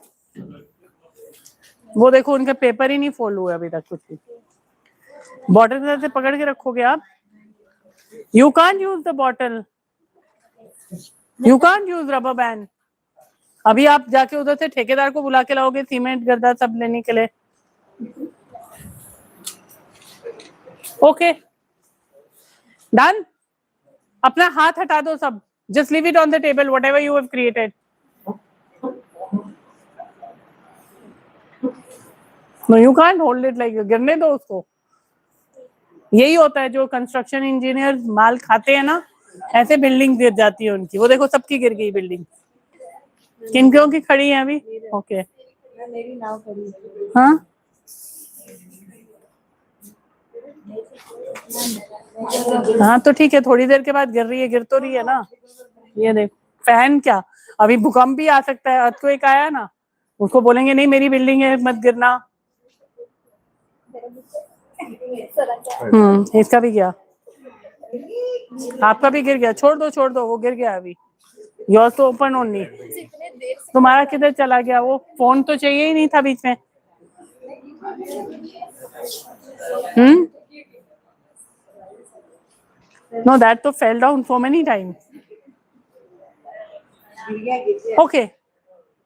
वो देखो उनके पेपर ही नहीं फोल्ड हुए अभी तक कुछ भी. बॉटल के से पकड़ के रखोगे आप. You can't use the bottle. You can't use rubber band. अभी आप जाके उधर से ठेकेदार को बुला के लाओगे सीमेंट गर्दा सब लेने के लिए. Okay done. अपना हाथ हटा दो सब. Just leave it on the table, whatever you have created. No, you can't hold it like गिरने दो उसको. यही होता है जो कंस्ट्रक्शन इंजीनियर माल खाते हैं ना, ऐसे बिल्डिंग गिर जाती है उनकी. वो देखो सबकी गिर गई बिल्डिंग. किन क्यों की खड़ी है अभी? ओके मेरी नाव खड़ी. हाँ हाँ तो ठीक है. थोड़ी देर के बाद गिर रही है. गिर तो रही है ना. ये देख फैन क्या. अभी भूकंप भी आ सकता है. अर्थक्वेक आया ना, उसको बोलेंगे नहीं मेरी बिल्डिंग है मत गिरना. इसका भी गया, आपका भी गिर गया, छोड़ दो, वो गिर गया अभी। योर तो ओपन ओनली, तुम्हारा किधर चला गया? वो फोन तो चाहिए ही नहीं था बीच में। No, that to fell down so many times. Okay,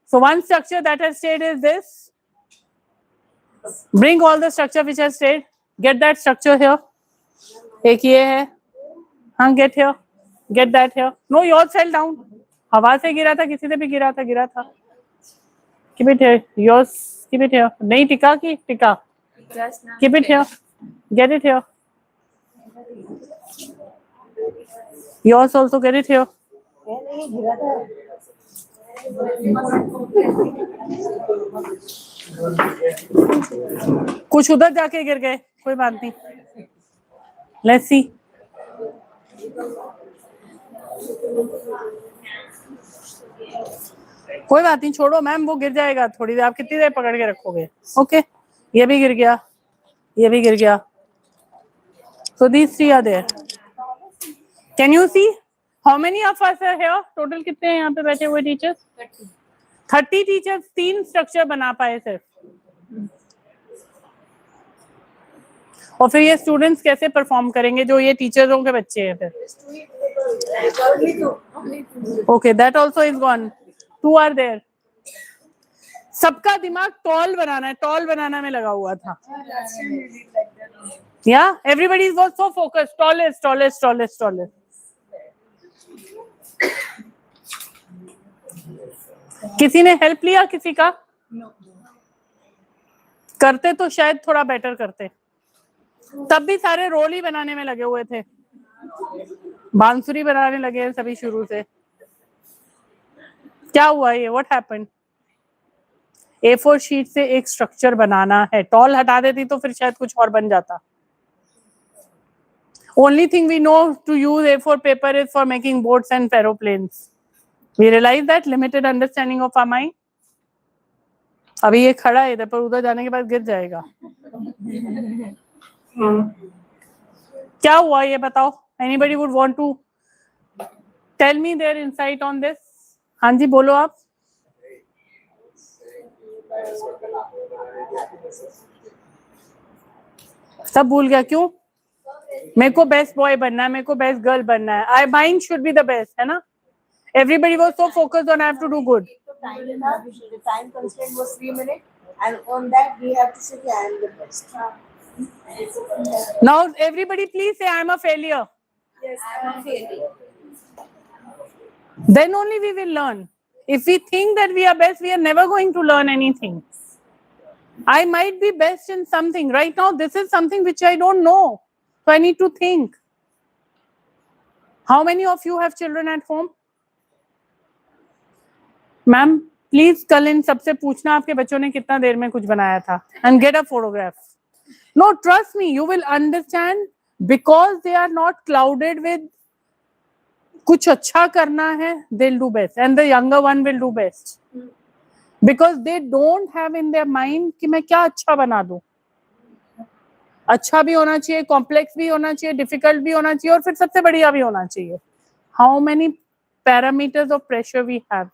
so one structure that has stayed is this. Bring all the structure which has stayed. Get that structure here. एक ये है, हाँ, get here, get that here. No, yours fell down. हवा से गिरा था, किसी से भी गिरा था. Keep it here. Yours, keep it here. नहीं टिका की टिका. Keep it here. Get it here. Yours also, get it here. कुछ उधर जाके गिर गए, कोई बात नहीं. Let's see. कोई बात नहीं, छोड़ो मैम, वो गिर जाएगा थोड़ी देर. आप कितनी देर पकड़ के रखोगे? ओके, ये भी गिर गया, ये भी गिर गया. So these three are there. Can you see how many of us are here? Total कितने हैं यहाँ पे बैठे हुए टीचर्स? 30 टीचर्स 3 स्ट्रक्चर बना पाए सिर्फ. और फिर ये स्टूडेंट्स कैसे परफॉर्म करेंगे जो ये टीचरों के बच्चे हैं फिर? Okay, that also is gone. 2 are there. सबका दिमाग टॉल बनाना में लगा हुआ था. Yeah, everybody was so focused. Tallest. किसी ने हेल्प लिया किसी का? करते तो शायद थोड़ा बेटर करते. तब भी सारे रोल ही बनाने में लगे हुए थे. बांसुरी बनाने लगे सभी शुरू से. क्या हुआ ये? What happened? A4 शीट से एक स्ट्रक्चर बनाना है. टॉल हटा देती तो फिर शायद कुछ और बन जाता. Only thing we know to use A4 paper is for making boats and aeroplanes. We realize that limited understanding of our mind. अभी ये खड़ा है इधर पर, उधर जाने के बाद गिर जाएगा. क्या हुआ ये बताओ? Anybody would want to tell me their insight on this? हाँ जी, बोलो आप. सब भूल गया क्यों? मेरे को बेस्ट बॉय बनना है, मेरे को बेस्ट गर्ल बनना है. I mind should be the best, है ना? Everybody was so focused on I have to do good. The time constraint was 3 minutes, and on that we have to say I am the best. Now everybody please say I am a failure. Yes, I am a failure. Then only we will learn. If we think that we are best, we are never going to learn anything. I might be best in something. Right now, this is something which I don't know. So I need to think. How many of you have children at home? Ma'am, please कल इन सबसे पूछना आपके बच्चों ने कितना देर में कुछ बनाया था. And get a photograph. No, trust me, you will understand because they are not clouded with कुछ अच्छा करना है, they'll do best. And the younger one will do best. Because they don't have in their mind कि मैं क्या अच्छा बना दूं. अच्छा भी होना चाहिए, कॉम्प्लेक्स भी होना चाहिए, डिफिकल्ट भी होना चाहिए और फिर सबसे बढ़िया भी होना चाहिए. How many parameters of pressure we have?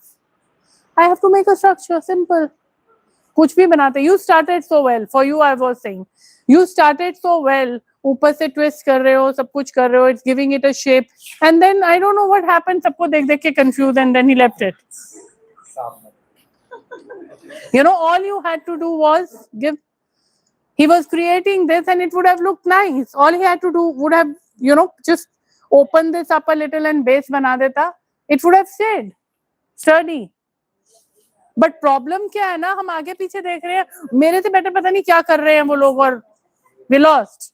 I have to make a structure, simple. कुछ भी बनाते. You started so well. For you, I was saying. You started so well. ऊपर से twist कर रहे हो, सब कुछ कर रहे हो. It's giving it a shape. And then I don't know what happened. सबको देख के confused and then he left it. You know, all you had to do was give. He was creating this and it would have looked nice. All he had to do would have, you know, just open this up a little and base बना देता. It would have stayed sturdy. But problem क्या है ना, हम आगे पीछे देख रहे हैं, मेरे से बेटर पता नहीं क्या कर रहे हैं वो लोग और we lost.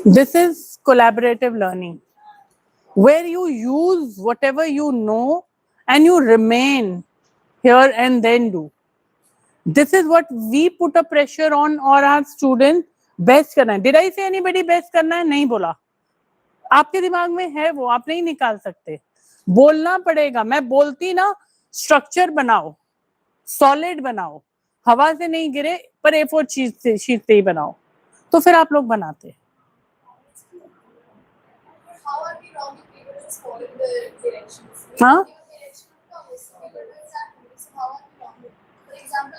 This is collaborative learning, where you use whatever you know and you remain here and then do. This is what we put a pressure on or our students. Best करना है. Did I say anybody best करना है? नहीं बोला. आपके दिमाग में है वो, आप नहीं निकाल सकते. बोलना पड़ेगा. मैं बोलती ना स्ट्रक्चर बनाओ, सॉलिड बनाओ, हवा से नहीं गिरे पर A4 शीट से ही बनाओ. तो फिर आप लोग बनाते. How are we wrong if people just follow the directions? हाँ?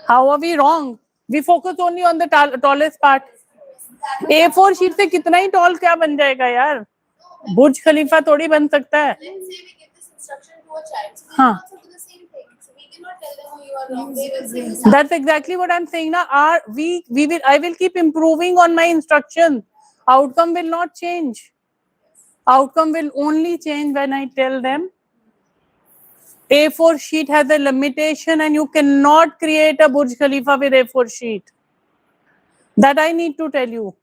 How are we wrong? We focus only on the tallest part. A4 sheet से कितना ही टॉल क्या बन जाएगा यार? बुर्ज खलीफा थोड़ी बन सकता है. हाँ. That's exactly what I'm saying. Now, I will keep improving on my instructions. Outcome will not change. Outcome will only change when I tell them A4 sheet has a limitation and you cannot create a Burj Khalifa with A4 sheet. That I need to tell you.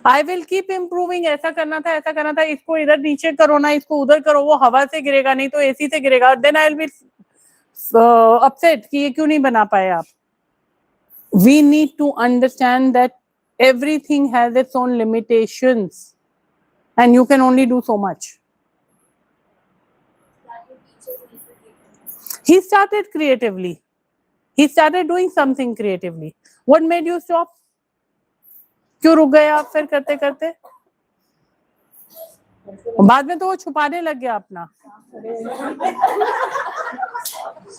I will keep improving. ऐसा करना था, इसको इधर नीचे करो ना, इसको उधर करो, वो हवा से गिरेगा नहीं तो AC से गिरेगा. Then I will be upset कि ये क्यों नहीं बना पाए आप. We need to understand that everything has its own limitations and you can only do so much. He started creatively. He started doing something creatively. What made you stop? क्यों रुक गए आप फिर करते करते? बाद में तो वो छुपाने लग गया अपना.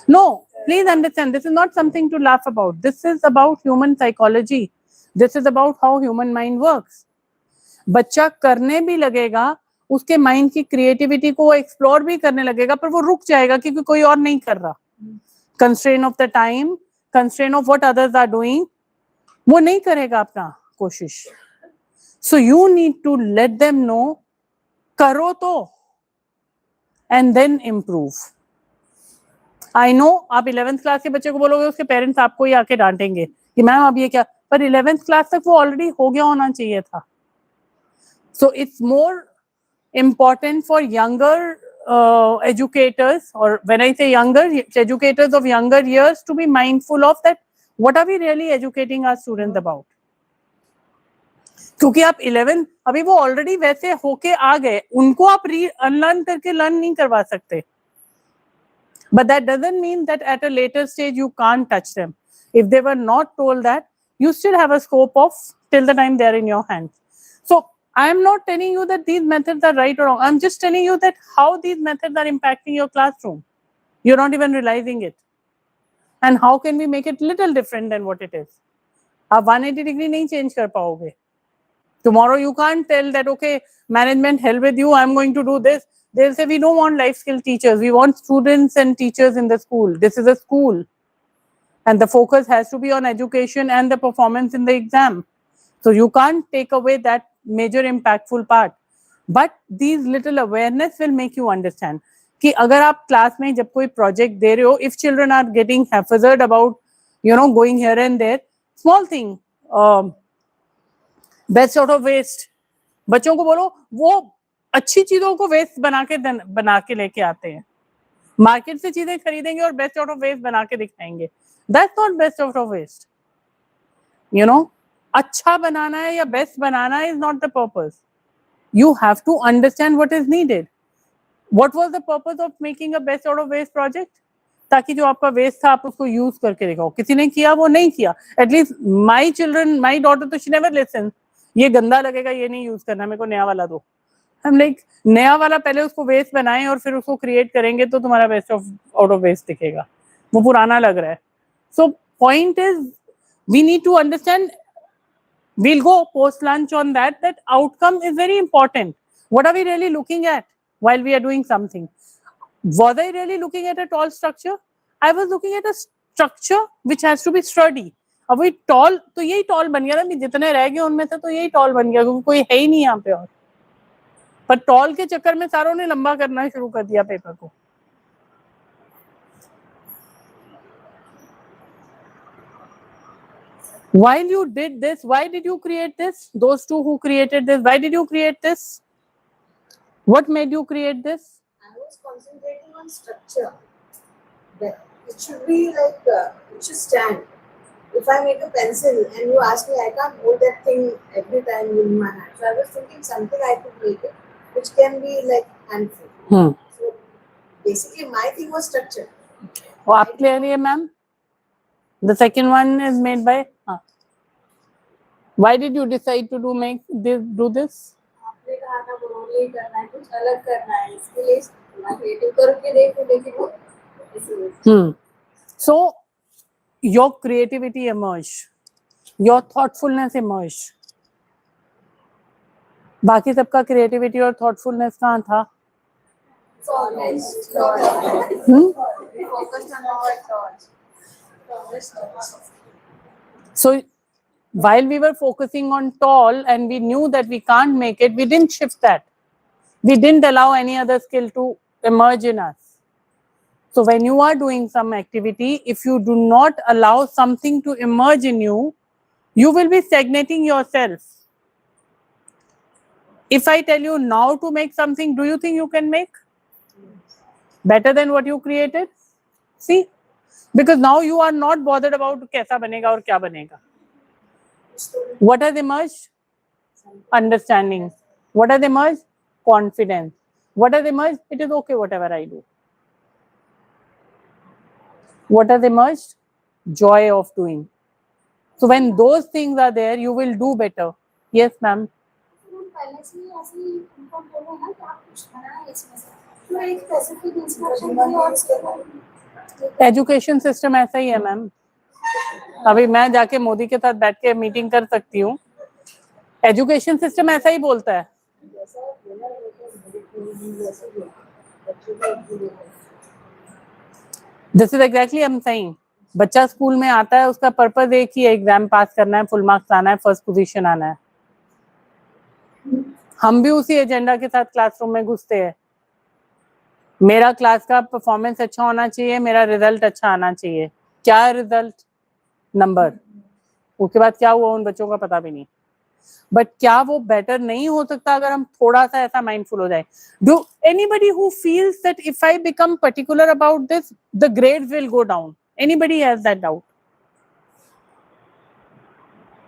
No, please understand, this is not something to laugh about. This is about human psychology. This is about how human mind works. बच्चा करने भी लगेगा, उसके माइंड की क्रिएटिविटी को वो एक्सप्लोर भी करने लगेगा, पर वो रुक जाएगा क्योंकि कोई और नहीं कर रहा. Constraint of the time, constraint of what others are doing, वो नहीं करेगा अपना कोशिश. So you need to let them know, करो तो, and then improve. I know आप 11th क्लास के बच्चे को बोलोगे, उसके पेरेंट्स आपको ही आके डांटेंगे कि मैम अब ये क्या, पर 11th क्लास तक वो ऑलरेडी हो गया होना चाहिए था. So it's more important for younger educators, or when I say younger, educators of younger years, to be mindful of that. What are we really educating our students about? क्योंकि आप 11 अभी वो ऑलरेडी वैसे होके आ गए, उनको आप अनलर्न करके लर्न नहीं करवा सकते. But that doesn't mean that at a later stage you can't touch them. If they were not told that, you still have a scope of till the time they are in your hands. So I am not telling you that these methods are right or wrong. I'm just telling you that how these methods are impacting your classroom. You're not even realizing it. And how can we make it little different than what it is? आप 180 degree नहीं change कर पाओगे. Tomorrow you can't tell that, okay, management hell with you, I'm going to do this. They'll say, we don't want life skill teachers. We want students and teachers in the school. This is a school. And the focus has to be on education and the performance in the exam. So you can't take away that major impactful part. But these little awareness will make you understand कि अगर आप class में जब कोई project दे रहे हो, if children are getting haphazard about, going here and there, small thing, best out of waste. बच्चों को बोलो, वो अच्छी चीजों को वेस्ट बना के लेके आते हैं. मार्केट से चीजें खरीदेंगे और बेस्ट आउट ऑफ वेस्ट बना के दिखाएंगे. That's not best out of waste. अच्छा बनाना है या बेस्ट बनाना is not the purpose. You have to understand what is needed. What was the purpose of making a best out of waste project? ताकि जो आपका वेस्ट था आप उसको यूज करके दिखाओ. किसी ने किया, वो नहीं किया. एटलीस्ट माई डॉटर तो शी नेवर लिसन. ये गंदा लगेगा, ये नहीं यूज करना, मेरे को नया वाला दो. हम लाइक नया वाला पहले उसको वेस्ट बनाएं और फिर उसको क्रिएट करेंगे तो तुम्हारा बेस्ट आउट ऑफ वेस्ट दिखेगा. वो पुराना लग रहा है. So point is we need to understand. We'll go post lunch on that outcome is very important. What are we really looking at while we are doing something? Was I really looking at a tall structure? I was looking at a structure which has to be sturdy. अब वही tall तो यही tall बन गया ना. जितने रह गए उनमें से तो यही tall बन गया क्योंकि कोई है ही नहीं यहाँ पे. और पर tall के चक्कर में सारों ने लंबा करना शुरू कर दिया पेपर को. While you did this, why did you create this? Those two who created this, why did you create this? What made you create this? I was concentrating on structure. That it should be like, it should stand. If I make a pencil and you ask me, I can't hold that thing every time in my hand. So I was thinking something I could make it, which can be like handful. So basically, my thing was structure. वो आप clear है ma'am? The second one is made by. Why did you decide to do this? आपने कहा था नहीं करना है, कुछ अलग करना है, इसके लिए थोड़ा creative करके देखो, लेकिन वो इसलिए. So your creativity emerged, your thoughtfulness emerged. बाकी सबका creativity और thoughtfulness कहाँ था? Focused on our thoughts. So while we were focusing on tall and we knew that we can't make it, we didn't shift that. We didn't allow any other skill to emerge in us. So when you are doing some activity, if you do not allow something to emerge in you, you will be stagnating yourself. If I tell you now to make something, do you think you can make better than what you created? See, because now you are not bothered about कैसा बनेगा और क्या बनेगा. What has emerged? Understanding. What has emerged? Confidence. What has emerged? It is okay whatever I do. What has emerged? Joy of doing. So when those things are there, you will do better. Yes, ma'am. पहले से ही ऐसे ही inform हो गए ना कि आप कुछ बनाए इसमें से, तो एक स्पेसिफिक इंस्ट्रक्शन दी और उसके बाद एजुकेशन सिस्टम ऐसा ही है मैम. अभी मैं जाके मोदी के साथ बैठ के मीटिंग कर सकती हूँ. एजुकेशन सिस्टम ऐसा ही बोलता है. This is exactly I am saying. बच्चा स्कूल में आता है, उसका पर्पस एक ही है, एग्जाम पास करना है, फुल मार्क्स आना है, फर्स्ट पोजीशन आना है. हम भी उसी एजेंडा के साथ क्लासरूम में घुसते हैं. मेरा क्लास का परफॉर्मेंस अच्छा होना चाहिए, मेरा रिजल्ट अच्छा आना चाहिए. क्या रिजल्ट? नंबर. उसके बाद क्या हुआ उन बच्चों का पता भी नहीं. बट क्या वो बेटर नहीं हो सकता अगर हम थोड़ा सा ऐसा माइंडफुल हो जाए? Do anybody who feels that if I become particular about this the grades will go down? Anybody has that doubt?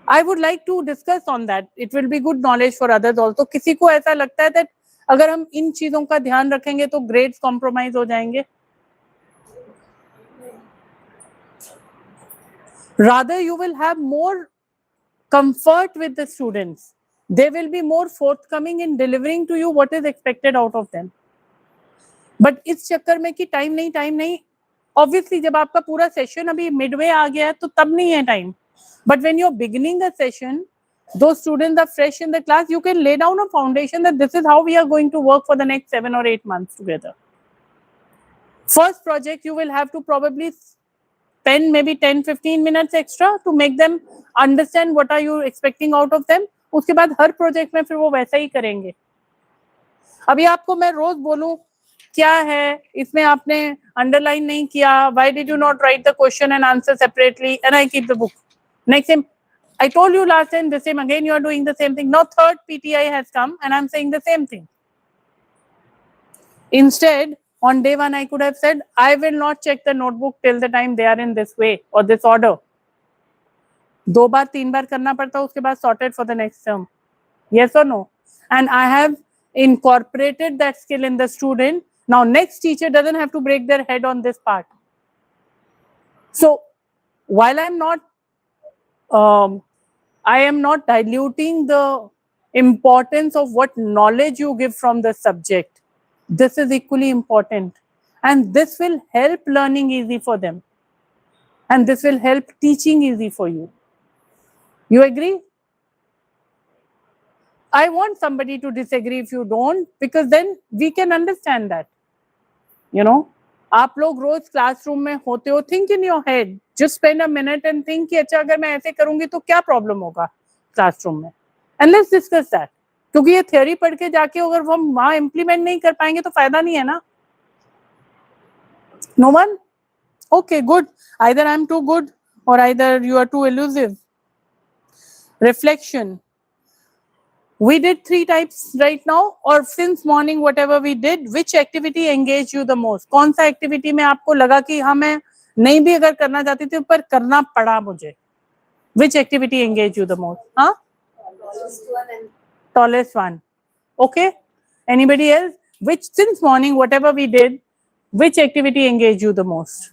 I would like to discuss on that. It will be good knowledge for others also. किसी को ऐसा लगता है that अगर हम इन चीजों का ध्यान रखेंगे तो ग्रेड्स कॉम्प्रोमाइज हो जाएंगे? Rather, you will have more comfort with the students. They will be more forthcoming in delivering to you what is expected out of them. But इस चक्कर में कि टाइम नहीं, obviously जब आपका पूरा सेशन अभी मिडवे आ गया है तो तब नहीं है time. But when you're beginning a session, those students are fresh in the class, you can lay down a foundation that this is how we are going to work for the next 7 or 8 months together. First project, you will have to probably spend maybe 10-15 minutes extra to make them understand what are you expecting out of them. उसके बाद हर project में फिर वो वैसा ही करेंगे. अभी आपको मैं रोज बोलूं क्या है इसमें आपने अंडरलाइन नहीं किया, why did you not write the question and answer separately, and I keep the book. Next time, I told you last time, this time again you are doing the same thing. Now third PTI has come and I'm saying the same thing. Instead, on day one I could have said, I will not check the notebook till the time they are in this way or this order. 2 बार 3 बार करना पड़ता, उसके बाद sorted for the next term. Yes or no? And I have incorporated that skill in the student. Now next teacher doesn't have to break their head on this part. So while I am not diluting the importance of what knowledge you give from the subject. This is equally important. And this will help learning easy for them. And this will help teaching easy for you. You agree? I want somebody to disagree if you don't, because then we can understand that. You know, आप लोग रोज classroom में होते हो, think in your head, just spend a minute and think कि अच्छा अगर मैं ऐसे करूंगी तो क्या प्रॉब्लम होगा क्लासरूम में, and let's discuss that. क्योंकि ये थ्योरी पढ़ के जाके अगर हम वहाँ इम्प्लीमेंट नहीं कर पाएंगे तो फायदा नहीं है ना. No one? Okay, good. Either I'm too good or either you are too elusive. Reflection. We did 3 types right now, or since morning whatever we did, which activity engaged you the most? कौन सा activity में आपको लगा कि हाँ मैं नहीं भी अगर करना चाहती थी पर करना पड़ा मुझे? Which activity engaged you the most? Huh? Tallest one. Okay. Anybody else? Which, since morning, whatever we did, which activity engaged you the most?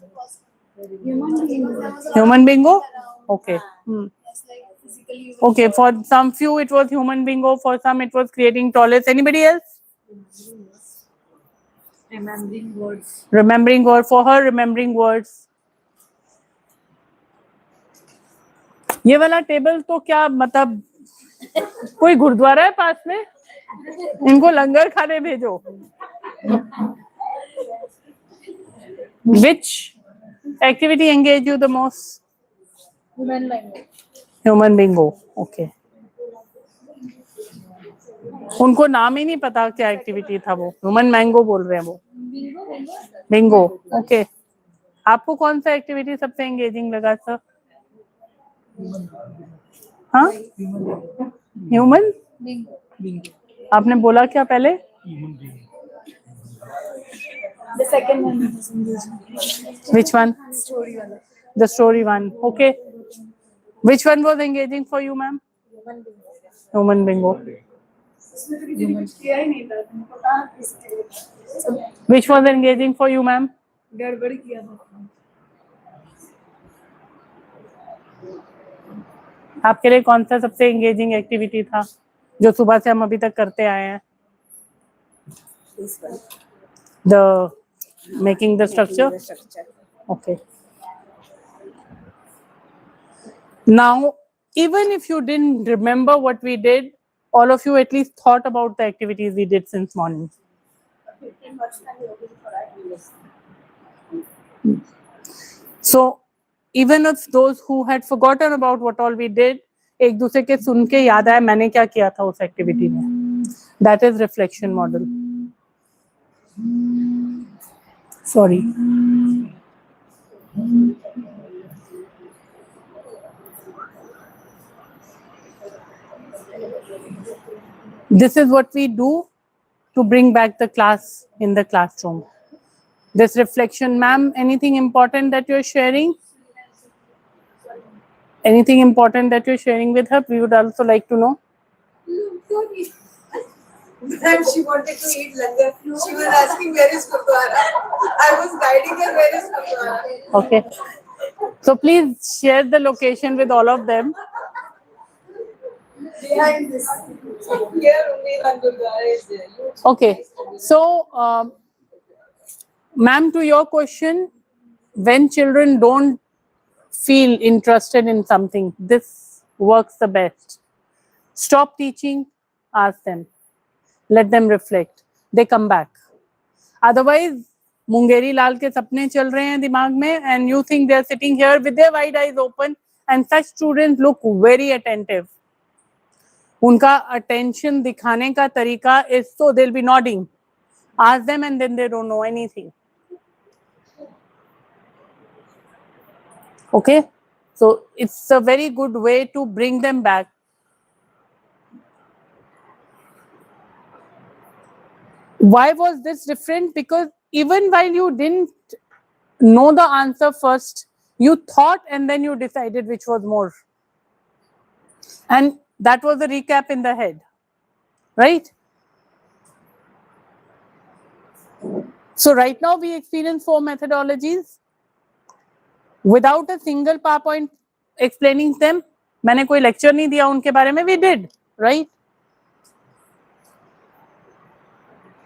Human bingo? Okay. Okay, for some few it was human bingo, for some it was creating tallest. Anybody else? Remembering words. Remembering word, for her remembering words. ये वाला table तो क्या मतलब कोई गुरुद्वारा है पास में? इनको लंगर खाने भेजो. Which activity engaged you the most? Human language. Human bingo. Okay. उनको नाम ही नहीं पता क्या एक्टिविटी था वो. ह्यूमन मैंगो बोल रहे हैं वो. बिंगो. ओके. आपको कौन सा एक्टिविटी सबसे एंगेजिंग लगा सर? हाँ, ह्यूमन. आपने बोला क्या पहले? The second one is engaging. Which one? Story wala. The story one. Okay. Which one was engaging for you, ma'am? Human bingo. उसमें तो किसी ने कुछ किया ही नहीं था, तुमको पता किसके Which was engaging for you, ma'am? गड़बड़ किया था. आपके लिए कौन सा सबसे एंगेजिंग एक्टिविटी था जो सुबह से हम अभी तक करते आए हैं? The making the structure. Okay. Now, even if you didn't remember what we did, all of you at least thought about the activities we did since morning. So, even if those who had forgotten about what all we did, एक दूसरे के सुन के याद आया मैंने क्या किया था उस एक्टिविटी में. That is reflection model. Sorry. This is what we do to bring back the class in the classroom. This reflection, ma'am, anything important that you're sharing? Anything important that you're sharing with her? We would also like to know. Ma'am, she wanted to eat langar. She was asking where is Gurdwara. I was guiding her where is Gurdwara. Okay. So please share the location with all of them. Behind this. Here only one Gurdwara is there. Okay. So, ma'am, to your question, when children don't feel interested in something, this works the best. Stop teaching, ask them. Let them reflect. They come back. Otherwise, Mungeri Lal के सपने चल रहे हैं दिमाग में, and you think they are sitting here with their wide eyes open, and such students look very attentive. उनका attention दिखाने का तरीका is so they'll be nodding. Ask them and then they don't know anything. Okay, so it's a very good way to bring them back. Why was this different? Because even while you didn't know the answer first, you thought and then you decided which was more. And that was the recap in the head, right? So right now we experience 4 methodologies. Without a single PowerPoint explaining them, मैंने कोई lecture नहीं दिया उनके बारे में, we did, right?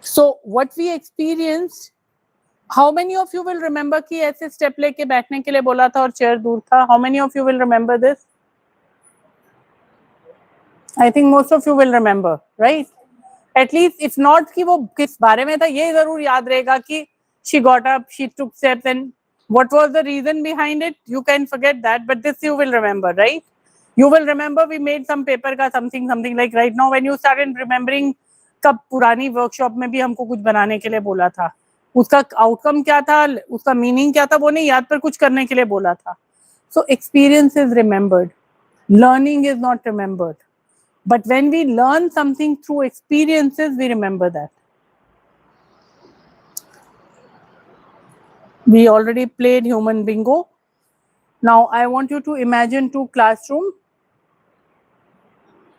So what we experienced, how many of you will remember कि ऐसे step लेके बैठने के लिए बोला था और chair दूर था? How many of you will remember this? I think most of you will remember, right? At least if not कि वो किस बारे में था, ये जरूर याद रहेगा कि she got up, she took steps, and what was the reason behind it? You can forget that, but this you will remember, right? You will remember we made some paper का something like right now when you started remembering कब पुरानी workshop में भी हमको कुछ बनाने के लिए बोला था, उसका आउटकम क्या था, उसका मीनिंग क्या था, वो नहीं याद, पर कुछ करने के लिए बोला था. So experience is remembered, learning is not remembered, but when we learn something through experiences, we remember that. We already played human bingo. Now I want you to imagine two classrooms.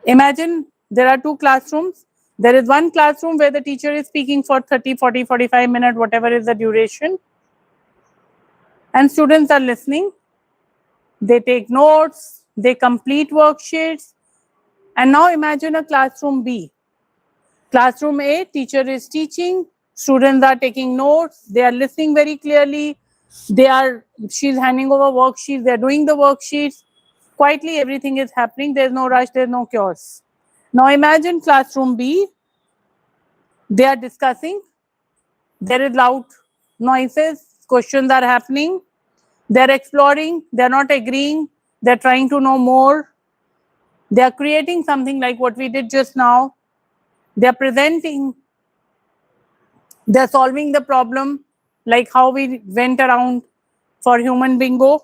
Imagine there are two classrooms. There is one classroom where the teacher is speaking for 30, 40, 45 minutes, whatever is the duration. And students are listening. They take notes, they complete worksheets. And now imagine a classroom B. Classroom A, teacher is teaching, students are taking notes, they are listening very clearly, she's handing over worksheets, they're doing the worksheets. Quietly everything is happening, there's no rush, there's no chaos. Now imagine classroom B, they are discussing, there is loud noises, questions are happening, they're exploring, they're not agreeing, they're trying to know more, they're creating something like what we did just now, they're presenting, they're solving the problem like how we went around for human bingo.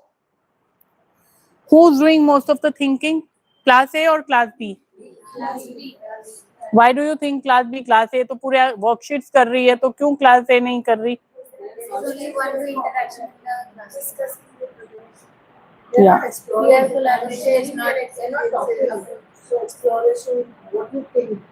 Who's doing most of the thinking? Class A or class B? Why do you think class B? Class A तो पूरे worksheets कर रही है तो क्यों class A नहीं कर रही? Only one interaction in the discuss. Yeah. Here collaboration is not talking. So exploration, what do you think?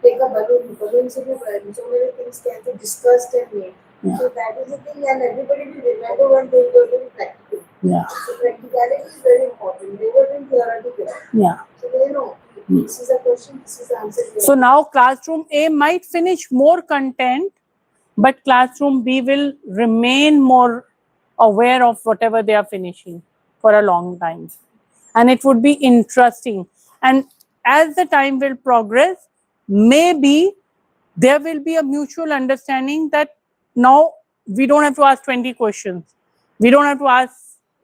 Take a balloon से भी so many things can be discussed and made. Yeah. So that is the thing, and everybody will remember when they were doing practical. Yeah. So practicality is very important. They were doing theoretical. Yeah. So they know this is a question, this is the answer. So now classroom A might finish more content, but classroom B will remain more aware of whatever they are finishing for a long time. And it would be interesting. And as the time will progress, maybe there will be a mutual understanding that now we don't have to ask 20 questions. We don't have to ask,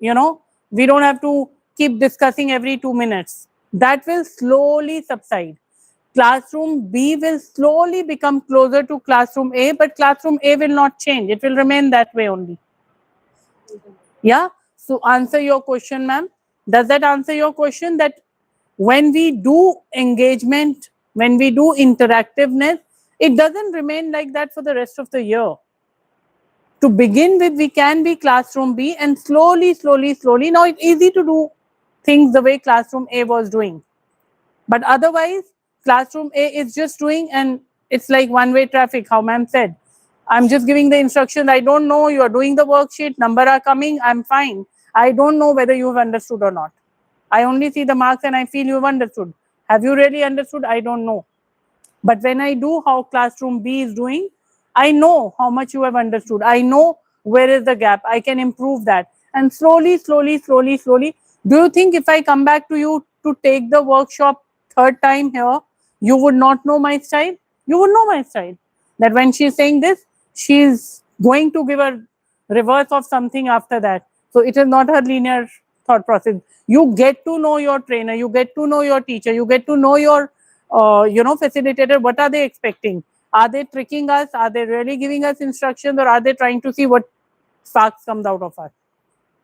we don't have to keep discussing every 2 minutes. That will slowly subside. Classroom B will slowly become closer to classroom A, but classroom A will not change. It will remain that way only. Yeah? So answer your question, ma'am. Does that answer your question? That when we do engagement, when we do interactiveness, it doesn't remain like that for the rest of the year. To begin with, we can be classroom B and slowly, now it's easy to do things the way classroom A was doing. But otherwise, classroom A is just doing, and it's like one-way traffic, how ma'am said. I'm just giving the instructions. I don't know, you are doing the worksheet, number are coming, I'm fine. I don't know whether you've understood or not. I only see the marks and I feel you've understood. Have you really understood? I don't know. But when I do how classroom B is doing, I know how much you have understood. I know where is the gap. I can improve that. And slowly, do you think if I come back to you to take the workshop third time here, you would not know my style? You would know my style. That when she's saying this, she's going to give a reverse of something after that. So it is not a linear thought process. You get to know your trainer, you get to know your teacher, you get to know your facilitator. What are they expecting? Are they tricking us? Are they really giving us instructions, or are they trying to see what sparks comes out of us?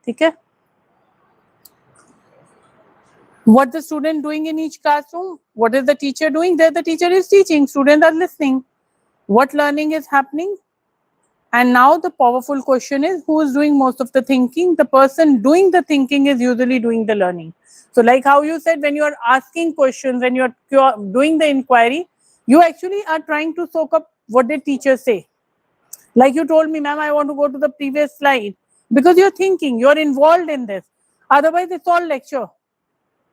Okay? What the student doing in each classroom? What is the teacher doing? There the teacher is teaching, students are listening. What learning is happening? And now the powerful question is, who is doing most of the thinking? The person doing the thinking is usually doing the learning. So like how you said, when you are asking questions, when you are doing the inquiry, you actually are trying to soak up what did teacher say. Like you told me, ma'am, I want to go to the previous slide. Because you're thinking, you're involved in this. Otherwise, it's all lecture.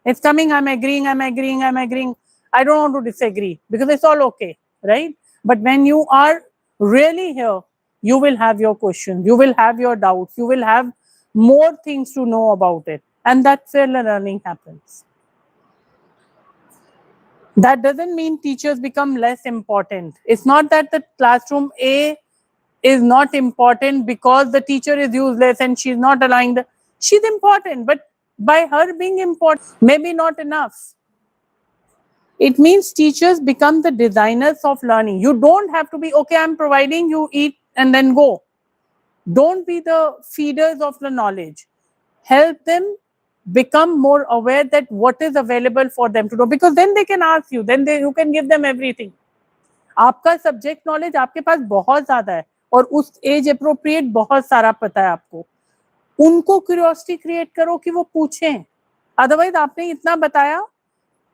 It's coming, I'm agreeing. I don't want to disagree because it's all okay, right? But when you are really here, you will have your questions, you will have your doubts, you will have more things to know about it. And that's where the learning happens. That doesn't mean teachers become less important. It's not that the classroom A is not important because the teacher is useless and she's not allowing she's important, but by her being important, maybe not enough. It means teachers become the designers of learning. You don't have to be, okay, I'm providing, you eat and then go. Don't be the feeders of the knowledge. Help them become more aware that what is available for them to know, because then they can ask you, then you can give them everything. आपका subject knowledge आपके पास बहुत ज्यादा है और उस age appropriate बहुत सारा पता है आपको. उनको क्यूरियोसिटी क्रिएट करो कि वो पूछें. अदरवाइज आपने इतना बताया,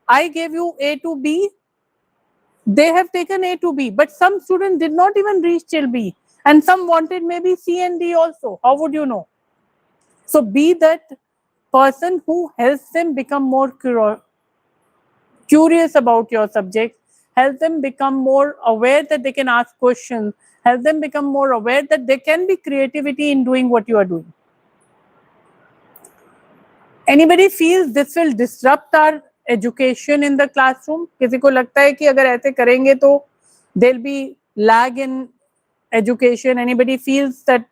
I gave you A to B, they have taken A to B, but some students did not even reach till B, and some wanted maybe C and D also. How would you know? So be that person who helps them become more curious about your subject, help them become more aware that they can ask questions, help them become more aware that there can be creativity in doing what you are doing. Anybody feels this will disrupt our education in the classroom? किसी को लगता है कि अगर ऐसे करेंगे तो there'll be lag in education? Anybody feels that?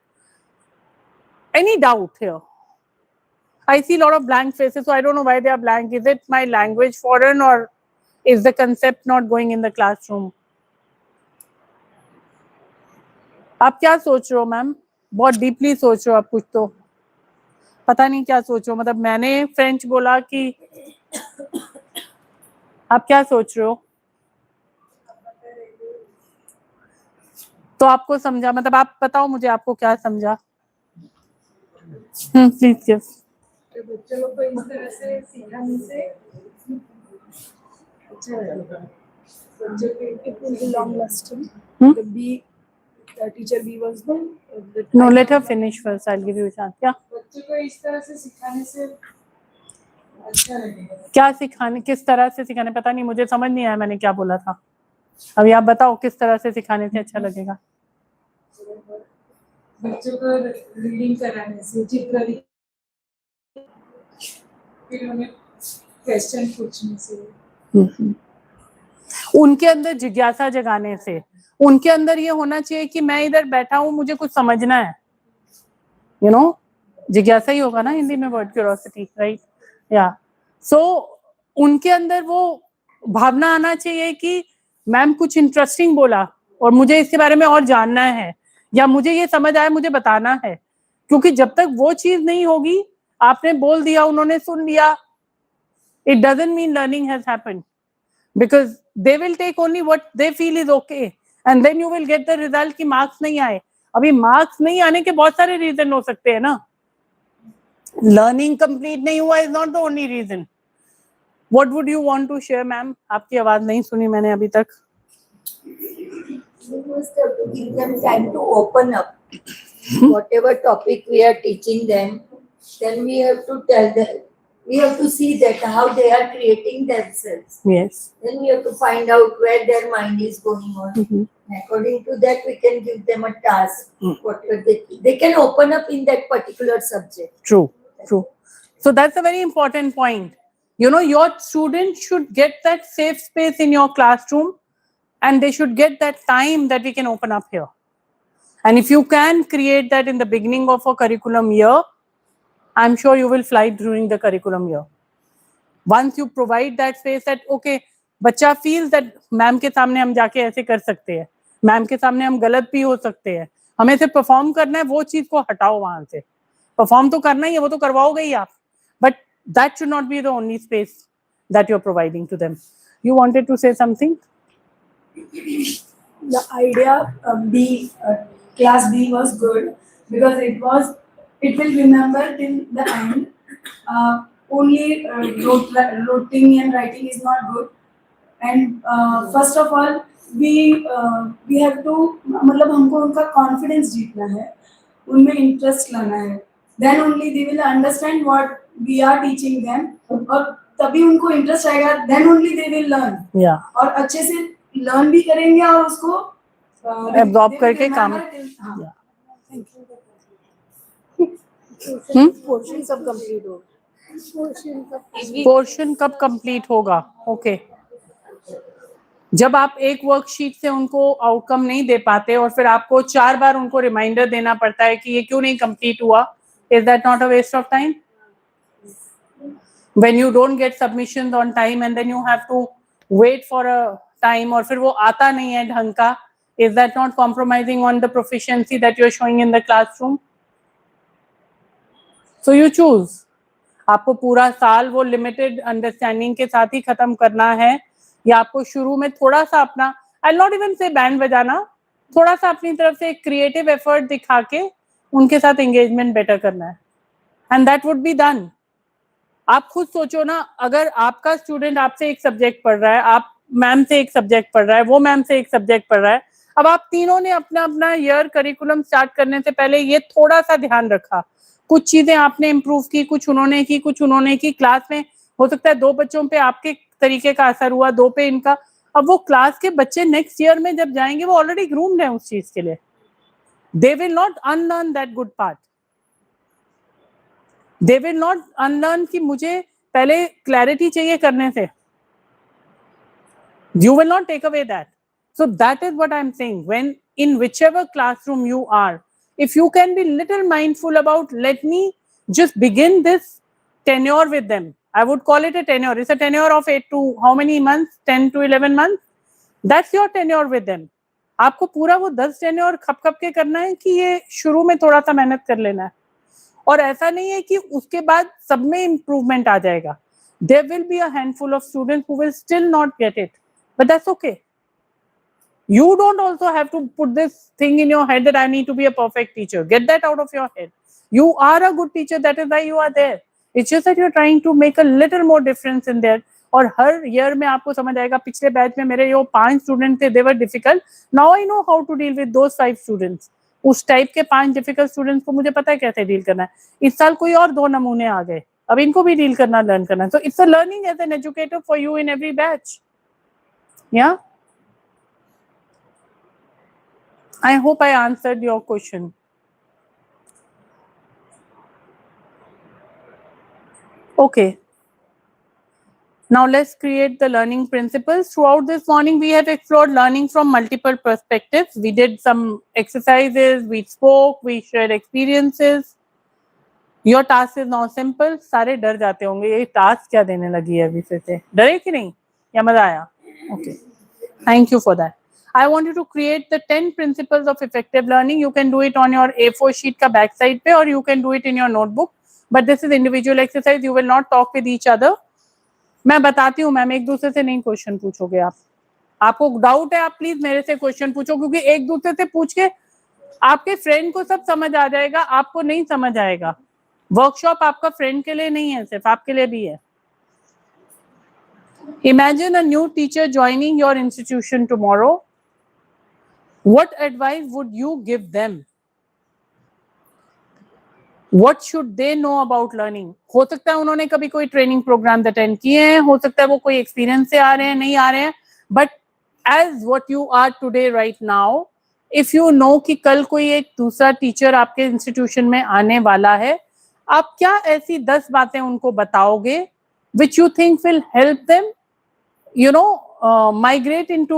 Any doubt here? I see a lot of blank faces, so I don't know why they are blank. Is it my language foreign, or is the concept not going in the classroom? आप क्या सोच रहे हो ma'am? बहुत deeply सोच रहे हो आप कुछ तो. पता नहीं क्या सोच रहे हो. मतलब मैंने फ्रेंच बोला कि आप क्या सोच रहे हो? तो आपको समझा, मतलब आप बताओ मुझे आपको क्या समझा. Please give. तो बच्चों लोग को इस तरह से सिखाने से अच्छा लगेगा. बच्चों के it will be long lasting. The B, the teacher B was the No, let her finish first. I'll give you a chance. क्या? बच्चों को इस तरह से सिखाने से अच्छा लगेगा. क्या सिखाने, किस तरह से सिखाने? पता नहीं, मुझे समझ नहीं आया मैंने क्या बोला था. अभी आप बताओ किस तरह से सिखाने से अच्छा लगेगा. बच्चों को रीडिंग कराने से, चित्र फिर उन्हें क्वेश्चन पूछने से, उनके अंदर जिज्ञासा जगाने से. उनके अंदर ये होना चाहिए कि मैं इधर बैठा हूँ, मुझे कुछ समझना है. यू नो, जिज्ञासा ही होगा ना हिंदी में वर्ड, क्यूरियोसिटी, राइट? या सो उनके अंदर वो भावना आना चाहिए कि मैम कुछ इंटरेस्टिंग बोला और मुझे इसके बारे में और जानना है, या मुझे ये समझ आया, मुझे बताना है. क्योंकि जब तक वो चीज नहीं होगी, आपने बोल दिया, उन्होंने सुन लिया, it doesn't mean learning has happened, because they will take only what they feel is okay, and then you will get the result कि मार्क्स नहीं आए. अभी मार्क्स नहीं आने के बहुत सारे रीजन हो सकते हैं ना. लर्निंग कंप्लीट नहीं हुआ is not the only reason. What would you want to share, ma'am? आपकी आवाज नहीं सुनी मैंने अभी तक. We must have to give them time to open up. Whatever topic we are teaching them, then we have to tell them. We have to see that how they are creating themselves. Yes. Then we have to find out where their mind is going on. And according to that, we can give them a task. Whatever they can open up in that particular subject. True. So that's a very important point. You know, your students should get that safe space in your classroom, and they should get that time that we can open up here. And if you can create that in the beginning of a curriculum year, I'm sure you will fly during the curriculum year. Once you provide that space that, okay, बच्चा feels that ma'am के सामने हम जाके ऐसे कर सकते हैं, ma'am के सामने हम गलत भी हो सकते हैं, हमें सिर्फ परफॉर्म करना है, वो चीज को हटाओ वहां से. परफॉर्म तो करना ही है, वो तो करवाओगे ही आप, but that should not be the only space that you're providing to them. You wanted to say something? The idea of class B was good because it will remember till the end. Only writing and writing is not good. And first of all, we have to, मतलब हमको उनका confidence जीतना है, उनमें interest लाना है. Then only they will understand what we are teaching them. और तभी उनको interest आएगा. Then only they will learn. Yeah. और अच्छे से learn भी करेंगे और उसको absorb करके काम. Portion कब complete होगा? पोर्शन कब कंप्लीट होगा? ओके. जब आप एक वर्कशीट से उनको आउटकम नहीं दे पाते और फिर आपको 4 बार उनको रिमाइंडर देना पड़ता है कि ये क्यों नहीं कंप्लीट हुआ, is that not a waste of time? When you don't get submissions on time and then you have to wait for a time और फिर वो आता नहीं है ढंग का, is that not compromising on the proficiency that you are showing in the classroom? So you choose. आपको पूरा साल वो लिमिटेड अंडरस्टैंडिंग के साथ ही खत्म करना है, या आपको शुरू में थोड़ा सा अपना, आई नॉट इवन से बैंड बजाना, थोड़ा सा अपनी तरफ से एक क्रिएटिव एफर्ट दिखा के उनके साथ एंगेजमेंट बेटर करना है. and that would be done. आप खुद सोचो ना, अगर आपका स्टूडेंट आपसे एक सब्जेक्ट पढ़ रहा है, आप मैम से एक सब्जेक्ट पढ़ रहा है, वो मैम से एक सब्जेक्ट पढ़ रहा है, अब आप तीनों ने अपना अपना ईयर करिकुलम स्टार्ट करने से पहले ये थोड़ा सा ध्यान रखा, कुछ चीजें आपने इम्प्रूव की, कुछ उन्होंने की, कुछ उन्होंने की, क्लास में हो सकता है 2 बच्चों पे आपके तरीके का असर हुआ, 2 पे इनका, अब वो क्लास के बच्चे नेक्स्ट ईयर में जब जाएंगे वो ऑलरेडी ग्रूम्ड है उस चीज के लिए, they will not unlearn that good part, they will not unlearn कि मुझे पहले क्लैरिटी चाहिए करने से, you will not take away that. So that is what I'm saying, when in whichever classroom you are, if you can be little mindful about, let me just begin this tenure with them, I would call it a tenure, it's a tenure of 8 to how many months, 10 to 11 months, that's your tenure with them. आपको पूरा वो 10 tenure खप खप के करना है कि ये शुरू में थोड़ा सा मेहनत कर लेना है, और ऐसा नहीं है कि उसके बाद सब में इम्प्रूवमेंट आ जाएगा, there will be a handful of students who will still not get it, but that's okay. You don't also have to put this thing in your head that I need to be a perfect teacher. Get that out of your head. You are a good teacher, that is why you are there. It's just that you're trying to make a little more difference in there. और हर year में आपको समझ आएगा, पिछले batch में मेरे जो 5 student थे, they were difficult. Now I know how to deal with those 5 students. उस टाइप के 5 डिफिकल्ट स्टूडेंट्स को मुझे पता है कैसे डील करना है. इस साल कोई और 2 नमूने आ गए, अब इनको भी डील करना, लर्न करना. So it's a learning as an educator for you in every batch. Yeah. I hope I answered your question. Okay. Now let's create the learning principles. Throughout this morning, we have explored learning from multiple perspectives. We did some exercises, we spoke, we shared experiences. Your task is now simple. सारे डर जाते होंगे, ये task क्या देने लगी है अभी फिर से, डरे कि नहीं, या मजा आया? Okay. Thank you for that. I want you to create the 10 principles of effective learning. You can do it on your A4 sheet का back side पे, or you can do it in your notebook. But this is individual exercise. You will not talk with each other. मैं बताती हूँ ma'am, एक दूसरे से नहीं question पूछोगे आप. आपको डाउट है आप प्लीज मेरे से क्वेश्चन पूछो, क्योंकि एक दूसरे से पूछ के आपके फ्रेंड को सब समझ आ जाएगा, आपको नहीं समझ आएगा. वर्कशॉप आपका फ्रेंड के लिए नहीं है, सिर्फ आपके लिए भी है. Imagine a new teacher joining your institution tomorrow. What advice would you give them? What should they know about learning? हो सकता है उन्होंने कभी कोई ट्रेनिंग प्रोग्राम अटेंड किए हैं, हो सकता है वो कोई एक्सपीरियंस से आ रहे हैं, नहीं आ रहे हैं, but as what you are today right now, if you know कि कल कोई एक दूसरा टीचर आपके इंस्टीट्यूशन में आने वाला है, आप क्या ऐसी 10 बातें उनको बताओगे which you think will help them, you know, migrate into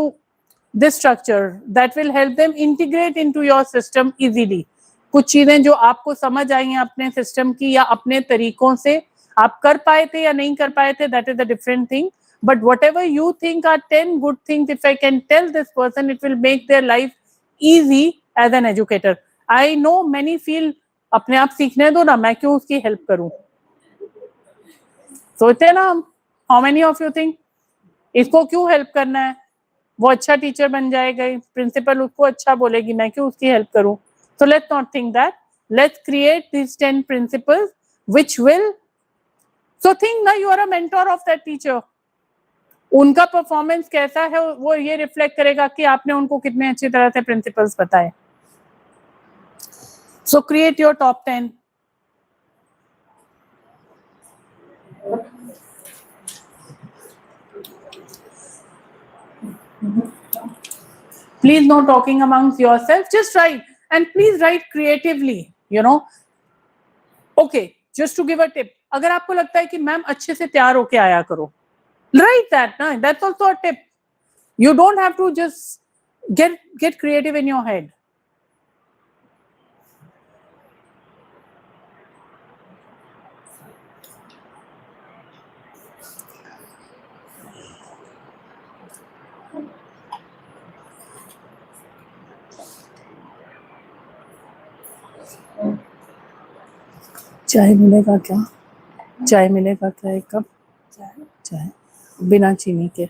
this structure, that will help them integrate into your system easily. कुछ चीजें जो आपको समझ आई हैं अपने सिस्टम की या अपने तरीकों से, आप कर पाए थे या नहीं कर पाए थे, that is a different thing. But whatever you think are 10 good things, if I can tell this person, it will make their life easy as an educator. I know many feel अपने आप सीखने दो ना, मैं क्यों उसकी help करूं. सोचते ना हम, how many of you think इसको क्यों हेल्प करना है, वो अच्छा टीचर बन जाएगा, प्रिंसिपल उसको अच्छा बोलेगी, मैं क्यों उसकी हेल्प करूं. So let's not think that. Let's create these 10 principles which will, so think ना, you are a mentor of that teacher. उनका परफॉर्मेंस कैसा है वो ये रिफ्लेक्ट करेगा कि आपने उनको कितने अच्छी तरह से प्रिंसिपल्स बताए. So create your top 10. Please no talking amongst yourself, just write, and please write creatively, you know. Okay, just to give a tip, अगर आपको लगता है कि मैम अच्छे से तैयार होके आया करो, write that, na, that's also a tip. You don't have to just get creative in your head. चाय मिलेगा क्या? चाय मिलेगा क्या एक कप? चाय बिना चीनी के.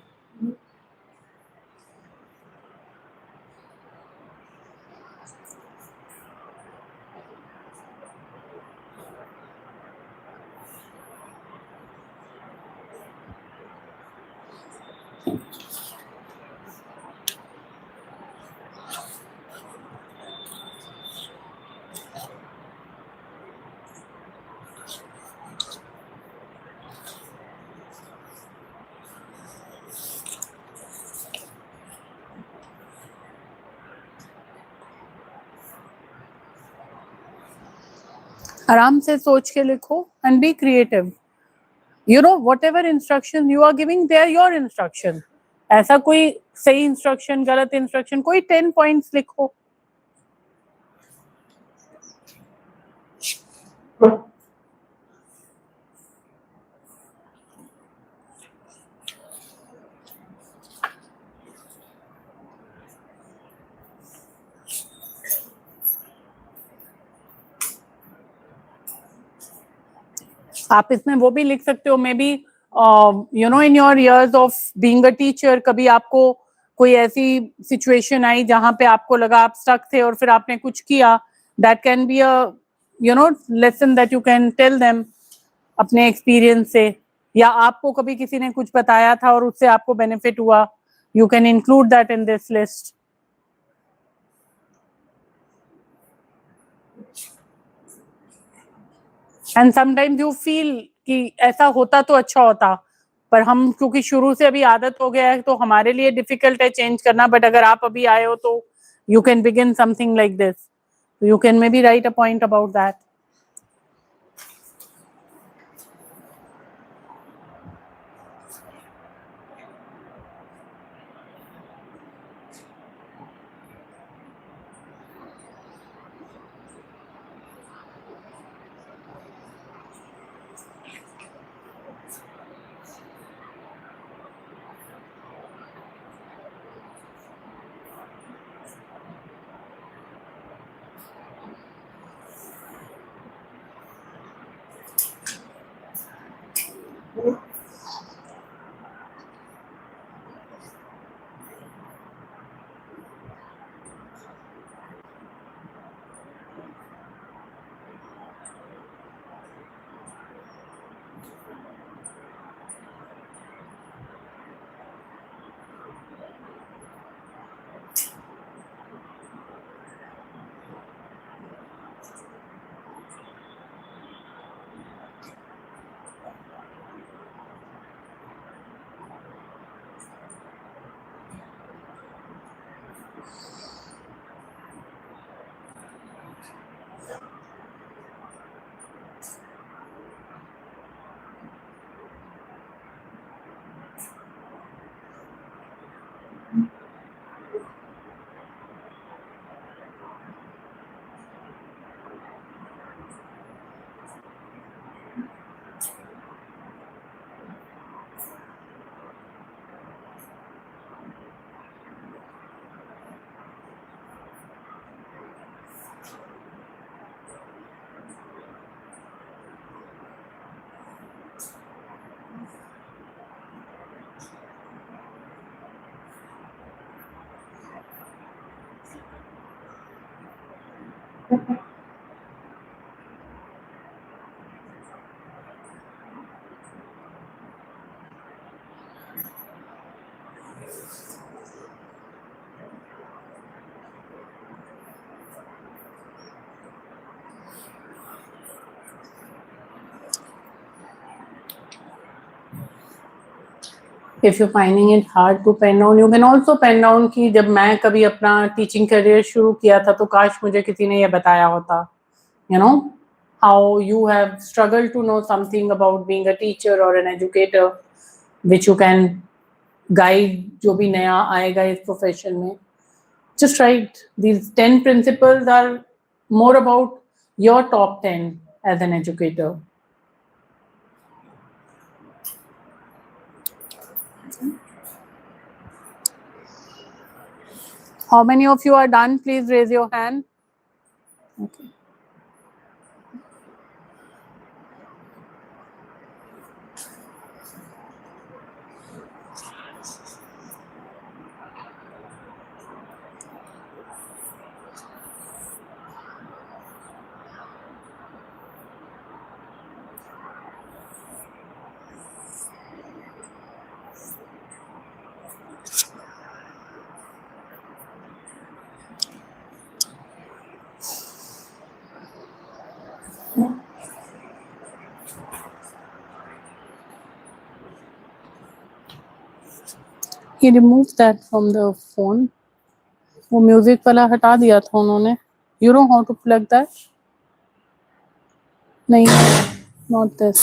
आराम से सोच के लिखो and be creative. You know, whatever instruction you are giving, they are your instruction. ऐसा कोई सही इंस्ट्रक्शन गलत इंस्ट्रक्शन, कोई 10 पॉइंट्स लिखो. आप इसमें वो भी लिख सकते हो, may be you know in your ears of being a teacher, कभी आपको कोई ऐसी सिचुएशन आई जहां पे आपको लगा आप स्टक थे और फिर आपने कुछ किया. That can be a you know lesson that you can tell them अपने एक्सपीरियंस से, या आपको कभी किसी ने कुछ बताया था और उससे आपको बेनिफिट हुआ. You can include that in this list. And sometimes you feel कि ऐसा होता तो अच्छा होता, पर हम क्योंकि शुरू से अभी आदत हो गया है तो हमारे लिए डिफिकल्ट है चेंज करना. बट अगर आप अभी आए हो तो you can begin something like this. You can may be right a point about that. If you're finding it hard to pen down, you can also pen down कि जब मैं कभी अपना टीचिंग करियर शुरू किया था तो काश मुझे किसी ने ये बताया होता. You know how you have struggled to know something about being a teacher or an educator, which you can guide जो भी नया आएगा इस प्रोफेशन में. Just write these 10 principles are more about your top 10 as an educator. How many of you are done? Please raise your hand. Okay. He removed that from the phone. वो music वाला हटा दिया था उन्होंने. You know how to plug that? नहीं, not this,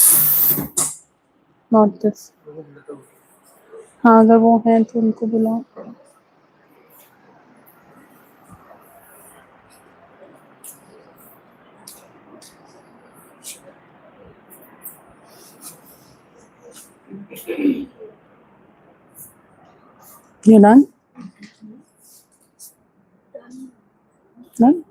not this. हाँ, अगर वो हैं तो उनको बुलाओ. You done? Done?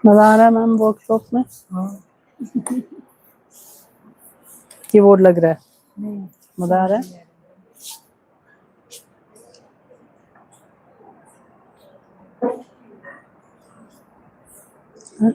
मजा आ रहा है मैम वर्कशॉप में? कीबोर्ड लग रहा है? मजा आ रहा है? हाँ?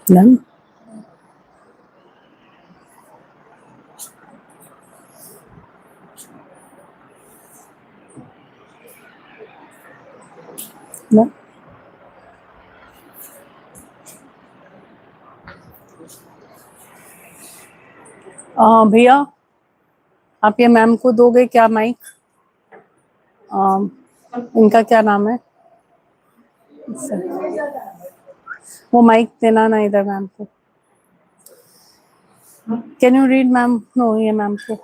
Done? No? भैया आप ये मैम को दोगे क्या माइक? इनका क्या नाम है? वो माइक देना ना इधर मैम को. Can you read ma'am? No, ये मैम को.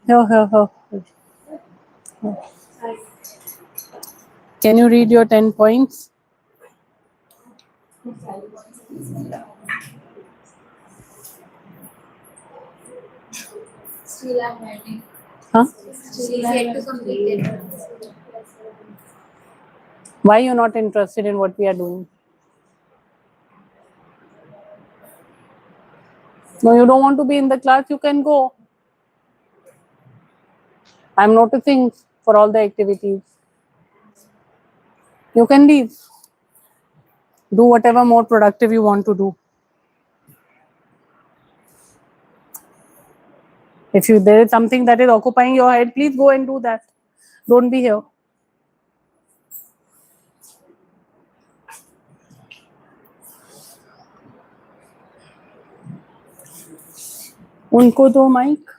हो. Can you read your 10 points? Still I'm writing. Huh? Still yet to complete it. Why you're not interested in what we are doing? No, you don't want to be in the class, you can go. I'm noticing for all the activities. You can leave. Do whatever more productive you want to do. If there is something that is occupying your head, please go and do that. Don't be here. उनको दो mic.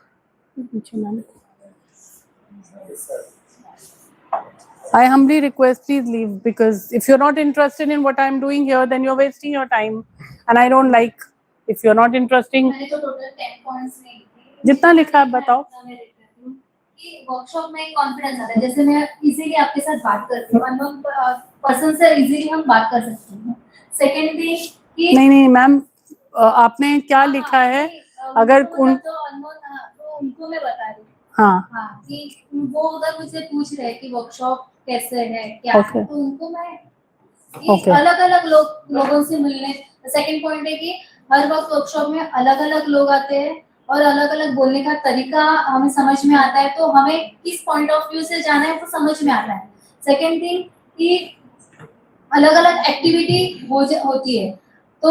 I humbly request, please leave, because if you're not interested in what I'm doing here, then you're wasting your time, and I don't like. If you're not interesting, मैंने तो total 10 points नहीं लिखे. जितना लिखा है बताओ. कि workshop में कॉन्फिडेंस आता है. जैसे मैं इजीली आपके साथ बात करती हूँ, अननोन पर्सन से इजीली हम बात कर सकते हैं. सेकंड थिंग कि नहीं मैम, आपने क्या लिखा है? अगर उन तो अननोन तो उनको मैं बता रही हूँ. हाँ कि वो उधर मुझसे पूछ रहे हैं कि वर्कशॉप कैसे है क्या है, तो उनको मैं अलग अलग लोगों से मिलने. सेकंड पॉइंट है कि हर वक्त वर्कशॉप में अलग अलग लोग आते हैं और अलग अलग बोलने का तरीका हमें समझ में आता है, तो हमें किस पॉइंट ऑफ व्यू से जाना है वो समझ में आता है. सेकंड थिंग कि अलग अलग एक्टिविटी होती है, तो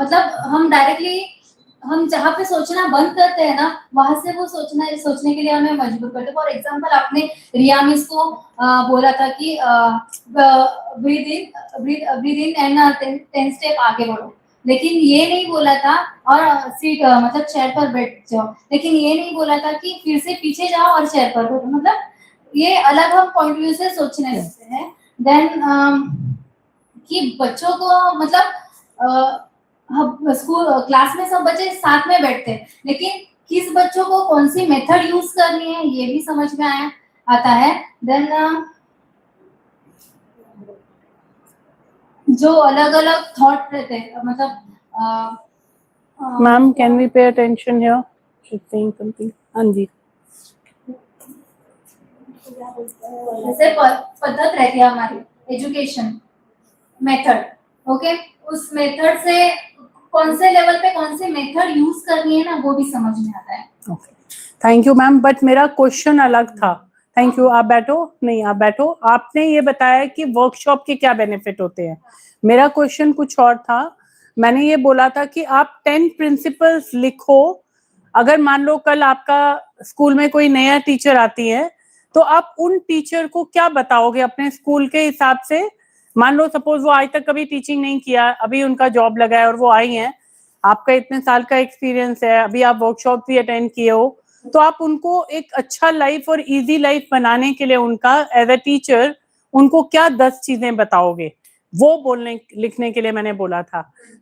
मतलब हम डायरेक्टली हम जहाँ पे सोचना बंद करते हैं ना, वहां से वो सोचने के लिए हमें मजबूर करते हैं. फॉर एग्जांपल आपने रिया मिस को बोला था कि ब्रीद इन एंड 10 स्टेप आगे बढ़ो, लेकिन ये नहीं बोला था और सीट मतलब चेयर पर बैठ जाओ, लेकिन ये नहीं बोला था कि फिर से पीछे जाओ और चेयर पर बैठो. मतलब ये अलग हम पॉइंट व्यू से सोचने लगते हैं. देन कि बच्चों को मतलब हम स्कूल क्लास में सब बच्चे साथ में बैठते हैं, लेकिन किस बच्चों को कौन सी मेथड यूज करनी है ये भी समझ में आता है. देन जो अलग अलग थॉट रहते हैं, मतलब ma'am can we pay attention here? She is saying something. हाँ जी. जैसे पद्धत रहती है हमारी एजुकेशन मेथड. ओके, उस मेथड से कौन से लेवल पे कौन से मेथड यूज करनी है ना, वो भी समझ में आता है. Okay. Thank you ma'am, but मेरा क्वेश्चन अलग था. Thank you. आप बैठो. नहीं, आप बैठो. आपने ये बताया कि वर्कशॉप के क्या बेनिफिट होते हैं. मेरा क्वेश्चन कुछ और था. मैंने ये बोला था कि आप 10 प्रिंसिपल्स लिखो. अगर मान लो कल आपका स्कूल में कोई नया टीचर आती है, तो आप उन टीचर को क्या बताओगे अपने स्कूल के हिसाब से. मान लो सपोज वो आज तक कभी टीचिंग नहीं किया, अभी उनका जॉब लगा है और वो आई हैं, आपका इतने साल का एक्सपीरियंस है, अभी आप वर्कशॉप भी अटेंड किए हो, तो आप उनको एक अच्छा लाइफ और इजी लाइफ बनाने के लिए उनका एज अ टीचर उनको क्या 10 चीजें बताओगे. वो बोलने लिखने के लिए मैंने बोला था.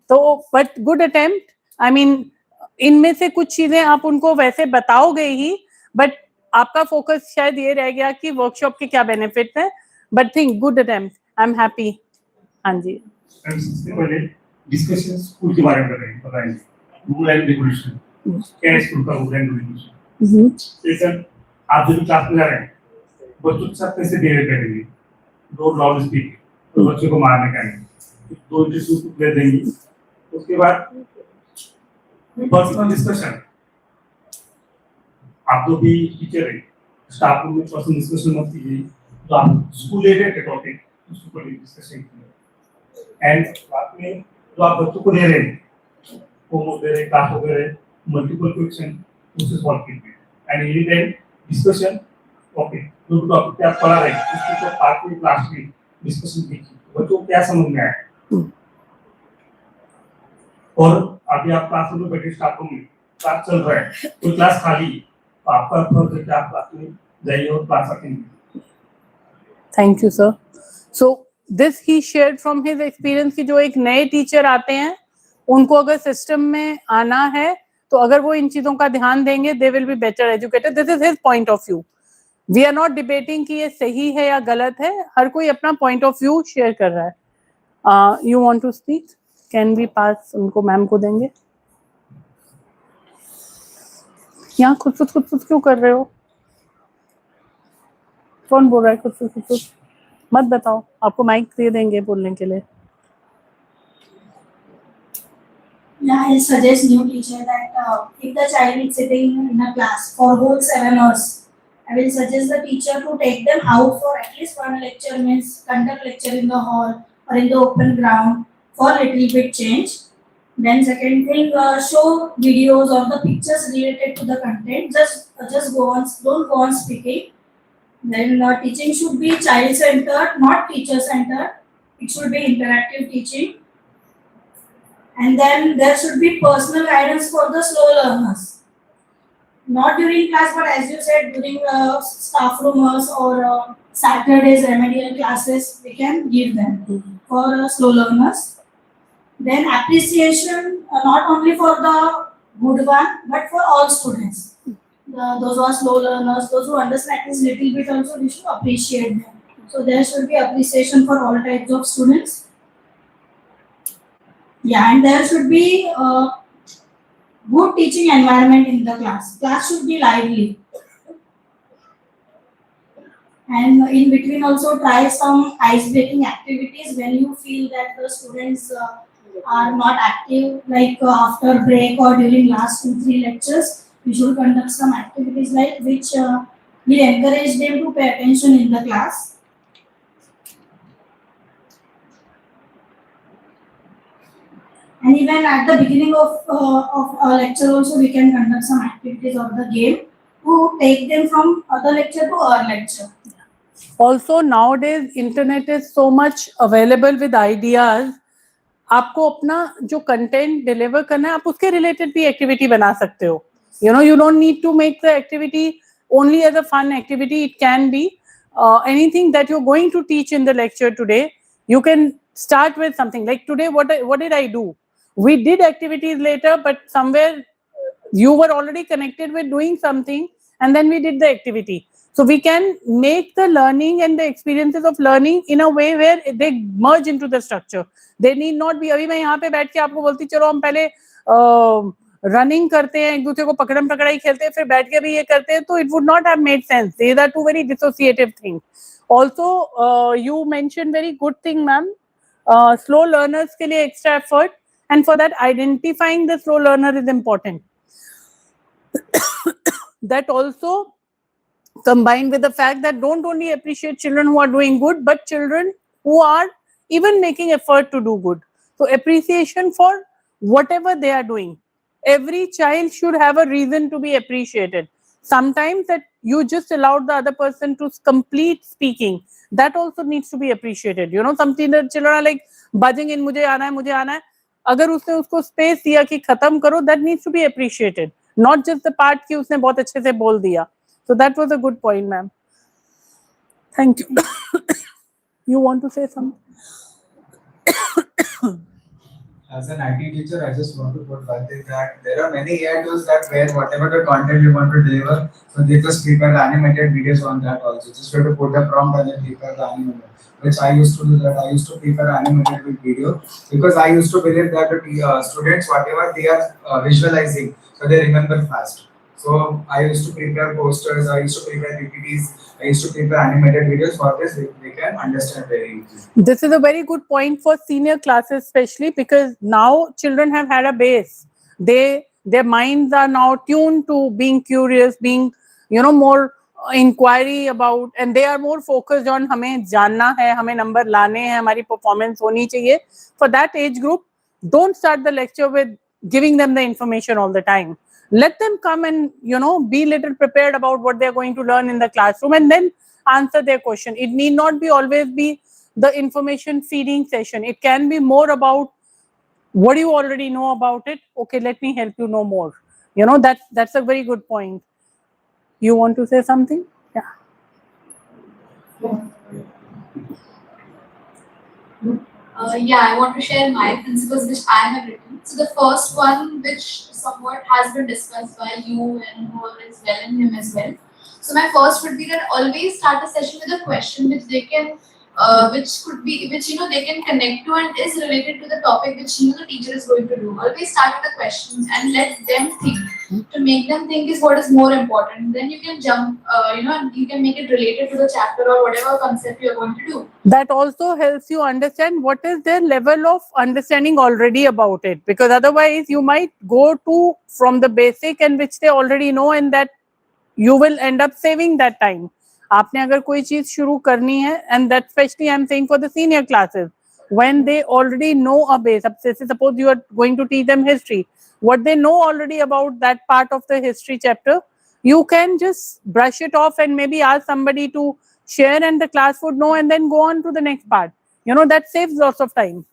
तो but good attempt. I mean इनमें से कुछ चीजें आप उनको वैसे बताओगे ही, बट आपका फोकस शायद ये रह गया कि वर्कशॉप के क्या बेनिफिट है. But think good attempt. I am happy. हाँ जी. सबसे पहले डिस्कशन स्कूल के बारे में बताएंगे. रूल एंड रेगुलेशन, क्या है स्कूल का रूल एंड रेगुलेशन. सेकंड, आप जब क्लास में जा रहे हैं, बच्चों के साथ कैसे बिहेव करेंगे. डोंट लाउड स्पीक, तो बच्चों को मारने का नहीं. दो इंस्टीट्यूट प्ले देंगे. उसके बाद पर्सनल डिस्कशन. आप तो भी टीचर है, स्टाफ रूम में पर्सनल डिस्कशन मत कीजिए. तो आप स्कूल रिलेटेड टॉपिक उसके ऊपर डिस्कशन कीजिए. एंड बाद में जो आप बच्चों को दे रहे हैं, होमवर्क दे रहे हैं, क्लास दे रहे हैं, मल्टीपल क्वेश्चन उसे सॉल्व कीजिए. And any time discussion. Okay, जो टॉपिक पे आप पढ़ा रहे हैं उसके ऊपर पार्ट में क्लास में डिस्कशन कीजिए. बच्चों को क्या समझ में आया. और अभी आप क्लासरूम में बैठे, स्टाफ रूम में क्लास चल रहा है, तो क्लास खाली है, तो आपका फर्ज है कि आप क्लास में जाइए और क्लास अटेंड कीजिए. Thank you sir. So this he shared from his experience कि जो एक नए टीचर आते हैं उनको अगर सिस्टम में आना है, तो अगर वो इन चीजों का ध्यान देंगे, they will be better educated. This is his point of view. We are not debating कि ये सही है या गलत है. हर कोई अपना पॉइंट ऑफ व्यू शेयर कर रहा है. You want to speak? Can we pass उनको, मैम को देंगे. यहाँ खुद क्यों कर रहे हो. कौन बोल रहा है खुद मत बताओ. आपको माइक दे देंगे बोलने के लिए. Yeah, I suggest new teacher that if the child is sitting in a class for whole 7 hours, I will suggest the teacher to take them out for at least one lecture, means conduct lecture in the hall or in the open ground for little bit change. Then second thing, show videos or the pictures related to the content. Just go on, don't go on speaking. Then teaching should be child centered, not teacher centered. It should be interactive teaching. And then there should be personal guidance for the slow learners. Not during class, but as you said, during staff roomers or Saturdays remedial classes, we can give them for slow learners. Then appreciation, not only for the good one, but for all students. Those who are slow learners, those who understand this little bit also, we should appreciate them. So there should be appreciation for all types of students. Yeah, and there should be good teaching environment in the class. Class should be lively. And in between also try some ice-breaking activities when you feel that the students are not active, like after break or during last 2-3 lectures. We should conduct some activities like which will encourage them to pay attention in the class. And even at the beginning of a lecture also we can conduct some activities or the game to take them from other lecture to our lecture. Also nowadays internet is so much available with ideas. आपको अपना जो content deliver करना है, आप उसके related भी activity बना सकते हो. You know, you don't need to make the activity only as a fun activity. It can be anything that you're going to teach in the lecture today. You can start with something like today. What did I do? We did activities later, but somewhere you were already connected with doing something, and then we did the activity. So we can make the learning and the experiences of learning in a way where they merge into the structure. They need not be. अभी मैं यहाँ पे बैठ के आपको बोलती चलो हम पहले रनिंग करते हैं, एक दूसरे को पकड़म पकड़ाई खेलते हैं, फिर बैठ के भी ये करते हैं, तो it would not have made sense. These are too very dissociative things. Also you mention very good thing ma'am. Slow learners के लिए extra effort, and for that identifying the slow learner is important. that also combined with the fact that don't only appreciate children who are doing good, but children who are even making effort to do good. So appreciation for whatever they are doing. Every child should have a reason to be appreciated. Sometimes that you just allowed the other person to complete speaking, that also needs to be appreciated. You know, something that children are like buzzing in, मुझे आना है, मुझे आना है. अगर उसने उसको space दिया कि खत्म करो, that needs to be appreciated, not just the part कि उसने बहुत अच्छे से बोल दिया. So that was a good point, ma'am. Thank you. You want to say something? As an IT teacher, I just want to put one thing that there are many AI tools that where whatever the content you want to deliver, so they just prepare the animated videos on that also. Just have to put the prompt and then prepare the animated. Which I used to do that. I used to prepare animated with video because I used to believe that the students whatever they are visualizing, so they remember fast. So I used to prepare posters, I used to prepare PPTs, I used to prepare animated videos for this. They can understand very easily. This is a very good point for senior classes, especially because now children have had a base. Their minds are now tuned to being curious, being more inquiry about, and they are more focused on हमें जानना है, हमें number लाने हैं, हमारी performance होनी चाहिए. For that age group, don't start the lecture with giving them the information all the time. Let them come and be little prepared about what they're going to learn in the classroom, and then answer their question. It need not be always be the information feeding session. It can be more about what do you already know about it. Okay, let me help you know more. That's a very good point. You want to say something? Yeah. I want to share my principles which I have written. So the first one, which somewhat has been discussed by you and whoever is well and him as well. So my first would be that always start a session with a question which they can, which they can connect to and is related to the topic which the teacher is going to do. Always start with the questions and let them think. To make them think is what is more important. Then you can jump, and you can make it related to the chapter or whatever concept you are going to do. That also helps you understand what is their level of understanding already about it, because otherwise you might go to from the basic and which they already know, and that you will end up saving that time. आपने अगर कोई चीज शुरू करनी है, and that especially I'm saying for the senior classes, when they already know a base. Suppose you are going to teach them history, what they know already about that part of the history chapter, you can just brush it off and maybe ask somebody to share, and the class would know, and then go on to the next part. That saves lots of time.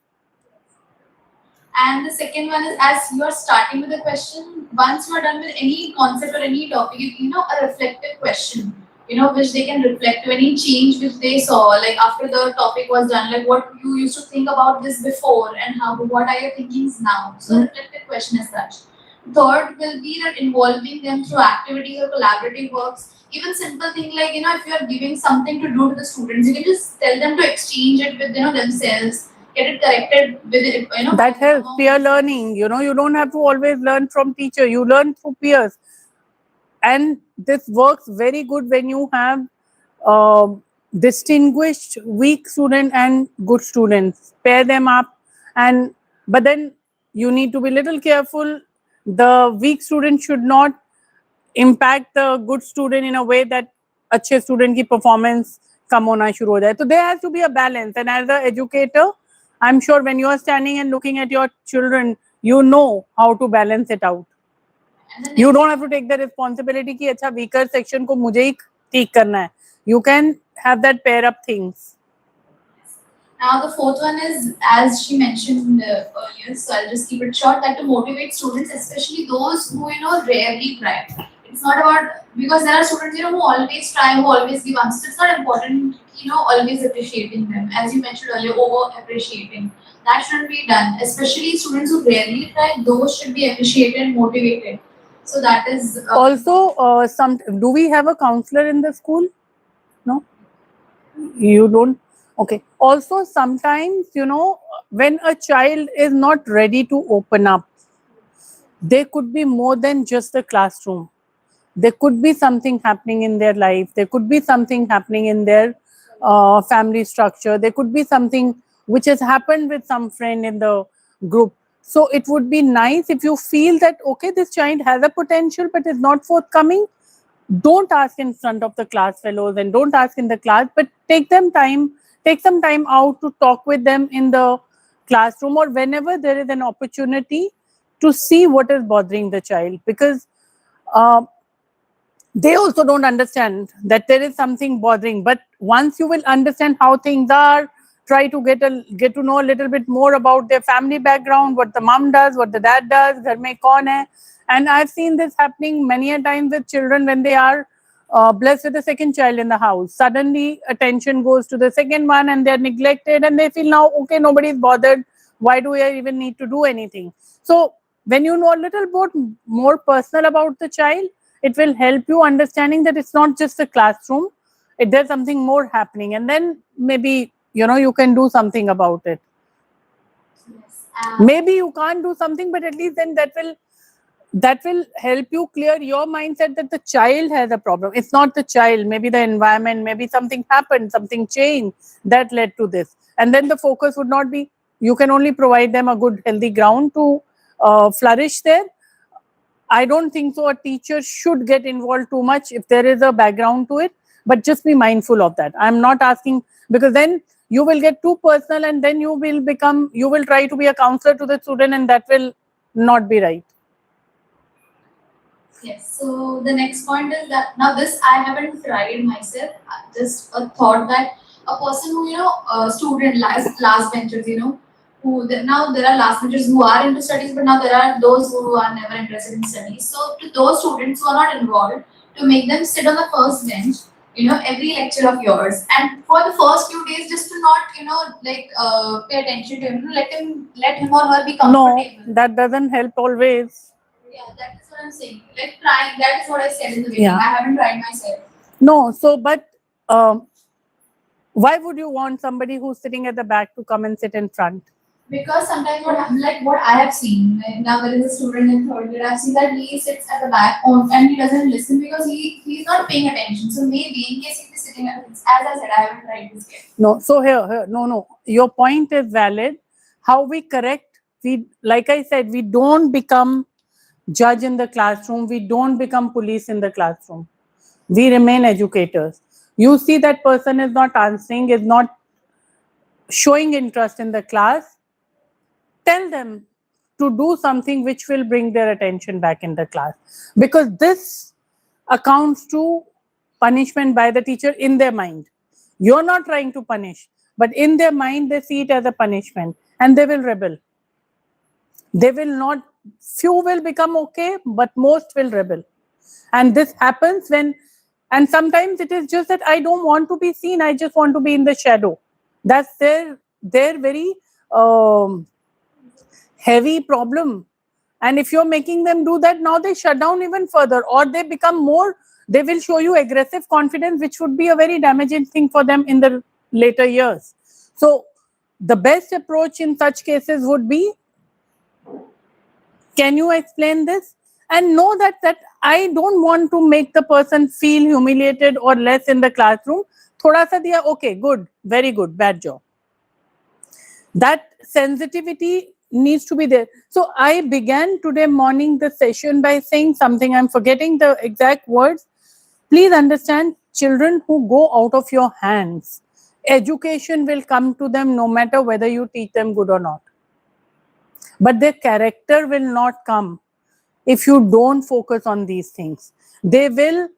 And the second one is, as you are starting with a question, once you are done with any concept or any topic, a reflective question, which they can reflect to any change which they saw, like after the topic was done, like what you used to think about this before and what are your thinkings now. So reflective question is such. Third will be that involving them through activities or collaborative works. Even simple thing like, if you are giving something to do to the students, you can just tell them to exchange it with, themselves. Get it corrected with it, That helps peer learning. You don't have to always learn from teacher. You learn through peers, and this works very good when you have distinguished weak student and good students. Pair them up, but then you need to be little careful. The weak student should not impact the good student in a way that अच्छे student की performance कम होना शुरू हो जाए. So there has to be a balance, and as an educator, I'm sure when you are standing and looking at your children, you know how to balance it out. You don't have to take the responsibility कि अच्छा weaker section को मुझे ही ठीक करना है. You can have that pair up things. Now the fourth one is, as she mentioned earlier, so I'll just keep it short, that to motivate students, especially those who rarely try. It's not about, because there are students who always try, who always give answers. It's not important, always appreciating them. As you mentioned earlier, over appreciating. That shouldn't be done. Especially students who rarely try, those should be appreciated and motivated. So that is also do we have a counselor in the school? No, you don't. Okay. Also, sometimes when a child is not ready to open up, there could be more than just the classroom. There could be something happening in their life. There could be something happening in their family structure. There could be something which has happened with some friend in the group. So it would be nice if you feel that, okay, this child has a potential but is not forthcoming. don't ask in front of the class fellows and don't ask in the class, but take some time out to talk with them in the classroom or whenever there is an opportunity to see what is bothering the child, because they also don't understand that there is something bothering. But once you will understand how things are, try to get to know a little bit more about their family background, what the mom does, what the dad does, ghar mein kaun hai. And I've seen this happening many a times with children when they are blessed with a second child in the house. Suddenly attention goes to the second one and they're neglected and they feel now, okay, nobody's bothered. Why do I even need to do anything? So when you know a little bit more personal about the child, it will help you understanding that it's not just a classroom. There's something more happening, and then maybe you can do something about it. Maybe you can't do something, but at least then that will help you clear your mindset that the child has a problem. It's not the child, maybe the environment, maybe something happened, something changed that led to this. And then the focus would not be, you can only provide them a good healthy ground to flourish there. I don't think so a teacher should get involved too much if there is a background to it, but just be mindful of that. I'm not asking, because then you will get too personal and then you will try to be a counselor to the student, and that will not be right. Yes, so the next point is that now this I haven't tried myself, just a thought that a person who, student last benchers, now there are last benchers who are into studies, but now there are those who are never interested in studies. So to those students who are not involved, to make them sit on the first bench, every lecture of yours, and for the first few days just to not, pay attention to him, let him or her be comfortable. No, that doesn't help always. Yeah, that is what I'm saying. Like trying, that is what I said in the beginning. Yeah. I haven't tried myself. No, so but why would you want somebody who's sitting at the back to come and sit in front? Because sometimes what happens, like what I have seen, like now there is a student in third grade, I've seen that he sits at the back and he doesn't listen because he's not paying attention. So maybe in case he's sitting at, as I said, I haven't tried this yet. No, so here, no. Your point is valid. How we correct, like I said, we don't become judge in the classroom. We don't become police in the classroom. We remain educators. You see that person is not answering, is not showing interest in the class, tell them to do something which will bring their attention back in the class. Because this accounts to punishment by the teacher in their mind. You're not trying to punish, but in their mind they see it as a punishment and they will rebel. They will not, few will become okay, but most will rebel. And this happens and sometimes it is just that I don't want to be seen, I just want to be in the shadow. That's their very heavy problem. And if you're making them do that, now they shut down even further, or they become more, they will show you aggressive confidence, which would be a very damaging thing for them in the later years. So the best approach in such cases would be, can you explain this? And know that I don't want to make the person feel humiliated or less in the classroom. Thoda sa diya, okay, good, very good, bad job. That sensitivity needs to be there. So I began today morning the session by saying something, I'm forgetting the exact words. Please understand, children who go out of your hands, education will come to them no matter whether you teach them good or not. But their character will not come if you don't focus on these things. They will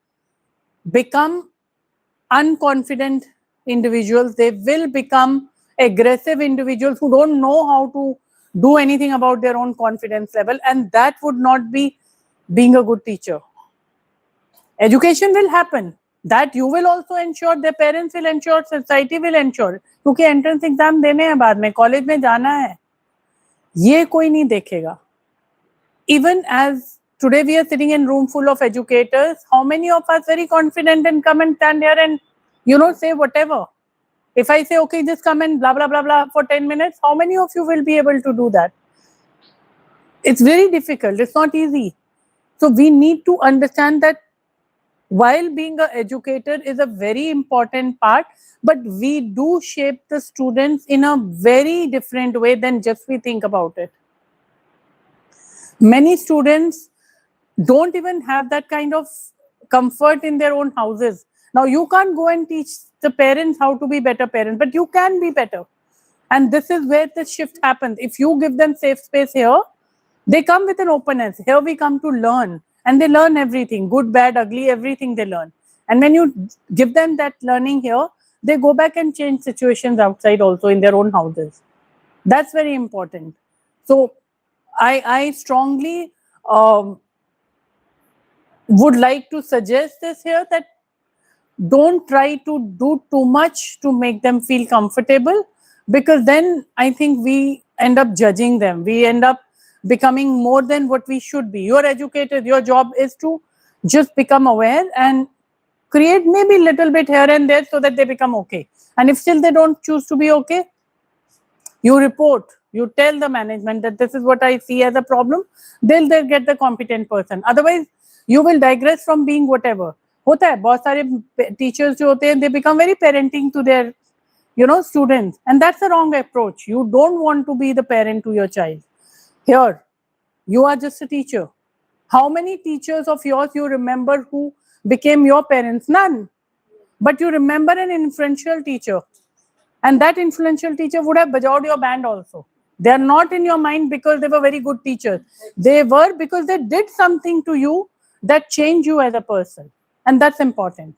become unconfident individuals. They will become aggressive individuals who don't know how to do anything about their own confidence level, and that would not be being a good teacher. Education will happen. That you will also ensure, their parents will ensure, society will ensure. क्योंकि entrance exam देने हैं बाद में, college में जाना है, ये कोई नहीं देखेगा. Even as today we are sitting in room full of educators, how many of us very confident and come and stand here and say whatever? If I say, okay, just come and blah, blah, blah, blah for 10 minutes, how many of you will be able to do that? It's very difficult. It's not easy. So we need to understand that while being an educator is a very important part, but we do shape the students in a very different way than just we think about it. Many students don't even have that kind of comfort in their own houses. Now you can't go and teach the parents how to be better parents, but you can be better. And this is where the shift happens. If you give them safe space here, they come with an openness. Here we come to learn, and they learn everything, good, bad, ugly, everything they learn. And when you give them that learning here, they go back and change situations outside also in their own houses. That's very important. So I strongly would like to suggest this here, that don't try to do too much to make them feel comfortable, because then I think we end up judging them. We end up becoming more than what we should be. You're educated, your job is to just become aware and create maybe little bit here and there so that they become okay. And if still they don't choose to be okay, you report, you tell the management that this is what I see as a problem. They'll get the competent person. Otherwise, you will digress from being whatever. होता है बहुत सारे teachers जो होते हैं, they become very parenting to their students, and that's the wrong approach. You don't want to be the parent to your child. Here, you are just a teacher. How many teachers of yours you remember who became your parents? None. But you remember an influential teacher. And that influential teacher would have bajawed your band also. They are not in your mind because they were very good teachers. They were because they did something to you that changed you as a person. And that's important.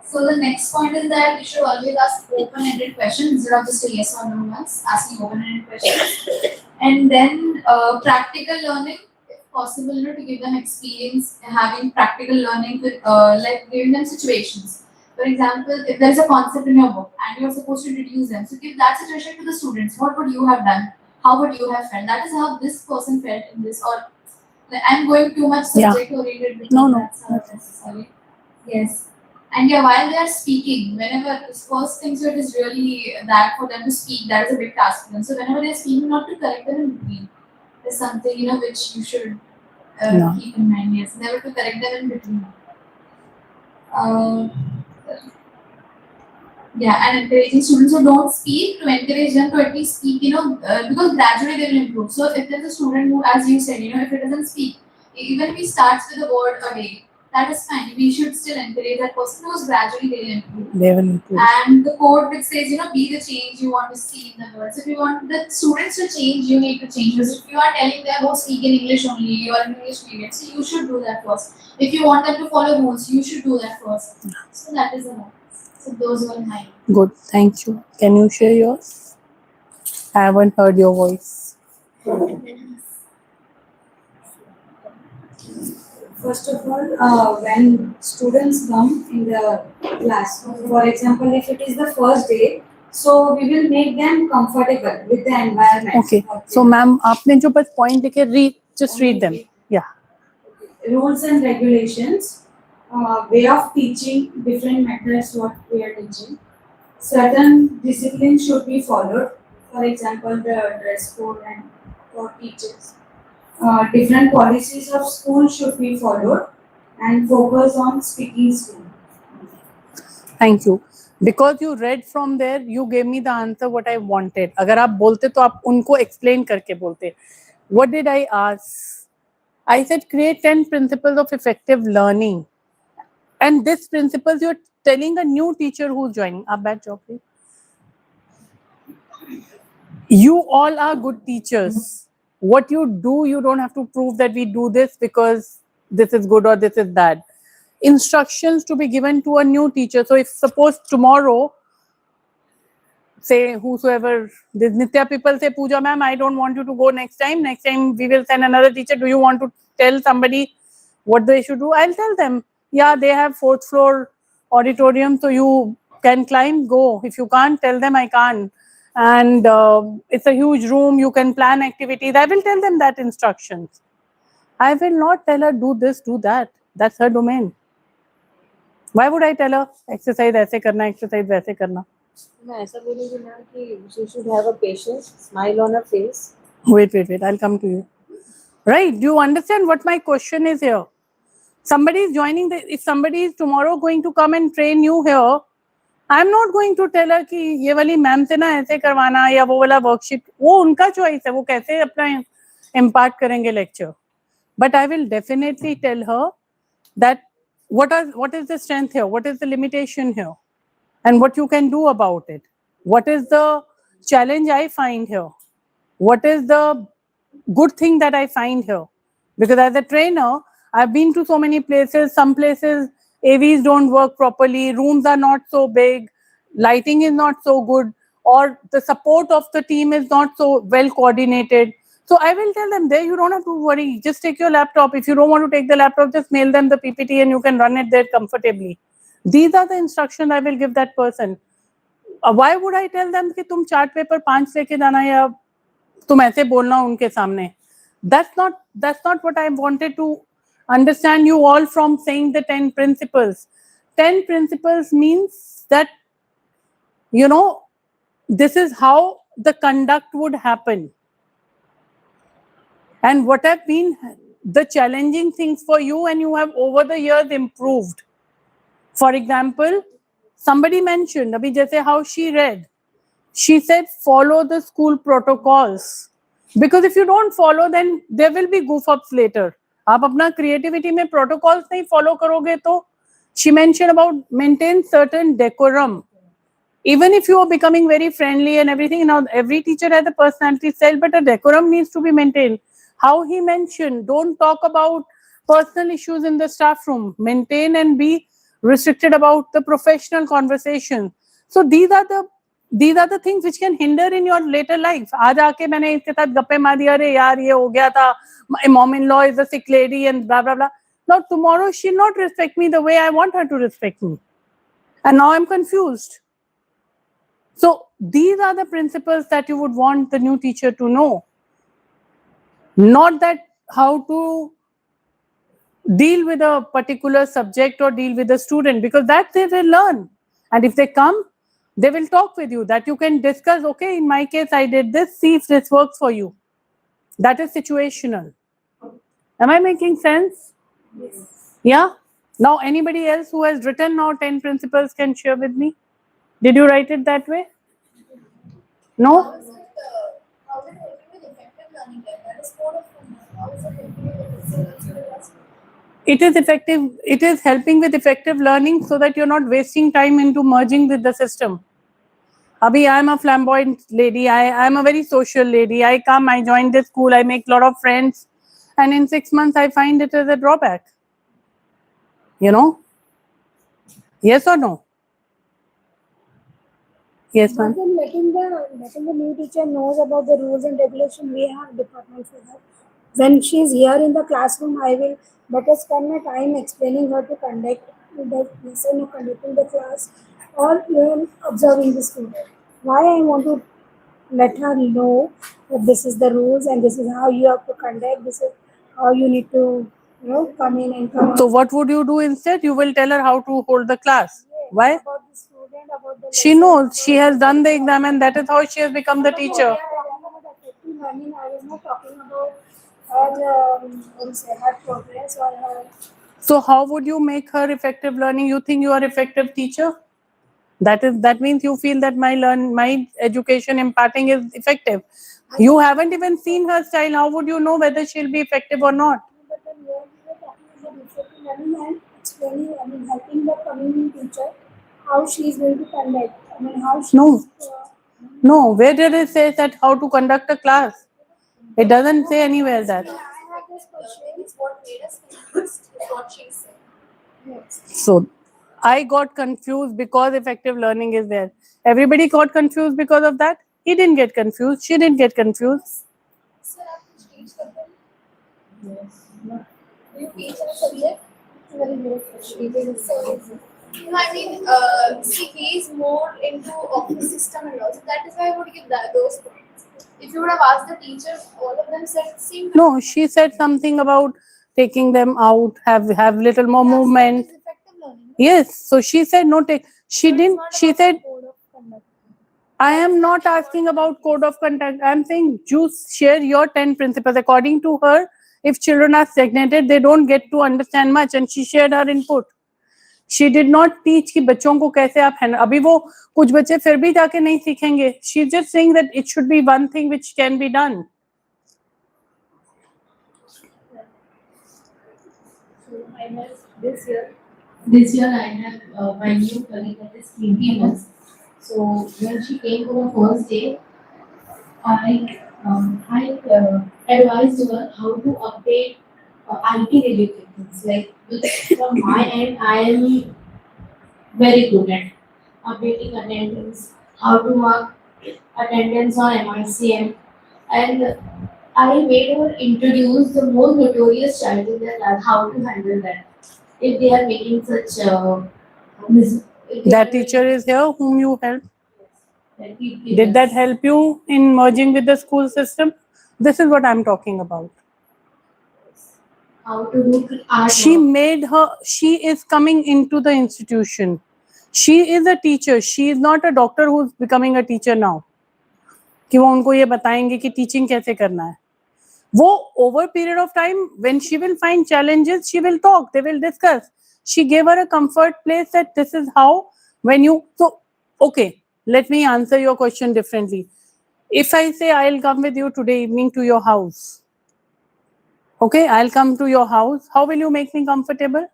So the next point is that we should always ask open-ended questions instead of just a yes or no ones, asking open-ended questions. And then practical learning, if possible, to give them experience, having practical learning with like giving them situations. For example, if there's a concept in your book and you're supposed to introduce them, so give that situation to the students. What would you have done? How would you have felt? That is how this person felt in this. Or like, I'm going too much subject oriented because that's not necessary. Yes. And yeah, while they are speaking, whenever this first thing, so it is really that for them to speak, that is a big task for them. So whenever they are speaking, not to correct them in between. There's something which you should keep in mind. Yes, never to correct them in between. Yeah, and encouraging students who don't speak, to encourage them to at least speak, because gradually they will improve. So if there's a student who, as you said, if it doesn't speak, even if he starts with a word a day, that is fine. We should still encourage that person because gradually they will improve. They will improve. And the code which says, be the change you want to see in the world. So if you want the students to change, you need to change. Because if you are telling them, speak in English only, you are in English medium, so you should do that first. If you want them to follow rules, you should do that first. So that is enough. So those were mine. Good, thank you. Can you share yours? I haven't heard your voice. First of all, when students come in the class, for example, if it is the first day, so we will make them comfortable with the environment. Okay. So, ma'am, आपने जो बस point लिखे, just read them. Yeah. Rules and regulations, way of teaching, different methods what we are teaching. Certain discipline should be followed. For example, the dress code and for teachers. Different policies of school should be followed and focus on speaking school. Thank you. Because you read from there, you gave me the answer what I wanted. अगर आप बोलते तो आप उनको explain करके बोलते. What did I ask? I said create 10 principles of effective learning. And these principles you're telling a new teacher who's joining. आप बैठ जाओ please. You all are good teachers. What you do, you don't have to prove that we do this because this is good or this is bad. Instructions to be given to a new teacher. So if suppose tomorrow, say whosoever, this NITYA people say, Pooja ma'am, I don't want you to go next time. Next time we will send another teacher. Do you want to tell somebody what they should do? I'll tell them. Yeah, they have 4th floor auditorium, so you can climb, go. If you can't, tell them I can't. And it's a huge room, you can plan activities. I will tell them that instructions. I will not tell her do this, do that. That's her domain. Why would I tell her exercise ऐसे करना, exercise वैसे करना? मैं ऐसा बोलूँगी ना कि she should have a patience, smile on her face. Wait, I'll come to you. Right, do you understand what my question is here? Somebody is joining, if somebody is tomorrow going to come and train you here, I'm not going to tell her कि ये वाली ma'am से ना ऐसे करवाना या वो वाला वर्कशीट, वो उनका चॉइस है, वो कैसे अपना इम्पार्ट करेंगे lecture. but I will definitely tell her that what is the strength here, what is the limitation here, and what you can do about it. What is the challenge I find here? What is the good thing that I find here? Because as a trainer, I've been to so many places. Some places AVs don't work properly, rooms are not so big, lighting is not so good, or the support of the team is not so well coordinated. So I will tell them there, you don't have to worry. Just take your laptop. If you don't want to take the laptop, just mail them the PPT and you can run it there comfortably. These are the instructions I will give that person. Why would I tell them कि तुम chart paper 5 लेके जाना या तुम ऐसे बोलना उनके सामने? That's not what I wanted to understand you all from saying the 10 principles. 10 principles means that, you know, this is how the conduct would happen. And what have been the challenging things for you, and you have over the years improved. For example, somebody mentioned, abhi jaise how she read. She said, follow the school protocols. Because if you don't follow, then there will be goof-ups later. आप अपना creativity में protocols नहीं follow करोगे तो, she mentioned about maintain certain decorum. Even if you are becoming very friendly and everything, now every teacher has a personality style, but a decorum needs to be maintained. How he mentioned, don't talk about personal issues in the staff room. Maintain and be restricted about the professional conversation. So these are the things which can hinder in your later life. आज आके मैंने इसके साथ गप्पे मार दिया, अरे यार ये हो गया था, my mom-in-law is a sick lady and blah blah blah. Now tomorrow she'll not respect me the way I want her to respect me, and now I'm confused. So these are the principles that you would want the new teacher to know. Not that how to deal with a particular subject or deal with a student, because that they will learn. And if they come, they will talk with you, that you can discuss, okay, in my case, I did this, see if this works for you. That is situational. Am I making sense? Yes. Yeah? Now, anybody else who has written now 10 principles can share with me? Did you write it that way? No? How is it helping with effective learning? That is more of how is it helping with It is effective. It is helping with effective learning so that you're not wasting time into merging with the system. Abhi, I am a flamboyant lady. I am a very social lady. I come, I join this school, I make a lot of friends. And in 6 months, I find it as a drawback. You know? Yes or no? Yes, But ma'am. then letting the new teacher knows about the rules and regulation, we have department for that. When she is here in the classroom, I will better spend my time explaining her to conduct the lesson or conducting the class or even observing the student. Why I want to let her know that this is the rules and this is how you have to conduct, this is how you need to, come in and come So out. what would you do instead? You will tell her how to hold the class. Why? About the student, about the She knows. She has done the exam and that is how she has become the teacher. learning. I was not talking about her progress or her. So how would you make her effective learning? You think you are effective teacher? That means you feel that my education imparting is effective. You haven't even seen her style. How would you know whether she'll be effective or not? But then where we were talking about effective learning and explaining, helping the coming teacher how she is going to conduct. How she No. is, No, where did it say that how to conduct a class? It doesn't say anywhere that. I have this question. It's what made us confused is what she said. Yes. So I got confused because effective learning is there. Everybody got confused because of that. He didn't get confused. She didn't get confused. Sir, आप कुछ teach करते हैं? Yes. Do you teach a subject? Very good question. So, I mean, see, he is more into office system and all. So that is why I would give those points. If you would have asked the teachers, all of them said the same. No, she said something about taking them out, have little more movement. Yes, so she said no take. She didn't. She said, I am not asking about code of conduct. I am saying you share your 10 principles. According to her, if children are stagnated, they don't get to understand much, and she shared her input. She did not teach कि बच्चों को कैसे आप handle. अभी वो कुछ बच्चे फिर भी जाके नहीं सीखेंगे. She is just saying that it should be one thing which can be done. I have this year. This year I have my new colleague that is Kinti Miss. So when she came for the first day, I advised her how to update IT related things. Like from my end, I am very good at updating attendance, how to mark attendance on MICM, and I made her introduce the most notorious child in their class, how to handle that. If they are making such if they That are teacher is here whom you help. that it Did that help you in merging with the school system? This is what I'm talking about. how to do art She work. made her, she is coming into the institution. She is a teacher. She is not a doctor who's becoming a teacher now. कि वो उनको ये बताएंगे कि teaching कैसे करना है. वो over period of time, when she will find challenges, she will talk, they will discuss. She gave her a comfort place that this is how, when you, so, okay, let me answer your question differently. If I say I'll come with you today evening to your house, okay, I'll come to your house, how will you make me comfortable?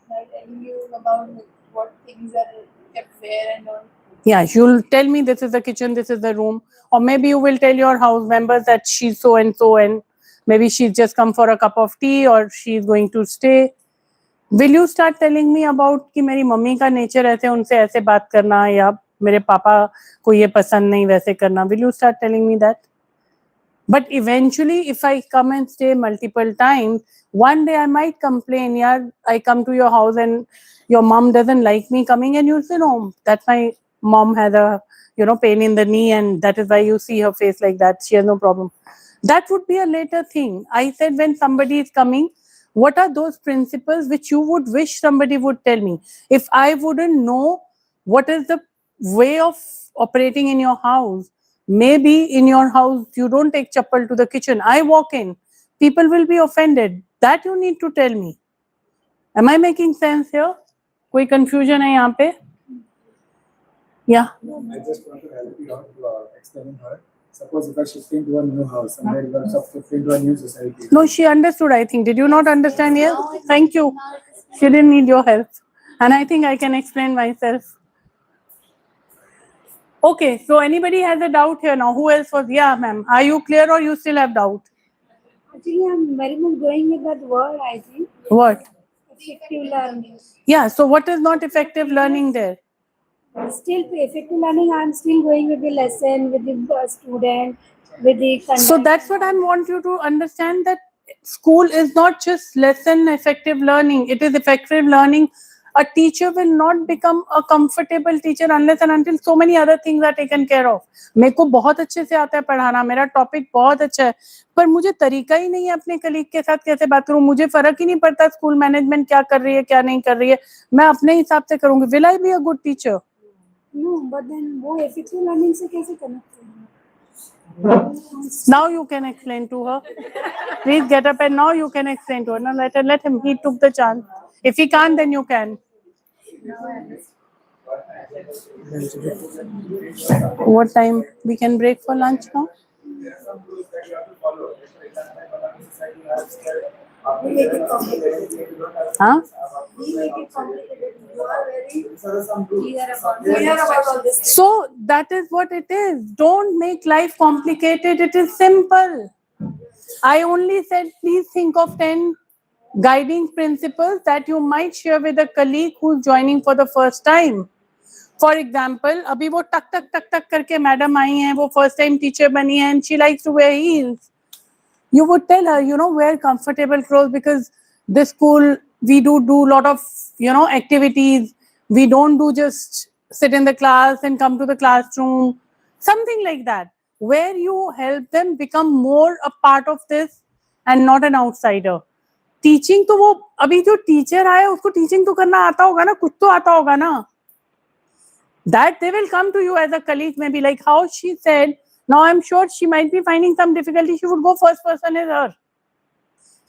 By telling you about what things are kept where and all. Yeah, you'll tell me this is the kitchen, this is the room. Or maybe you will tell your house members that she's so and maybe she's just come for a cup of tea or she's going to stay. Will you start telling me about कि मेरी mummy का nature ऐसे उनसे ऐसे बात करना या मेरे पापा को ये पसंद नहीं वैसे करना? Will you start telling me that? But eventually, if I come and stay multiple times, one day I might complain, yeah, I come to your house and your mom doesn't like me coming and you say, no, that's my mom has a, pain in the knee and that is why you see her face like that. She has no problem. That would be a later thing. I said when somebody is coming, what are those principles which you would wish somebody would tell me? If I wouldn't know what is the way of operating in your house, maybe in your house you don't take chappal to the kitchen. I walk in, people will be offended. That you need to tell me. Am I making sense here? कोई confusion है यहाँ पे? Yeah. I just want to help you out explaining her. Suppose if I shifting to a new house and then you shifting to a new society. No, she understood, I think. Did you not understand? Yes. Thank you. She didn't need your help. And I think I can explain myself. Okay, so anybody has a doubt here now? Who else was? Yeah, ma'am. Are you clear or you still have doubt? Actually, I'm very much going with that word, I think. What? Effective learning. Yeah, so what is not effective learning there? Still, effective learning, I'm still going with the lesson, with the student, with the content. So that's what I want you to understand, that school is not just lesson effective learning, it is effective learning. A teacher will not become a comfortable teacher unless and until so many other things are taken care of. मेरे को बहुत अच्छे से आता है पढ़ाना, मेरा topic बहुत अच्छा है, पर मुझे तरीका ही नहीं है अपने कलीग के साथ कैसे बात करूं. मुझे फर्क ही नहीं पड़ता स्कूल मैनेजमेंट क्या कर रही है क्या नहीं कर रही है, मैं अपने हिसाब से करूंगी. Will I be a good teacher? No, but then वो effective learning से कैसे connect Now you can explain to her. Please get up and now you can explain to her. Now let him. He took the chance. If he can't, then you can. What time we can break for lunch now? Huh? So that is what it is. Don't make life complicated. It is simple. I only said please think of 10 guiding principles that you might share with a colleague who's joining for the first time. For example, अभी वो टक टक टक टक करके madam आई हैं, वो first time teacher बनी है and she likes to wear heels. You would tell her, wear comfortable clothes because this school, we do lot of, activities. We don't do just sit in the class and come to the classroom. Something like that, where you help them become more a part of this and not an outsider. Teaching तो वो अभी जो teacher आया उसको teaching तो करना आता होगा ना, कुछ तो आता होगा ना. That they will come to you as a colleague, maybe like how she said. Now I'm sure she might be finding some difficulty. She would go first person is her.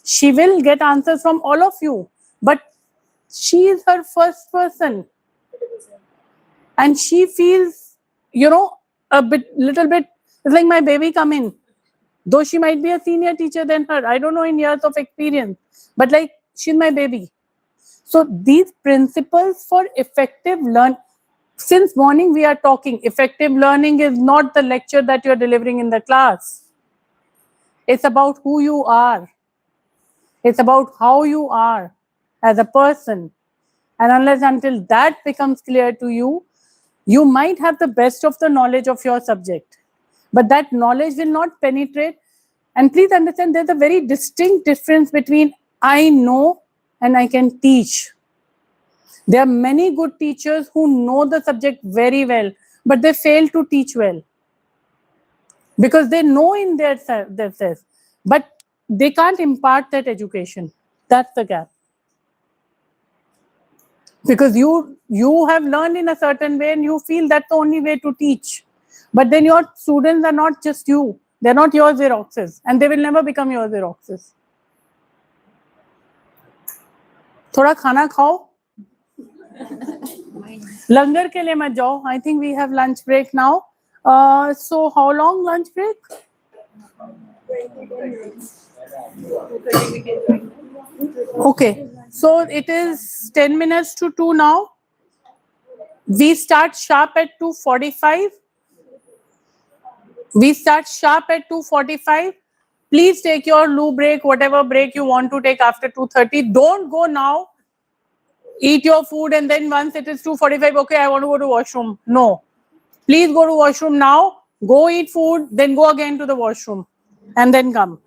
She will get answers from all of you, but she is her first person. And she feels, a little bit, it's like my baby come in. Though she might be a senior teacher than her, I don't know in years of experience, but like she's my baby. So these principles for effective learn. Since morning we are talking, effective learning is not the lecture that you're delivering in the class. It's about who you are. It's about how you are as a person. And unless until that becomes clear to you, you might have the best of the knowledge of your subject, but that knowledge will not penetrate. And please understand, there's a very distinct difference between I know and I can teach. There are many good teachers who know the subject very well, but they fail to teach well because they know in their self, but they can't impart that education. That's the gap. Because you have learned in a certain way and you feel that's the only way to teach. But then your students are not just you. They're not your Xeroxes, and they will never become your Xeroxes. थोड़ा खाना खाओ. लंगर के लिए मत जाओ. I think we have lunch break now. So how long lunch break? 20 minutes. Okay, so it is 10 minutes to 2 now. We start sharp at 2:45. We start sharp at 2:45. Please take your loo break, whatever break you want to take after 2:30. Don't go now. Eat your food and then once it is 2:45, okay, I want to go to washroom. No. Please go to washroom now. Go eat food, then go again to the washroom and then come.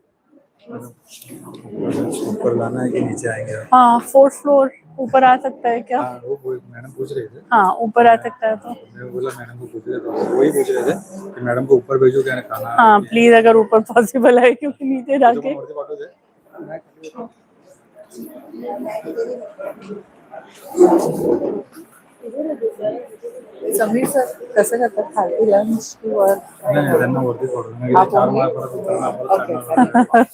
ऊपर लाना है कि नीचे आएंगे? हाँ, 4th floor ऊपर आ सकता है क्या? हाँ, वो मैडम पूछ रहे थे. हाँ, ऊपर आ सकता है तो. मैं बोला मैडम को पूछ रहे थे, वही पूछ रहे थे कि मैडम को ऊपर भेजो क्या खाना. हाँ, प्लीज अगर ऊपर पॉसिबल है, क्योंकि नीचे जाके समीर सर कसं करतात खाली लंच किंवा नाही त्यांना वरती सोडून 4 माळ परत उतरणार परत चढणार.